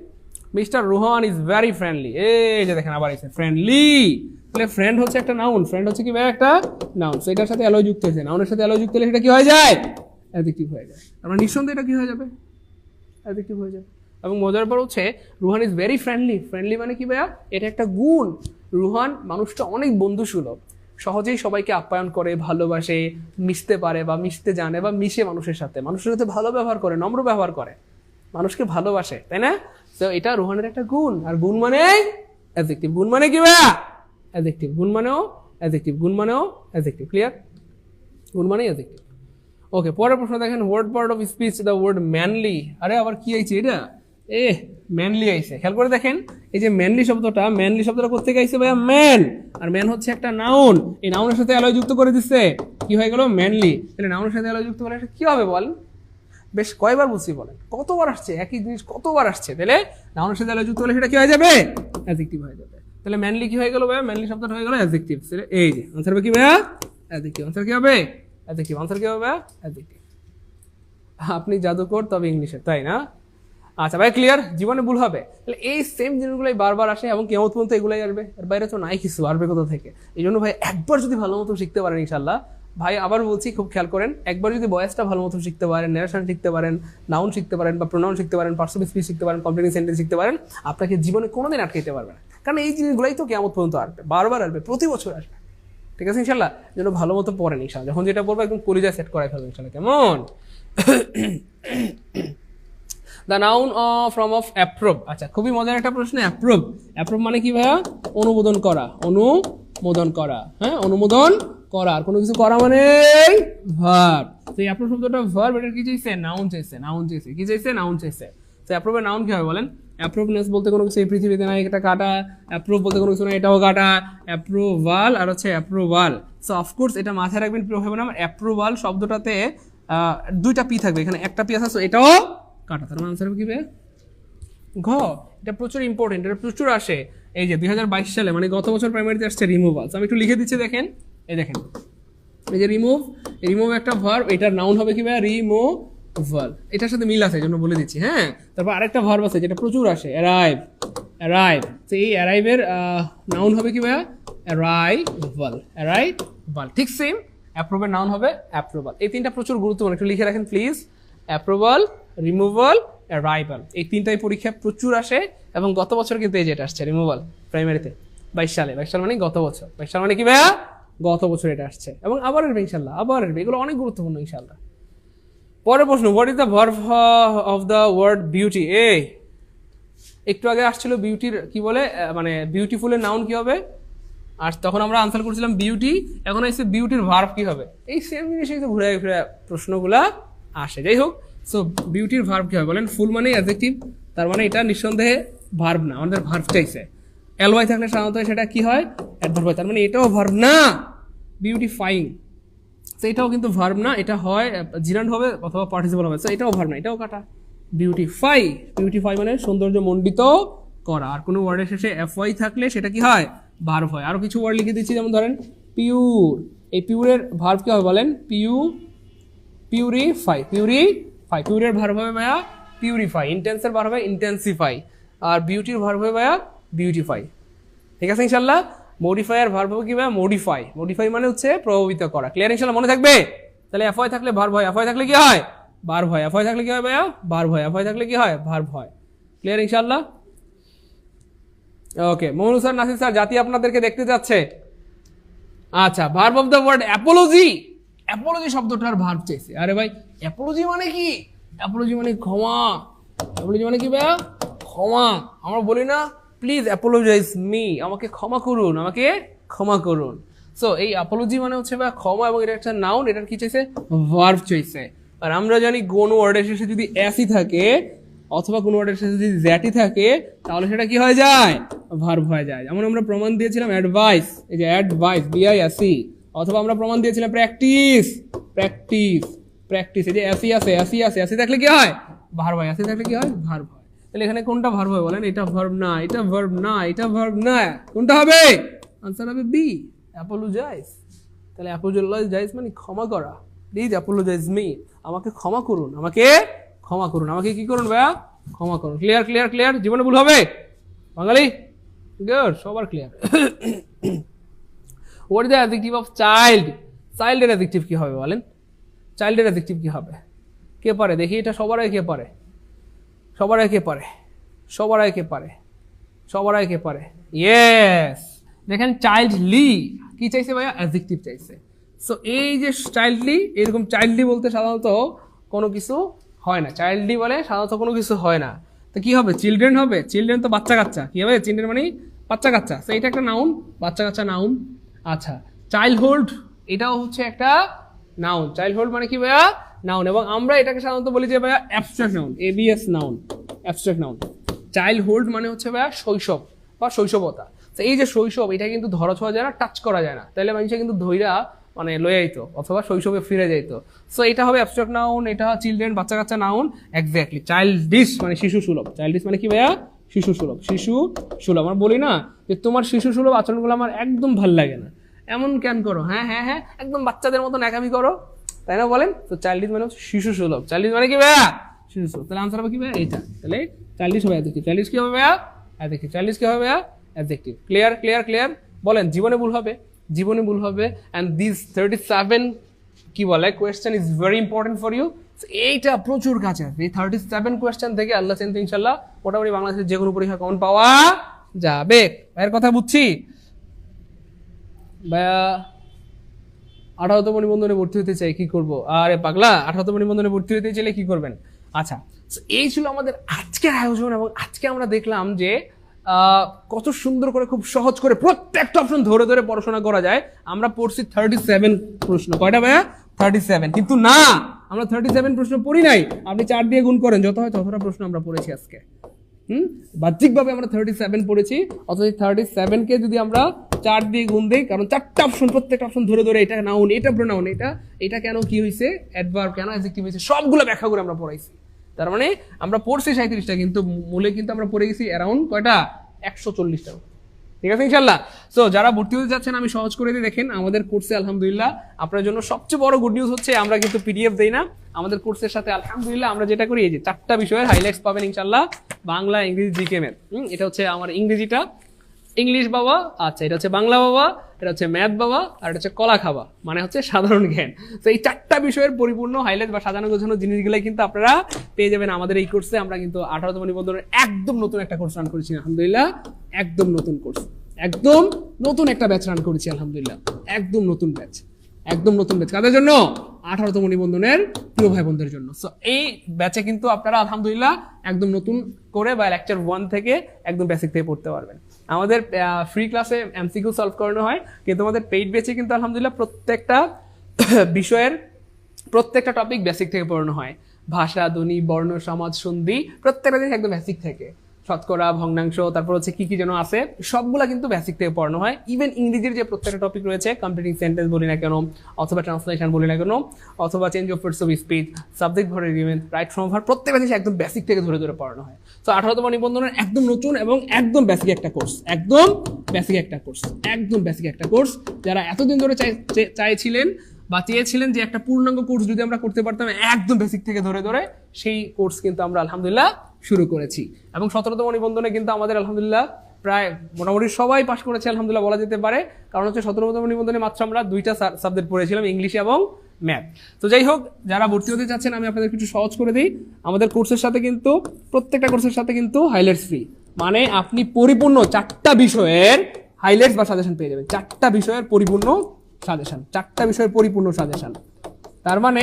mister Rohan is very friendly. এই যে দেখেন আবার এসে ফ্রেন্ডলি, তাহলে ফ্রেন্ড হচ্ছে একটা নাউন, ফ্রেন্ড হচ্ছে কি ভাই? একটা নাউন। সো এটার সাথে অ্যালয় যুক্ত হয়েছে, নাউনের সাথে অ্যালয় যুক্ত হলে সেটা কি হয়ে যায়? অ্যাডজেক্টিভ হয়ে যায়। আমরা নিঃসন্দেহে এটা কি হয়ে যাবে? অ্যাডজেক্টিভ হয়ে যাবে। এবং মজার পর হচ্ছে Ruhan is very friendly. Friendly মানে কি ভাইয়া? এটা একটা গুণ। রুহান মানুষটা অনেক বন্ধুসুলভ, সহজেই সবাইকে আপ্যায়ন করে, ভালোবাসে, মিশতে পারে বা মিশতে জানে বা মিশে মানুষের সাথে ভালো ব্যবহার করে, নম্র ব্যবহার করে, মানুষকে ভালোবাসে, তাই না? তো এটা রুহানের একটা গুণ। আর গুণ মানে অ্যাডজেক্টিভ। গুণ মানে কি ভাইয়া? অ্যাডজেক্টিভ। গুণ মানেও অ্যাডজেক্টিভ, গুণ মানেও অ্যাডজেক্টিভ। ক্লিয়ার? গুণ মানে অ্যাডজেক্টিভ। ওকে, পরের প্রশ্ন দেখেন, word part of speech the word manly. আরে আবার কি আইছে এটা? ম্যানলি আইছে। খেয়াল করে দেখেন, এই যে ম্যানলি শব্দটা কোথেকে আইছে ভাইয়া? ম্যান। আর ম্যান হচ্ছে একটা নাউন, এই নাউনের সাথে অ্যালয় যুক্ত করে দিচ্ছে, কি হয়ে গেল? ম্যানলি। তাহলে নাউনের সাথে অ্যালয় যুক্ত করে কি হবে বল? বেশ কয়বার বলছি বলেন? কতবার আসছে একই জিনিস, কতবার আসছে? তাহলে নাউনের সাথে অ্যালয় যুক্ত হলে সেটা কি হয়ে যাবে? অ্যাডজেক্টিভ হয়ে যাবে। তাহলে ম্যানলি কি হয়ে গেল ভাইয়া? ম্যানলি শব্দটা হয়ে গেল অ্যাডজেক্টিভ। এই যে আনসার হবে কি ভাইয়া? অ্যাডজেক্টিভ। আনসার কি হবে? অ্যাডজেক্টিভ। আনসার কি হবে ভাইয়া? অ্যাডজেক্টিভ। আপনি জাদুকর, তবে ইংলিশে, তাই না? আচ্ছা ভাই, ক্লিয়ার? জীবনে ভুল হবে, তাহলে এই সেম জিনিসগুলোই বারবার আসে এবং কেমন পর্যন্ত এগুলাই আসবে, এর বাইরে তো নাই কিছু, আসবে কোথা থেকে? এই জন্য ভাই একবার যদি ভালো মতো শিখতে পারেন ইনশাল্লাহ, ভাই আবার বলছি খুব খেয়াল করেন, একবার যদি ভয়েসটা ভালো মতো শিখতে পারেন, ন্যারেশন শিখতে পারেন, নাউন শিখতে পারেন বা প্রোনাউন শিখতে পারেন, পার্টস অফ স্পিচ শিখতে পারেন, কমপ্লিটিং সেন্টেন্স শিখতে পারেন, আপনাকে জীবনে কোনোদিন আটকাইতে পারবে না। কারণ এই জিনিসগুলোই তো কেমন পর্যন্ত আসবে, বারবার আসবে, প্রতি বছর আসবে। ঠিক আছে ইনশাল্লাহ? যেন ভালো মতো পড়েন ইনশাল্লাহ, যখন যেটা পড়বো একদম কলিজায় সেট করাই ফেলবেন ইনশাল্লাহ। কেমন? The noun from of approve. আচ্ছা, খুবই মজার একটা প্রশ্ন। অ্যাপ্রুভ, অ্যাপ্রুভ মানে কি ভাইয়া? অনুমোদন করা, অনুমোদন করা। হ্যাঁ, অনুমোদন করা, আর কোনো কিছু করা মানে ভার্ব। তো এই অ্যাপ্রুভ শব্দটা ভার্ব, এটা কি চাইছে? নাউন চাইছে, নাউন চাইছে। কি চাইছে? নাউন চাইছে। তো অ্যাপ্রুভের নাউন কি হবে বলেন? অ্যাপ্রুভনেস বলতে কোনো কিছু এই পৃথিবীতে নাই, এটা কাটা। অ্যাপ্রুভ বলতে কোনো কিছু নাই, এটাও কাটা। অ্যাপ্রুভাল আর হচ্ছে অ্যাপ্রুভাল। সো অফকোর্স এটা মাথায় রাখবেন প্রিয় ভাই বোন। অ্যাপ্রুভাল শব্দটাতে দুইটা পি থাকবে, এখানে একটা পি আছে, এটাও কাটা। তার মানে আনসার হবে কি ভাই? ঘ। এটা প্রচুর ইম্পর্টেন্ট, এটা প্রচুর আসে। এই যে 2022 সালে মানে গত বছর প্রাইমারিতে আসছে রিমুভাল। আমি একটু লিখে দিচ্ছি, দেখেন, এই দেখেন, এই যে রিমুভ, রিমুভ একটা ভার্ব, এটার নাউন হবে কি ভাই? রিমুভাল। এটার সাথে মিল আছে, এই জন্য বলে দিচ্ছি। হ্যাঁ, তারপর আরেকটা ভার্ব আছে যেটা প্রচুর আসে, অ্যারাইভ, অ্যারাইভ। তো এই অ্যারাইভের নাউন হবে কি ভাইয়া? Arrival, arrival. ঠিক সেম অ্যাপ্রুভের নাউন হবে অ্যাপ্রুভাল। এই তিনটা প্রচুর গুরুত্বপূর্ণ, একটু লিখে রাখেন প্লিজ। অ্যাপ্রুভাল, রিমুভাল, অ্যারাইভাল, এই তিনটাই পরীক্ষায় প্রচুর আসে। এবং গত বছর কিন্তু এই যেটা আসছে রিমুভাল প্রাইমারিতে 22 সালে। 22 সাল মানে গত বছর, 22 সাল মানে কি ভাইয়া? গত বছর এটা আসছে এবং আবার আসবে ইনশাল্লাহ, আবার আসবে। এগুলো অনেক গুরুত্বপূর্ণ ইনশাল্লাহ। পরের প্রশ্ন, what is the verb of the word beauty? একটু আগে আসছিল বিউটির কি বলে, মানে বিউটিফুলের নাউন কি হবে? আর তখন আমরা আনসার করছিলাম বিউটি, এখন এসে বিউটির ভার্ব কি হবে? এই সেম জিনিসই তো ঘুরে ফিরে প্রশ্নগুলা আসে। যাই হোক, সো বিউটির ভার্ব কি হবে বলেন? ফুল মানে অ্যাডজেক্টিভ, তার মানে এটা নিঃসন্দেহে ভার্ব না, আমাদের ভার্ব চাইছে। এলওয়াই থাকলে সাধারণত সেটা কি হয়? অ্যাডভার্ব হয়। তার মানে এটাও ভার্ব না। বিউটিফাইং, তো এটাও কিন্তু ভার্ব না, এটা হয় জিরান্ড হবে অথবা পার্টিসিপল হবে। তো এটাও ভার্ব না, এটাও কাটা। বিউটিফাই, বিউটিফাই মানে সৌন্দর্য মণ্ডিত করা। আর কোনো ওয়ার্ডের শেষে এফওয়াই থাকলে সেটা কি হয়? ভার্ব হয়। আরো কিছু ওয়ার্ড লিখে দিচ্ছি, যেমন ধরেন পিউর, এই পিউরের ভার্ব কি হবে বলেন? Purify, purify. পিউরের ভার্ব হবে ভাইয়া পিউরিফাই, ইন্টেন্সের ভার্ব হবে ইন্টেন্সিফাই, আর বিউটির ভার্ব হবে ভাইয়া বিউটিফাই। ঠিক আছে ইনশাল্লাহ? মডিফায়ার ভার্ব হবে কি ভাইয়া? মডিফাই, মডিফাই মানে হচ্ছে প্রভাবিত করা। ক্লিয়ার ইনশাল্লাহ? মনে থাকবে? তাহলে এফওয়াই থাকলে ভার্ব হয়, এফওয়াই থাকলে কি হয়? ভার্ব হয়। এফওয়াই থাকলে কি হয় ভাইয়া? ভার্ব হয়। এফওয়াই থাকলে কি হয়? ভার্ব হয়। ক্লিয়ার ইনশাল্লাহ? Okay, Mohammad sir, Nasir sir, জাতি আপনাদেরকে দেখতে যাচ্ছে। আচ্ছা, verb of the word apology. Apology শব্দটার ভার্ব চাইছে। আরে ভাই, অ্যাপোলজি মানে কি? অ্যাপোলজি মানে ক্ষমা। অ্যাপোলজি মানে কি ভাইয়া? ক্ষমা। আমরা বলি না প্লিজ অ্যাপোলোজাইজ মি, আমাকে ক্ষমা করুন, আমাকে ক্ষমা করুন। সো এই অ্যাপোলজি মানে হচ্ছে ভাইয়া ক্ষমা, এবং এটা একটা নাউন, এটার কি চাইছে? ভার্ব চাইছে। আর আমরা জানি কোনো ওয়ার্ডের শেষে যদি এসই থাকে অথবা কোনো ওয়ার্ডের শেষে যদি জ্যাটি থাকে তাহলে সেটা কি হয়ে যায়? ভার্ব হয়ে যায়। যেমন আমরা প্রমাণ দিয়েছিলাম অ্যাডভাইস, এই যে অ্যাডভাইস BISE, অথবা আমরা প্রমাণ দিয়েছিলাম প্র্যাকটিস, প্র্যাকটিস, প্র্যাকটিস, এই যে এসি আছে, এসি আছে, এসি থাকলে কি হয়? ভার্ব হয়। এসি থাকলে কি হয়? ভার্ব হয়। তাহলে এখানে কোনটা ভার্ব হয় বলেন? এটা ভার্ব না, এটা ভার্ব না, এটা ভার্ব না, কোনটা হবে? আনসার হবে বি, অ্যাপোলোজাইজ। তাহলে অ্যাপোলোজাইজ মানে ক্ষমা করা। প্লিজ অ্যাপোলোজাইজ মি, আমাকে ক্ষমা করুন, আমাকে ক্ষমা করুন, আমাকে কি করুন ভাইয়া? ক্ষমা করুন। Clear, clear, clear? জীবনে ভুল হবে বাঙালি? গুড, সবার clear. What is the adjective of child? চাইল্ডের অ্যাডজেক্টিভ কি হবে বলেন? চাইল্ডের অ্যাডজেক্টিভ কি হবে? কে পারে দেখি? এটা সবার আগে কে পারে? সবার আগে কে পারে? সবার আগে কে পারে? সবার আগে কে পারে? ইয়েস, দেখেন চাইল্ডলি কি চাইছে ভাইয়া? অ্যাডজেক্টিভ চাইছে। সো এই যে চাইল্ডলি, এরকম চাইল্ডলি বলতে সাধারণত কোনো কিছু হয় না। চাইল্ডলি বলে সাধারণত কোনো কিছু হয় না। তো কি হবে? চিলড্রেন হবে। চিলড্রেন তো বাচ্চা কাচ্চা। কি হবে? চিলড্রেন মানে বাচ্চা কাচ্চা। তো এটা একটা নাউন, বাচ্চা কাচ্চা নাউন। আচ্ছা, চাইল্ডহুড এটাও হচ্ছে একটা নাউন। চাইল্ডহুড মানে কি ভাইয়া? নাউন। এবং আমরা এটাকে সাধারণত বলি যে ভাইয়া abstract noun, ABS noun, abstract noun. Childhood মানে হচ্ছে ভাইয়া শৈশব বা শৈশবতা। তো এই যে শৈশব, এটা কিন্তু ধরা ছোঁয়া যায় না, টাচ করা যায় না, তাহলে মানুষে কিন্তু ধৈরা মানে লয়ে যাইতো অথবা শৈশবে ফিরে যাইতো। সো এটা হবে অ্যাবস্ট্রাক্ট নাউন, এটা চিলড্রেন বাচ্চা কাচ্চা নাউন। এক্স্যাক্টলি। চাইল্ডিশ মানে শিশু সুলভ। চাইল্ডিশ মানে কি ভাইয়া? শিশু সুলভ। শিশু সুলভ। আমরা বলি না যে তোমার শিশু সুলভ আচরণগুলো আমার একদম ভাল লাগে না, এমন কেন করো? হ্যাঁ হ্যাঁ হ্যাঁ, একদম বাচ্চাদের মতো ন্যাকামি করো, তাই না বলেন? তো চাইল্ডিশ মানে হচ্ছে শিশু সুলভ। চাইল্ডিশ মানে কি ভাইয়া? শিশু সুলভ। তাহলে আনসার হবে কি ভাইয়া? এইটা। তাহলে চাইল্ডিশ হবে অ্যাডজেক্টিভ। চাইল্ডিশ কি হবে ভাইয়া? অ্যাডজেক্টিভ। চাইল্ডিশ কি হবে ভাইয়া? অ্যাডজেক্টিভ। Clear, clear, clear? বলেন জীবনে ভুল হবে, জীবনে ভুল হবে। অ্যান্ড দিস 37 কি বলে question is very important for you. এইটা প্রচুর কাছে। এই 37 কোয়েশ্চেন থেকে আল্লাহ চিন্তা ইনশাল্লাহ মোটামুটি বাংলাদেশের যে কোনো পরীক্ষা কমন পাওয়া যাবে। ভাইয়ের কথা বুঝছি ভাইয়া? 18তম নিবন্ধনে ভর্তি হতে চাই, কি করব? আরে পাগলা, 18তম নিবন্ধনে ভর্তি হতে চাইলে কি করবেন? আচ্ছা, এই ছিল আমাদের আজকের আয়োজন। এবং আজকে আমরা দেখলাম যে কত সুন্দর করে, খুব সহজ করে প্রত্যেকটা অপশন ধরে ধরে পড়াশোনা করা যায়। আমরা পড়ছি 37 প্রশ্ন। কয়টা ভাইয়া? 37। কিন্তু না, আমরা 37 প্রশ্ন পড়ি নাই। আপনি 4 দিয়ে গুণ করেন, যত হয় ততটা প্রশ্ন আমরা পড়েছি আজকে। বাহ্যিকভাবে আমরা 37 পড়েছি। অথচ 37কে যদি আমরা 4 দিয়ে গুণ দিই, কারণ 4টা অপশন, প্রত্যেকটা অপশন ধরে ধরে এটা নাউন, এটা প্রোনাউন, এটা কেন কি হয়েছে, অ্যাডভার্ব কেন, অ্যাডজেক্টিভ হয়েছে, সবগুলো ব্যাখ্যা করে আমরা পড়াইছি। তার মানে আমরা পড়ছি 37টা, কিন্তু মূলে কিন্তু আমরা পড়ে গেছি অ্যারাউন্ড কয়টা? 140টা। ঠিক আছে ইনশাল্লাহ। সো যারা ভর্তি হতে যাচ্ছেন, আমি সহজ করে দিয়ে দেখেন আমাদের কোর্সে আলহামদুলিল্লাহ আপনার জন্য সবচেয়ে বড় গুড নিউজ হচ্ছে আমরা কিন্তু PDF দেই না। আমাদের কোর্সের সাথে আলহামদুলিল্লাহ আমরা যেটা করি, এই যে 4টা বিষয়ের হাইলাইটস পাবেন ইনশাল্লাহ। বাংলা, ইংরেজি, জিকে, ম্যাথ। এটা হচ্ছে আমার ইংরেজিটা, ইংলিশ বাবা। আচ্ছা, এটা হচ্ছে বাংলা বাবা, এটা হচ্ছে ম্যাথ বাবা, আর এটা হচ্ছে কলা খাবা, মানে হচ্ছে সাধারণ জ্ঞান। তো এই 4টা বিষয়ের পরিপূর্ণ হাইলাইট বা সাজানো গোছানো জিনিসগুলো কিন্তু আপনারা পেয়ে যাবেন আমাদের এই কোর্সে। আমরা কিন্তু 18তম নিবন্ধনের একদম নতুন একটা কোর্স রান করেছি আলহামদুলিল্লাহ। একদম নতুন কোর্স, একদম নতুন একটা ব্যাচ রান করেছি আলহামদুলিল্লাহ। একদম নতুন ব্যাচ, একদম নতুন ব্যাচ। কাদের জন্য? 18তম নিবন্ধনের প্রিয় ভাই বোনদের জন্য। সো এই ব্যাচে কিন্তু আপনারা আলহামদুলিল্লাহ একদম নতুন করে বা লেকচার 1 থেকে একদম বেসিক থেকে পড়তে পারবেন। আমাদের ফ্রি ক্লাসে MCQ সলভ করানো হয়, কিন্তু আমাদের পেইড ব্যাচে কিন্তু আলহামদুলিল্লাহ প্রত্যেকটা বিষয়ের প্রত্যেকটা টপিক বেসিক থেকে পড়ানো হয়। ভাষা, ধ্বনি, বর্ণ, সমাজ, সন্ধি, প্রত্যেকটা জিনিস একদম বেসিক থেকে। শতকরা, ভগ্নাংশ, তারপর হচ্ছে কি কি যেন আছে, সবগুলা কিন্তু বেসিক থেকে পড়ানো হয়। ইভেন ইংরেজির যে প্রত্যেকটা টপিক রয়েছে, কমপ্লিটিং সেন্টেন্স বলি না কেন, অথবা ট্রান্সলেশন বলি না কেন, অথবা change of phrase of speech, subject verb agreement, right from verb, প্রত্যেকটা জিনিস একদম বেসিক থেকে ধরে ধরে পড়ানো হয়। তো 18তম নিবন্ধনের একদম নতুন এবং একদম বেসিক একটা কোর্স, একদম বেসিক একটা কোর্স, একদম বেসিক একটা কোর্স। যারা এতদিন ধরে চাইছিলেন বা চেয়েছিলেন যে একটা পূর্ণাঙ্গ কোর্স যদি আমরা করতে পারতাম একদম বেসিক থেকে ধরে ধরে, সেই কোর্স কিন্তু আমরা আলহামদুলিল্লাহ শুরু করেছি। এবং 17তম নিবন্ধনে কিন্তু আমাদের আলহামদুলিল্লাহ প্রায় মোটামুটি সবাই পাস করেছে আলহামদুলিল্লাহ বলা যেতে পারে। কারণ হচ্ছে 17তম নিবন্ধনে মাত্র আমরা 2টা সাবজেক্ট পড়েছিলাম, ইংলিশ এবং ম্যাথ। তো যাই হোক, যারা ভর্তি হতে চাচ্ছেন আমি আপনাদের কিছু সহজ করে দিই। আমাদের কোর্সের সাথে কিন্তু প্রত্যেকটা কোর্সের সাথে কিন্তু হাইলাইটস ফ্রি, মানে আপনি পরিপূর্ণ 4টা বিষয়ের হাইলাইটস বা সাজেশন পেয়ে যাবেন। 4টা বিষয়ের পরিপূর্ণ সাজেশন, 4টা বিষয়ের পরিপূর্ণ সাজেশন। তার মানে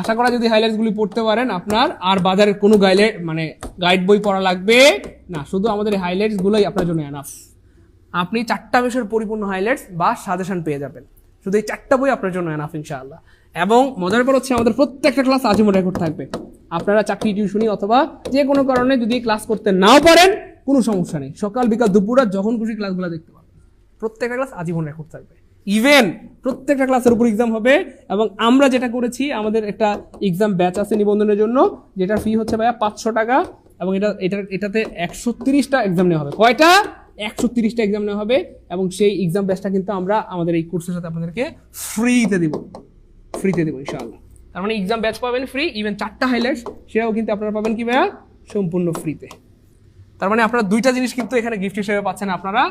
আশা করা যদি হাইলাইটসগুলি পড়তে পারেন, আপনার আর বাজারের কোনো গাইড বই পড়া লাগবে না, শুধু আমাদের এই হাইলাইটসগুলোই আপনার জন্য এনাফ। আপনি 4টা বিষয়ের পরিপূর্ণ হাইলাইটস বা সাজেশন পেয়ে যাবেন, শুধু এই 4টা বই আপনার জন্য এনাফ ইনশাআল্লাহ। এবং মজার পর হচ্ছে আমাদের প্রত্যেকটা ক্লাস আজীবন রেকর্ড থাকবে। আপনারা চাকরি, টিউশনি অথবা যে কোনো কারণে যদি ক্লাস করতে নাও পারেন, কোনো সমস্যা নেই, সকাল বিকাল দুপুর রাত যখন খুশি ক্লাসগুলো দেখতে পারবেন। প্রত্যেকটা ক্লাস আজীবন রেকর্ড থাকবে, ইভেন প্রত্যেকটা ক্লাসের উপর এক্সাম হবে। এবং আমরা যেটা করেছি, আমাদের একটা এক্সাম ব্যাচ আছে নিবন্ধনের জন্য, যেটার ফি হচ্ছে ভাইয়া 500 টাকা। এবং এটাতে 130টা এক্সাম নেওয়া হবে। কয়টা? 130টা এক্সাম নেওয়া হবে। এবং সেই এক্সাম ব্যাচটা কিন্তু আমরা আমাদের এই কোর্সের সাথে আপনাদেরকে ফ্রিতে দিব ইনশাআল্লাহ। তার মানে এক্সাম ব্যাচ পাবেন ফ্রি, ইভেন 4টা হাইলাইটস সেটাও কিন্তু আপনারা পাবেন কি ভাইয়া? সম্পূর্ণ ফ্রিতে। তার মানে আপনারা 2টা জিনিস কিন্তু এখানে গিফট হিসেবে পাচ্ছেন। আপনারা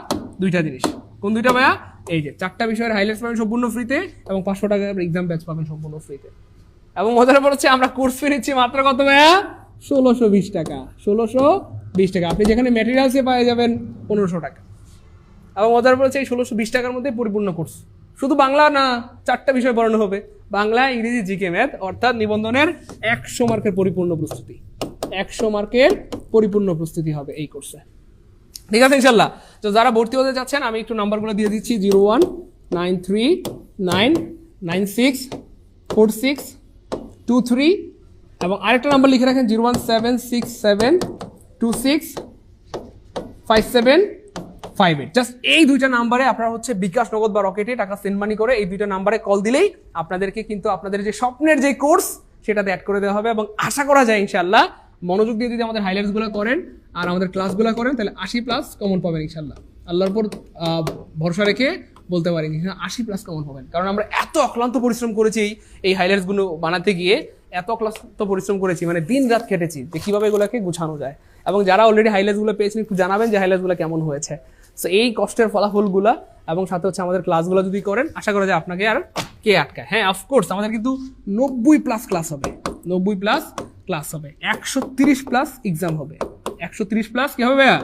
2টা জিনিস, কোন 2টা ভাইয়া? এই যে 4টা বিষয়ের হাইলাইটস পাবেন সম্পূর্ণ ফ্রিতে, এবং 500 টাকার এক্সাম ব্যাচ পাবেন সম্পূর্ণ ফ্রিতে। এবং মজার ব্যাপার হচ্ছে আমরা কোর্স ফি নিচ্ছি মাত্র কত ভাইয়া? 1620 টাকা। 1620 টাকা। আপনি যেখানে ম্যাটেরিয়ালসে পাওয়া যাবেন 1500 টাকা। এবং মজার ব্যাপার হচ্ছে এই 1620 টাকার মধ্যে পরিপূর্ণ কোর্স, শুধু বাংলা না, 4টা বিষয় পড়ানো হবে, বাংলা, ইংরেজি, জিকে, ম্যাথ, অর্থাৎ নিবন্ধনের 100 মার্কের পরিপূর্ণ প্রস্তুতি। 100 মার্কের পরিপূর্ণ প্রস্তুতি হবে এই কোর্সে, ঠিক আছে ইনশাল্লাহ। তো যারা ভর্তি হতে যাচ্ছেন আমি একটু নাম্বারগুলো দিয়ে দিচ্ছি, 0193964623, এবং আরেকটা নাম্বার লিখে রাখেন 01767265758। জাস্ট এই 2টা নাম্বারে আপনারা হচ্ছে বিকাশ, নগদ বা রকেটে টাকা সেন্ড মানি করে এই 2টা নাম্বারে কল দিলেই আপনাদেরকে কিন্তু আপনাদের যে স্বপ্নের যে কোর্স সেটাতে অ্যাড করে দেওয়া হবে। এবং আশা করা যায় ইনশাল্লাহ মনোযোগ দিয়ে যদি আমাদের হাইলাইটসগুলো করেন আর আমাদের ক্লাসগুলো করেন, তাহলে 80+ কমন পাবেন ইনশাল্লাহ। আল্লাহর উপর ভরসা রেখে বলতে পারি 80+ কমন পাবেন, কারণ আমরা এত অক্লান্ত পরিশ্রম করেছি এই হাইলাইটসগুলো বানাতে গিয়ে, এত অক্লান্ত পরিশ্রম করেছি, মানে দিন রাত খেটেছি যে কীভাবে এগুলোকে গুছানো যায়। এবং যারা অলরেডি হাইলাইটসগুলো পেয়েছেন একটু জানাবেন যে হাইলাইটসগুলো কেমন হয়েছে। সো এই কষ্টের ফলাফলগুলা এবং সাথে হচ্ছে আমাদের ক্লাসগুলো যদি করেন, আশা করা যায় আপনাকে আর কে আটকায়। হ্যাঁ, অফকোর্স আমাদের কিন্তু 90+ ক্লাস হবে, 90+ ক্লাস হবে, 130+ এক্সাম হবে, 130+ কি হবে ভাইয়া?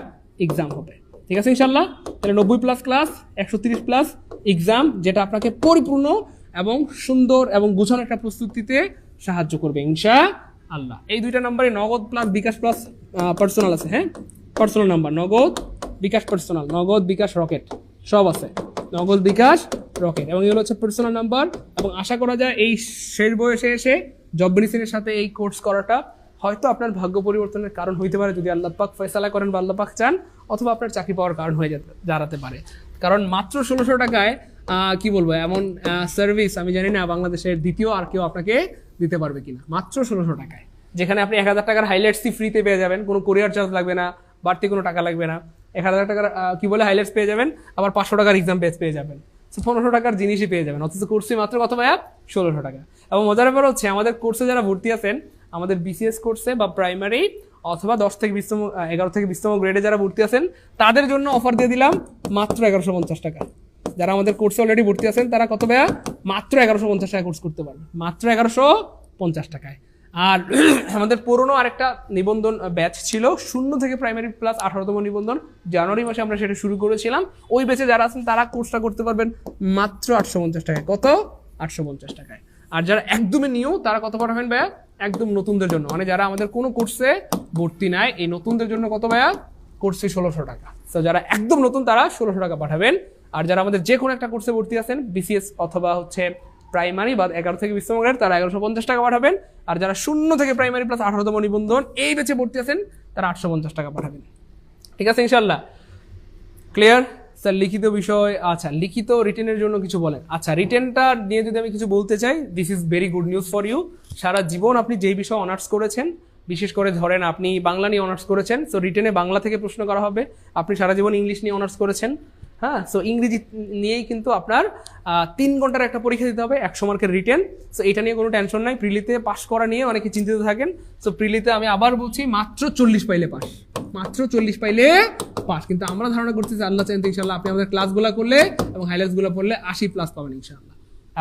এক্সাম হবে, ঠিক আছে ইনশাল্লাহ। তাহলে 90+ ক্লাস, 130+ এক্সাম, যেটা আপনাকে পরিপূর্ণ এবং সুন্দর এবং গুছানো একটা প্রস্তুতিতে সাহায্য করবে ইনশাআল্লাহ। এই 2টা নাম্বারে নগদ প্লাস বিকাশ প্লাস পার্সোনাল আছে। হ্যাঁ, পার্সোনাল নাম্বার, নগদ বিকাশ পার্সোনাল, নগদ বিকাশ রকেট সব আছে, নগদ বিকাশ রকেট, এবং এগুলো হচ্ছে পার্সোনাল নাম্বার। এবং আশা করা যায় এই শেষ বয়সে এসে জব মেডিসিনের সাথে এই কোর্স করাটা হয়তো আপনার ভাগ্য পরিবর্তনের কারণ হইতে পারে, যদি আল্লাহ পাক ফয়সালা করেন বা আল্লাহ পাক চান, অথবা আপনার চাকরি পাওয়ার কারণ হয়ে দাঁড়াতে পারে। কারণ মাত্র 1600 টাকায় কি বলবো, এমন সার্ভিস আমি জানি না বাংলাদেশের দ্বিতীয় আর কেউ আপনাকে দিতে পারবে কিনা। মাত্র 1600 টাকায়, যেখানে আপনি 1000 টাকার হাইলাইটসই ফ্রিতে পেয়ে যাবেন, কোনো কোরিয়ার চার্জ লাগবে না, বাড়তি কোনো টাকা লাগবে না। 1000 টাকার কি বলে হাইলাইটস পেয়ে যাবেন, আবার 500 টাকার এক্সাম পেজ পেয়ে যাবেন, 1500 টাকার জিনিসই পেয়ে যাবেন, অথচ কোর্সে মাত্র কত ভাইয়া? 1600 টাকা। এবং মজার ব্যাপার হচ্ছে আমাদের কোর্সে যারা ভর্তি আছেন, আমাদের বিসিএস কোর্সে বা প্রাইমারি অথবা 11 থেকে 20তম গ্রেডে যারা ভর্তি আছেন, তাদের জন্য অফার দিয়ে দিলাম মাত্র 1150 টাকা। যারা আমাদের কোর্সে অলরেডি ভর্তি আছেন তারা কত ভাইয়া? মাত্র 1150 টাকা কোর্স করতে পারবে, মাত্র 1150 টাকায়। আর আমাদের পুরনো আরেকটা নিবন্ধন ব্যাচ ছিল 0 থেকে প্রাইমারি প্লাস 18তম নিবন্ধন, জানুয়ারি মাসে আমরা সেটা শুরু করেছিলাম। ওই ব্যাচে যারা আছেন তারা কোর্সটা করতে পারবেন মাত্র 850 টাকায়। কত? 850 টাকায়। আর যারা একদমই নিউ তারা কত পাঠাবেন ভাইয়া? একদম নতুনদের জন্য, মানে যারা আমাদের কোনো কোর্সে ভর্তি নাই, এই নতুনদের জন্য কত ভাইয়া? কোর্সে 1600 টাকা। তো যারা একদম নতুন তারা 1600 টাকা পাঠাবেন। আর যারা আমাদের যে কোনো একটা কোর্সে ভর্তি আছেন, বিসিএস অথবা হচ্ছে প্রাইমারি বা 11 থেকে 20তম গ্রেড, তারা 1150 টাকা পাঠাবেন। আর যারা 0 থেকে প্রাইমারি প্লাস 18তম নিবন্ধন এই ব্যাচে ভর্তি আছেন তারা 850 টাকা পাঠাবেন, ঠিক আছে ইনশাল্লাহ। Clear sir? লিখিত বিষয়, আচ্ছা লিখিত রিটেনের জন্য কিছু বলেন। আচ্ছা, রিটেনটা নিয়ে যদি আমি কিছু বলতে চাই, this is very good news for you. সারা জীবন আপনি যেই বিষয়ে অনার্স করেছেন, বিশেষ করে ধরেন আপনি বাংলা নিয়ে অনার্স করেছেন, সো রিটেনে বাংলা থেকে প্রশ্ন করা হবে। আপনি সারা জীবন ইংলিশ নিয়ে অনার্স করেছেন, হ্যাঁ, সো ইংরেজি নিয়েই কিন্তু আপনার 3 ঘন্টার একটা পরীক্ষা দিতে হবে, 100 মার্কের রিটেন। সো এটা নিয়ে কোনো টেনশন নাই। প্রিলিতে পাস করা নিয়ে অনেকে চিন্তিত থাকেন। সো প্রিলিতে আমি আবার বলছি মাত্র 40 পাইলে পাস, মাত্র 40 পাইলে পাস। কিন্তু আমরা ধারণা করছি যে আল্লাহ চাইতে ইনশাল্লাহ আপনি আমাদের ক্লাসগুলো করলে এবং হাইলাইটসগুলো পড়লে 80+ পাবেন ইনশাল্লাহ।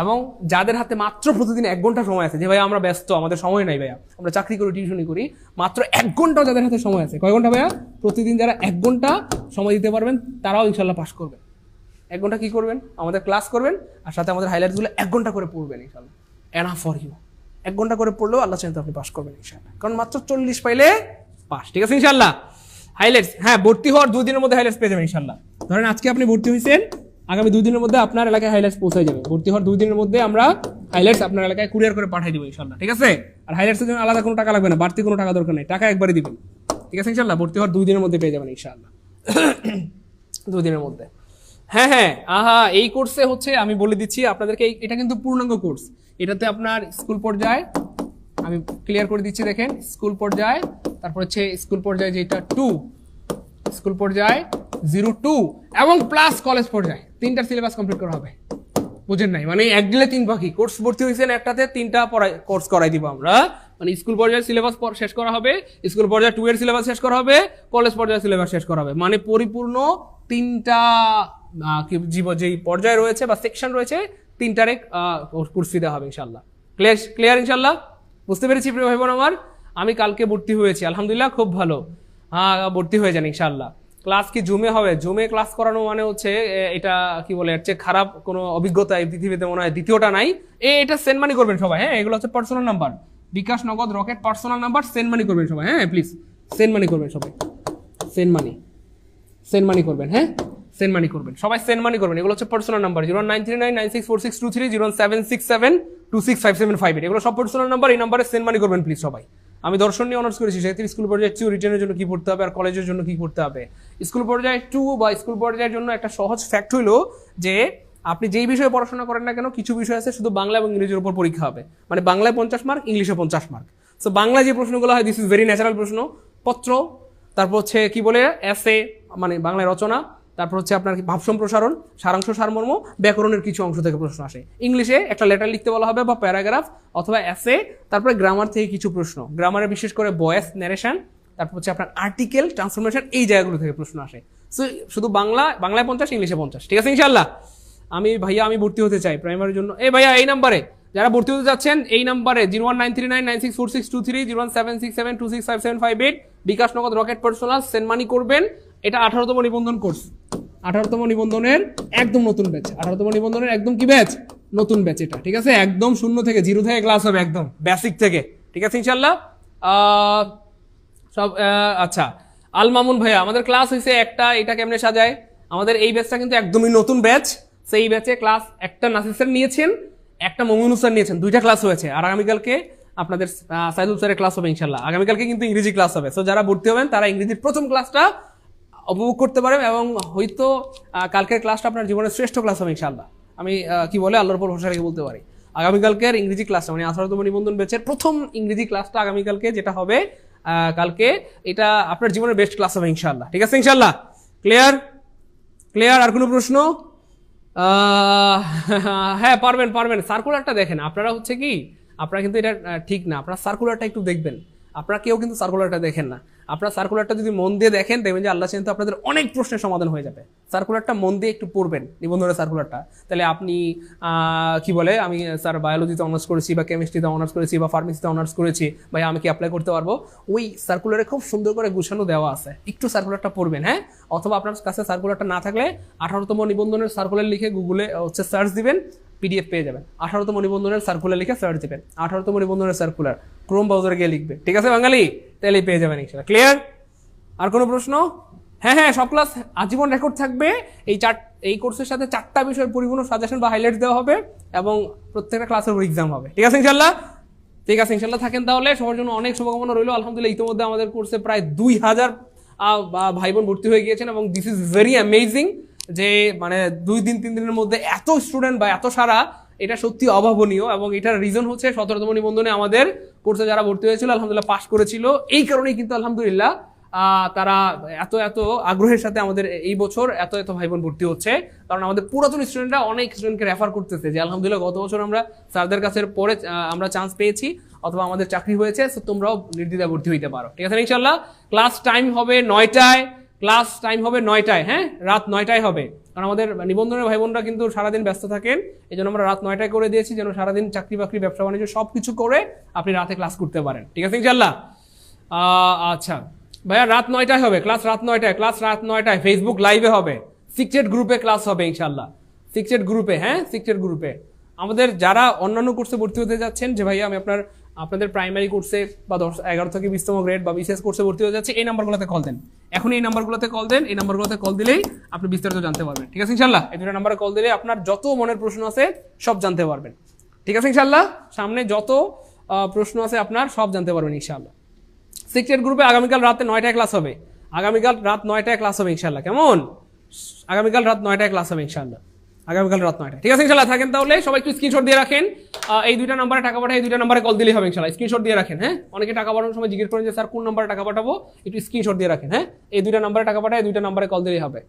এবং যাদের হাতে মাত্র প্রতিদিন 1 ঘন্টা সময় আছে, যে ভাইয়া আমরা ব্যস্ত, আমাদের সময় নাই ভাইয়া, আমরা চাকরি করি, টিউশনি করি, মাত্র 1 ঘন্টাও যাদের হাতে সময় আছে, কয় ঘন্টা ভাইয়া? প্রতিদিন যারা 1 ঘন্টা সময় দিতে পারবেন তারাও ইনশাল্লাহ পাস করবেন। 1 ঘন্টা কি করবেন? আমাদের ক্লাস করবেন আর সাথে আমাদের হাইলাইটসগুলো 1 ঘন্টা করে পড়বেন ইনশাল্লাহ। Enough for you. 1 ঘন্টা করে পড়লেও আল্লাহ চাইতে আপনি পাস করবেন ইনশাল্লাহ, কারণ মাত্র 40 পাইলে পাস, ঠিক আছে ইনশাল্লাহ। হাইলাইটস, হ্যাঁ, ভর্তি হওয়ার 2 দিনের মধ্যে হাইলাইটস পেয়ে যাবেন ইনশাল্লাহ। ধরেন আজকে আপনি ভর্তি হয়েছেন, আগামী 2 দিনের মধ্যে আপনার এলাকায় হাইলাইটস পৌঁছে যাবে। ভর্তি হওয়ার 2 দিনের মধ্যে আমরা হাইলাইটস আপনার এলাকায় কুরিয়ার করে পাঠিয়ে দিব ইনশাল্লাহ, ঠিক আছে। আর হাইলাইটসের জন্য আলাদা কোনো টাকা লাগবে না, বাড়তি কোনো টাকা দরকার নেই, টাকা একবারই দিবেন ঠিক আছে ইনশাল্লাহ, ভর্তি হওয়ার 2 দিনের মধ্যে পেয়ে যাবেন ইনশাল্লাহ। 2 দিনের মধ্যে। হ্যাঁ হ্যাঁ, এই কোর্সে হচ্ছে আমি বলে দিচ্ছি আপনাদেরকে, এটা কিন্তু পূর্ণাঙ্গ কোর্স। এটাতে আপনার স্কুল পর্যায়ে, আমি ক্লিয়ার করে দিচ্ছি দেখেন, স্কুল পর্যায়ে, তারপর হচ্ছে স্কুল পর্যায়ে যেটা 2, স্কুল পর্যায়ে 0-2 এবং প্লাস কলেজ পর্যায়ে 3টা সিলেবাস কমপ্লিট করা হবে। বুঝেন নাই, মানে এক দিলে 3 পাখি। কোর্স ভর্তি হয়েছেন একটাতে, 3টা কোর্স করাই দিব আমরা। মানে স্কুল পর্যায়ের সিলেবাস শেষ করা হবে, স্কুল পর্যায়ে 2 এর সিলেবাস শেষ করা হবে, কলেজ পর্যায়ের সিলেবাস শেষ করা হবে। মানে পরিপূর্ণ 3টা যেই পর্যায়ে রয়েছে বা সেকশন রয়েছে, 3টারে কোর্স ফি দেওয়া হবে ইনশাল্লাহ। ক্লিয়ার ইনশাল্লাহ? বুঝতে পেরেছি প্রিয় ভাই বোন আমার। আমি কালকে ভর্তি হয়েছি আলহামদুলিল্লাহ, খুব ভালো। ভর্তি হয়ে যান ইনশাল্লাহ। ক্লাস কি জুমে হবে? জুমে ক্লাস করানো মানে হচ্ছে এটা কি বলে, এর চেয়ে খারাপ কোনো অভিজ্ঞতা এই পৃথিবীতে মনে হয় দ্বিতীয়টা নাই। এটা সেন্ড মানি করবেন সবাই, হ্যাঁ, এগুলো হচ্ছে পার্সোনাল নাম্বার, বিকাশ, নগদ, rocket personal number. Send money করবেন সবাই, হ্যাঁ প্লিজ সেন্ড মানি করবেন সবাই, সেন্ড মানি করবেন, হ্যাঁ সেন্ড মানি করবেন সবাই, সেন্ড মানি করবেন। এগুলো হচ্ছে পার্সোনাল নাম্বার 09399646230, 07667265758, এগুলো সব পার্সোনাল নাম্বার। এই নাম্বারে সেন্ড মানি করবেন প্লিজ সবাই। আমি দর্শন নিয়ে অনার্স করেছি, সেক্ষেত্রে স্কুল পর্যায়ে 2 রিটেনের জন্য কি পড়তে হবে আর কলেজের জন্য কি পড়তে হবে। স্কুল পর্যায়ে 2 বা স্কুল পর্যায়ের জন্য একটা সহজ ফ্যাক্ট হইলো যে আপনি যেই বিষয়ে পড়াশোনা করেন না কেন, কিছু বিষয় আছে শুধু বাংলা এবং ইংরেজির উপর পরীক্ষা হবে। মানে বাংলায় 50 মার্ক, ইংলিশে 50 মার্ক। সো বাংলায় যে প্রশ্নগুলো হয়, দিস ইজ ভেরি ন্যাচারাল প্রশ্ন, পত্র, তারপর হচ্ছে কি বলে এসে, মানে বাংলায় রচনা, তারপর হচ্ছে আপনার ভাব সম্প্রসারণ, সারাংশ, সারমর্ম, ব্যাকরণের কিছু অংশ থেকে প্রশ্ন আসে। ইংলিশে একটা লেটার লিখতে বলা হবে বা প্যারাগ্রাফ অথবা এসে, তারপরে গ্রামার থেকে কিছু প্রশ্ন, গ্রামারে বিশেষ করে ভয়েস ন্যারেশন, তারপর হচ্ছে আপনার আর্টিকেল, ট্রান্সফরমেশন, এই জায়গাগুলো থেকে প্রশ্ন আসে। সো শুধু বাংলায় 50, ইংলিশে 50, ঠিক আছে ইনশাআল্লাহ। আমি ভর্তি হতে চাই প্রাইমারির জন্য। ভাইয়া এই নাম্বারে যারা ভর্তি হতে যাচ্ছেন, এই নাম্বারে 01939964623, 01767265758, বিকাশ, নগদ, রকেট, পার্সোনাল, সেন্ড মানি করবেন। এটা 18তম নিবন্ধন কোর্স, 18তম নিবন্ধনের একদম নতুন ব্যাচ, 18তম নিবন্ধনের একদম কি ব্যাচ, নতুন ব্যাচ এটা, ঠিক আছে। একদম 0 থেকে 0 থেকে ক্লাস হবে, একদম বেসিক থেকে, ঠিক আছে ইনশাআল্লাহ। সব আচ্ছা, আল মামুন ভাইয়া, আমাদের ক্লাস হয়েছে একটা, এটা কেমনে সাজায়? আমাদের এই ব্যাচটা কিন্তু একদমই নতুন ব্যাচ। সেই ব্যাচে ক্লাস একটা নাসির স্যার নিয়েছেন, একটা মমিনুল স্যার নিয়েছেন, 2টা ক্লাস হয়েছে। আর আগামীকালকে আপনাদের সাইদুল স্যারের ক্লাস হবে ইনশাআল্লাহ। আগামীকালকে কিন্তু ইংরেজি ক্লাস হবে। সো যারা ভর্তি হবেন তারা ইংরেজির প্রথম ক্লাসটা উপভোগ করতে পারেন এবং হয়তো কালকের ক্লাসটা আপনার জীবনের শ্রেষ্ঠ ক্লাস হবে ইনশাআল্লাহ। আমি কি বলে আল্লাহর উপর ভরসা রেখে বলতে পারি, আগামীকালকের ইংরেজি ক্লাসটা, মানে 18তম নিবন্ধন ব্যাচের প্রথম ইংরেজি ক্লাসটা আগামীকালকে যেটা হবে, কালকে, এটা আপনার জীবনের বেস্ট ক্লাস হবে ইনশাআল্লাহ, ঠিক আছে ইনশাআল্লাহ। ক্লিয়ার? আর কোনো প্রশ্ন? হ্যাঁ, পারবেন। সার্কুলারটা দেখেন, আপনারা হচ্ছে কি, আপনারা কিন্তু এটা ঠিক না, আপনারা সার্কুলারটা একটু দেখবেন। আপনারা কেউ কিন্তু সার্কুলারটা দেখেন না। আপনারা সার্কুলারটা যদি মন দিয়ে দেখেন, দেখবেন যে আল্লাহ চিন্তা আপনাদের অনেক প্রশ্নের সমাধান হয়ে যাবে। সার্কুলারটা মন দিয়ে একটু পড়বেন, নিবন্ধনের সার্কুলারটা। তাহলে আপনি কি বলে, আমি স্যার বায়োলজিতে অনার্স করেছি বা কেমিস্ট্রিতে অনার্স করেছি বা ফার্মেসিতে অনার্স করেছি, ভাই আমি কি অ্যাপ্লাই করতে পারবো? ওই সার্কুলারে খুব সুন্দর করে গুছানো দেওয়া আছে, একটু সার্কুলারটা পড়বেন, হ্যাঁ। অথবা আপনার কাছে সার্কুলারটা না থাকলে 18তম নিবন্ধনের সার্কুলার লিখে গুগলে হচ্ছে সার্চ দিবেন, পিডিএফ পেয়ে যাবেন। 18তম নিবন্ধনের সার্কুলার লিখে সার্চ দিবেন, 18তম নিবন্ধনের সার্কুলার ক্রোম ব্রাউজারে গিয়ে লিখবে, ঠিক আছে বাঙালি, তাহলেই পেয়ে যাবেন ইনশাআল্লাহ। ক্লিয়ার? আর কোনো প্রশ্ন? হ্যাঁ, সব ক্লাস আজীবন রেকর্ড থাকবে। এই কোর্সের সাথে 4টা বিষয়ের পরিপূর্ণ সাজেশন বা হাইলাইট দেওয়া হবে এবং প্রত্যেকটা ক্লাসের উপর এক্সাম হবে, ঠিক আছে ইনশাআল্লাহ। থাকেন তাহলে, সবার জন্য অনেক শুভকামনা রইল। আলহামদুলিল্লাহ ইতিমধ্যে আমাদের কোর্সে প্রায় 2000 ভাই বোন ভর্তি হয়ে গিয়েছেন এবং দিস ইজ ভেরি অ্যামেজিং যে মানে 2-3 দিনের মধ্যে এত স্টুডেন্ট বা এত সারা, এটা সত্যি অভাবনীয়। এবং এটার রিজন হচ্ছে 17তম নিবন্ধনে আমাদের কোর্সে যারা ভর্তি হয়েছিল আলহামদুলিল্লাহ পাস করেছিল। এই কারণেই কিন্তু আলহামদুলিল্লাহ তারা এত আগ্রহের সাথে আমাদের এই বছর এত ভাই বোন ভর্তি হচ্ছে। কারণ আমাদের পুরাতন স্টুডেন্টরা অনেক স্টুডেন্টকে রেফার করতেছে যে আলহামদুলিল্লাহ গত বছর আমরা স্যারদের কাছে পরে আমরা চান্স পেয়েছি অথবা আমাদের চাকরি হয়েছে, তো তোমরাও নির্দ্বিধায় ভর্তি হইতে পারো, ঠিক আছে ইনশাআল্লাহ। ক্লাস টাইম হবে 9টায়, হ্যাঁ, রাত 9টায় হবে। কারণ আমাদের নিবন্ধনের ভাই বোনরা কিন্তু সারাদিন ব্যস্ত থাকেন, এই জন্য আমরা রাত 9টায় করে দিয়েছি, যেন সারাদিন চাকরি বাকরি, ব্যবসা বাণিজ্য সবকিছু করে আপনি রাতে ক্লাস করতে পারেন, ঠিক আছে ইনশাআল্লাহ। আচ্ছা ভাইয়া, রাত 9টায় হবে ক্লাস, রাত 9টায় ফেসবুক লাইভে হবে, সিক্রেট গ্রুপে ক্লাস হবে ইনশাআল্লাহ, সিক্রেট গ্রুপে। আমাদের যারা অন্যান্য কোর্সে ভর্তি হতে যাচ্ছেন, যে ভাইয়া আমি আপনাদের প্রাইমারি কোর্সে বা 11 থেকে 20তম গ্রেড বা বিশেষ কোর্সে ভর্তি হতে যাচ্ছে, এই নাম্বারগুলোতে কল দেন, এখন এই নাম্বারগুলোতে কল দেন, এই নাম্বারগুলোতে কল দিলেই আপনি বিস্তারিত জানতে পারবেন, ঠিক আছে ইনশাআল্লাহ। এই 2টা নাম্বারে কল দিলে আপনার যত মনের প্রশ্ন আছে সব জানতে পারবেন, ঠিক আছে ইনশাআল্লাহ। সামনে যত প্রশ্ন আছে আপনার সব জানতে পারবেন ইনশাআল্লাহ। সিক্রেট গ্রুপে আগামীকাল রাতে 9টায় ক্লাস হবে, আগামীকাল রাত 9টায় ক্লাস হবে ইনশাল্লাহ। কেমন? আগামীকাল রাত 9টায় ক্লাস হবে ইনশাল্লাহ, আগামীকাল রাত 9টায়। ঠিক আছে ইনশাল্লাহ, থাকেন তাহলে সবাই একটু স্ক্রিনশট দিয়ে রাখেন। এই দুইটা নাম্বারে টাকা পাঠায়, এই দুইটা নাম্বারে কল দিলেই হবে ইনশাল্লাহ। স্ক্রিনশট দিয়ে রাখেন, হ্যাঁ। অনেকে টাকা পাঠানোর সময় জিজ্ঞেস করেন যে স্যার কোন নাম্বারে টাকা পাঠাবো, একটু স্ক্রিনশট দিয়ে রাখেন, হ্যাঁ। এই দুইটা নাম্বারে টাকা পাঠায়, এই দুইটা নাম্বারে কল দিলেই হবে।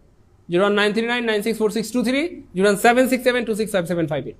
01939964623, 01767265758।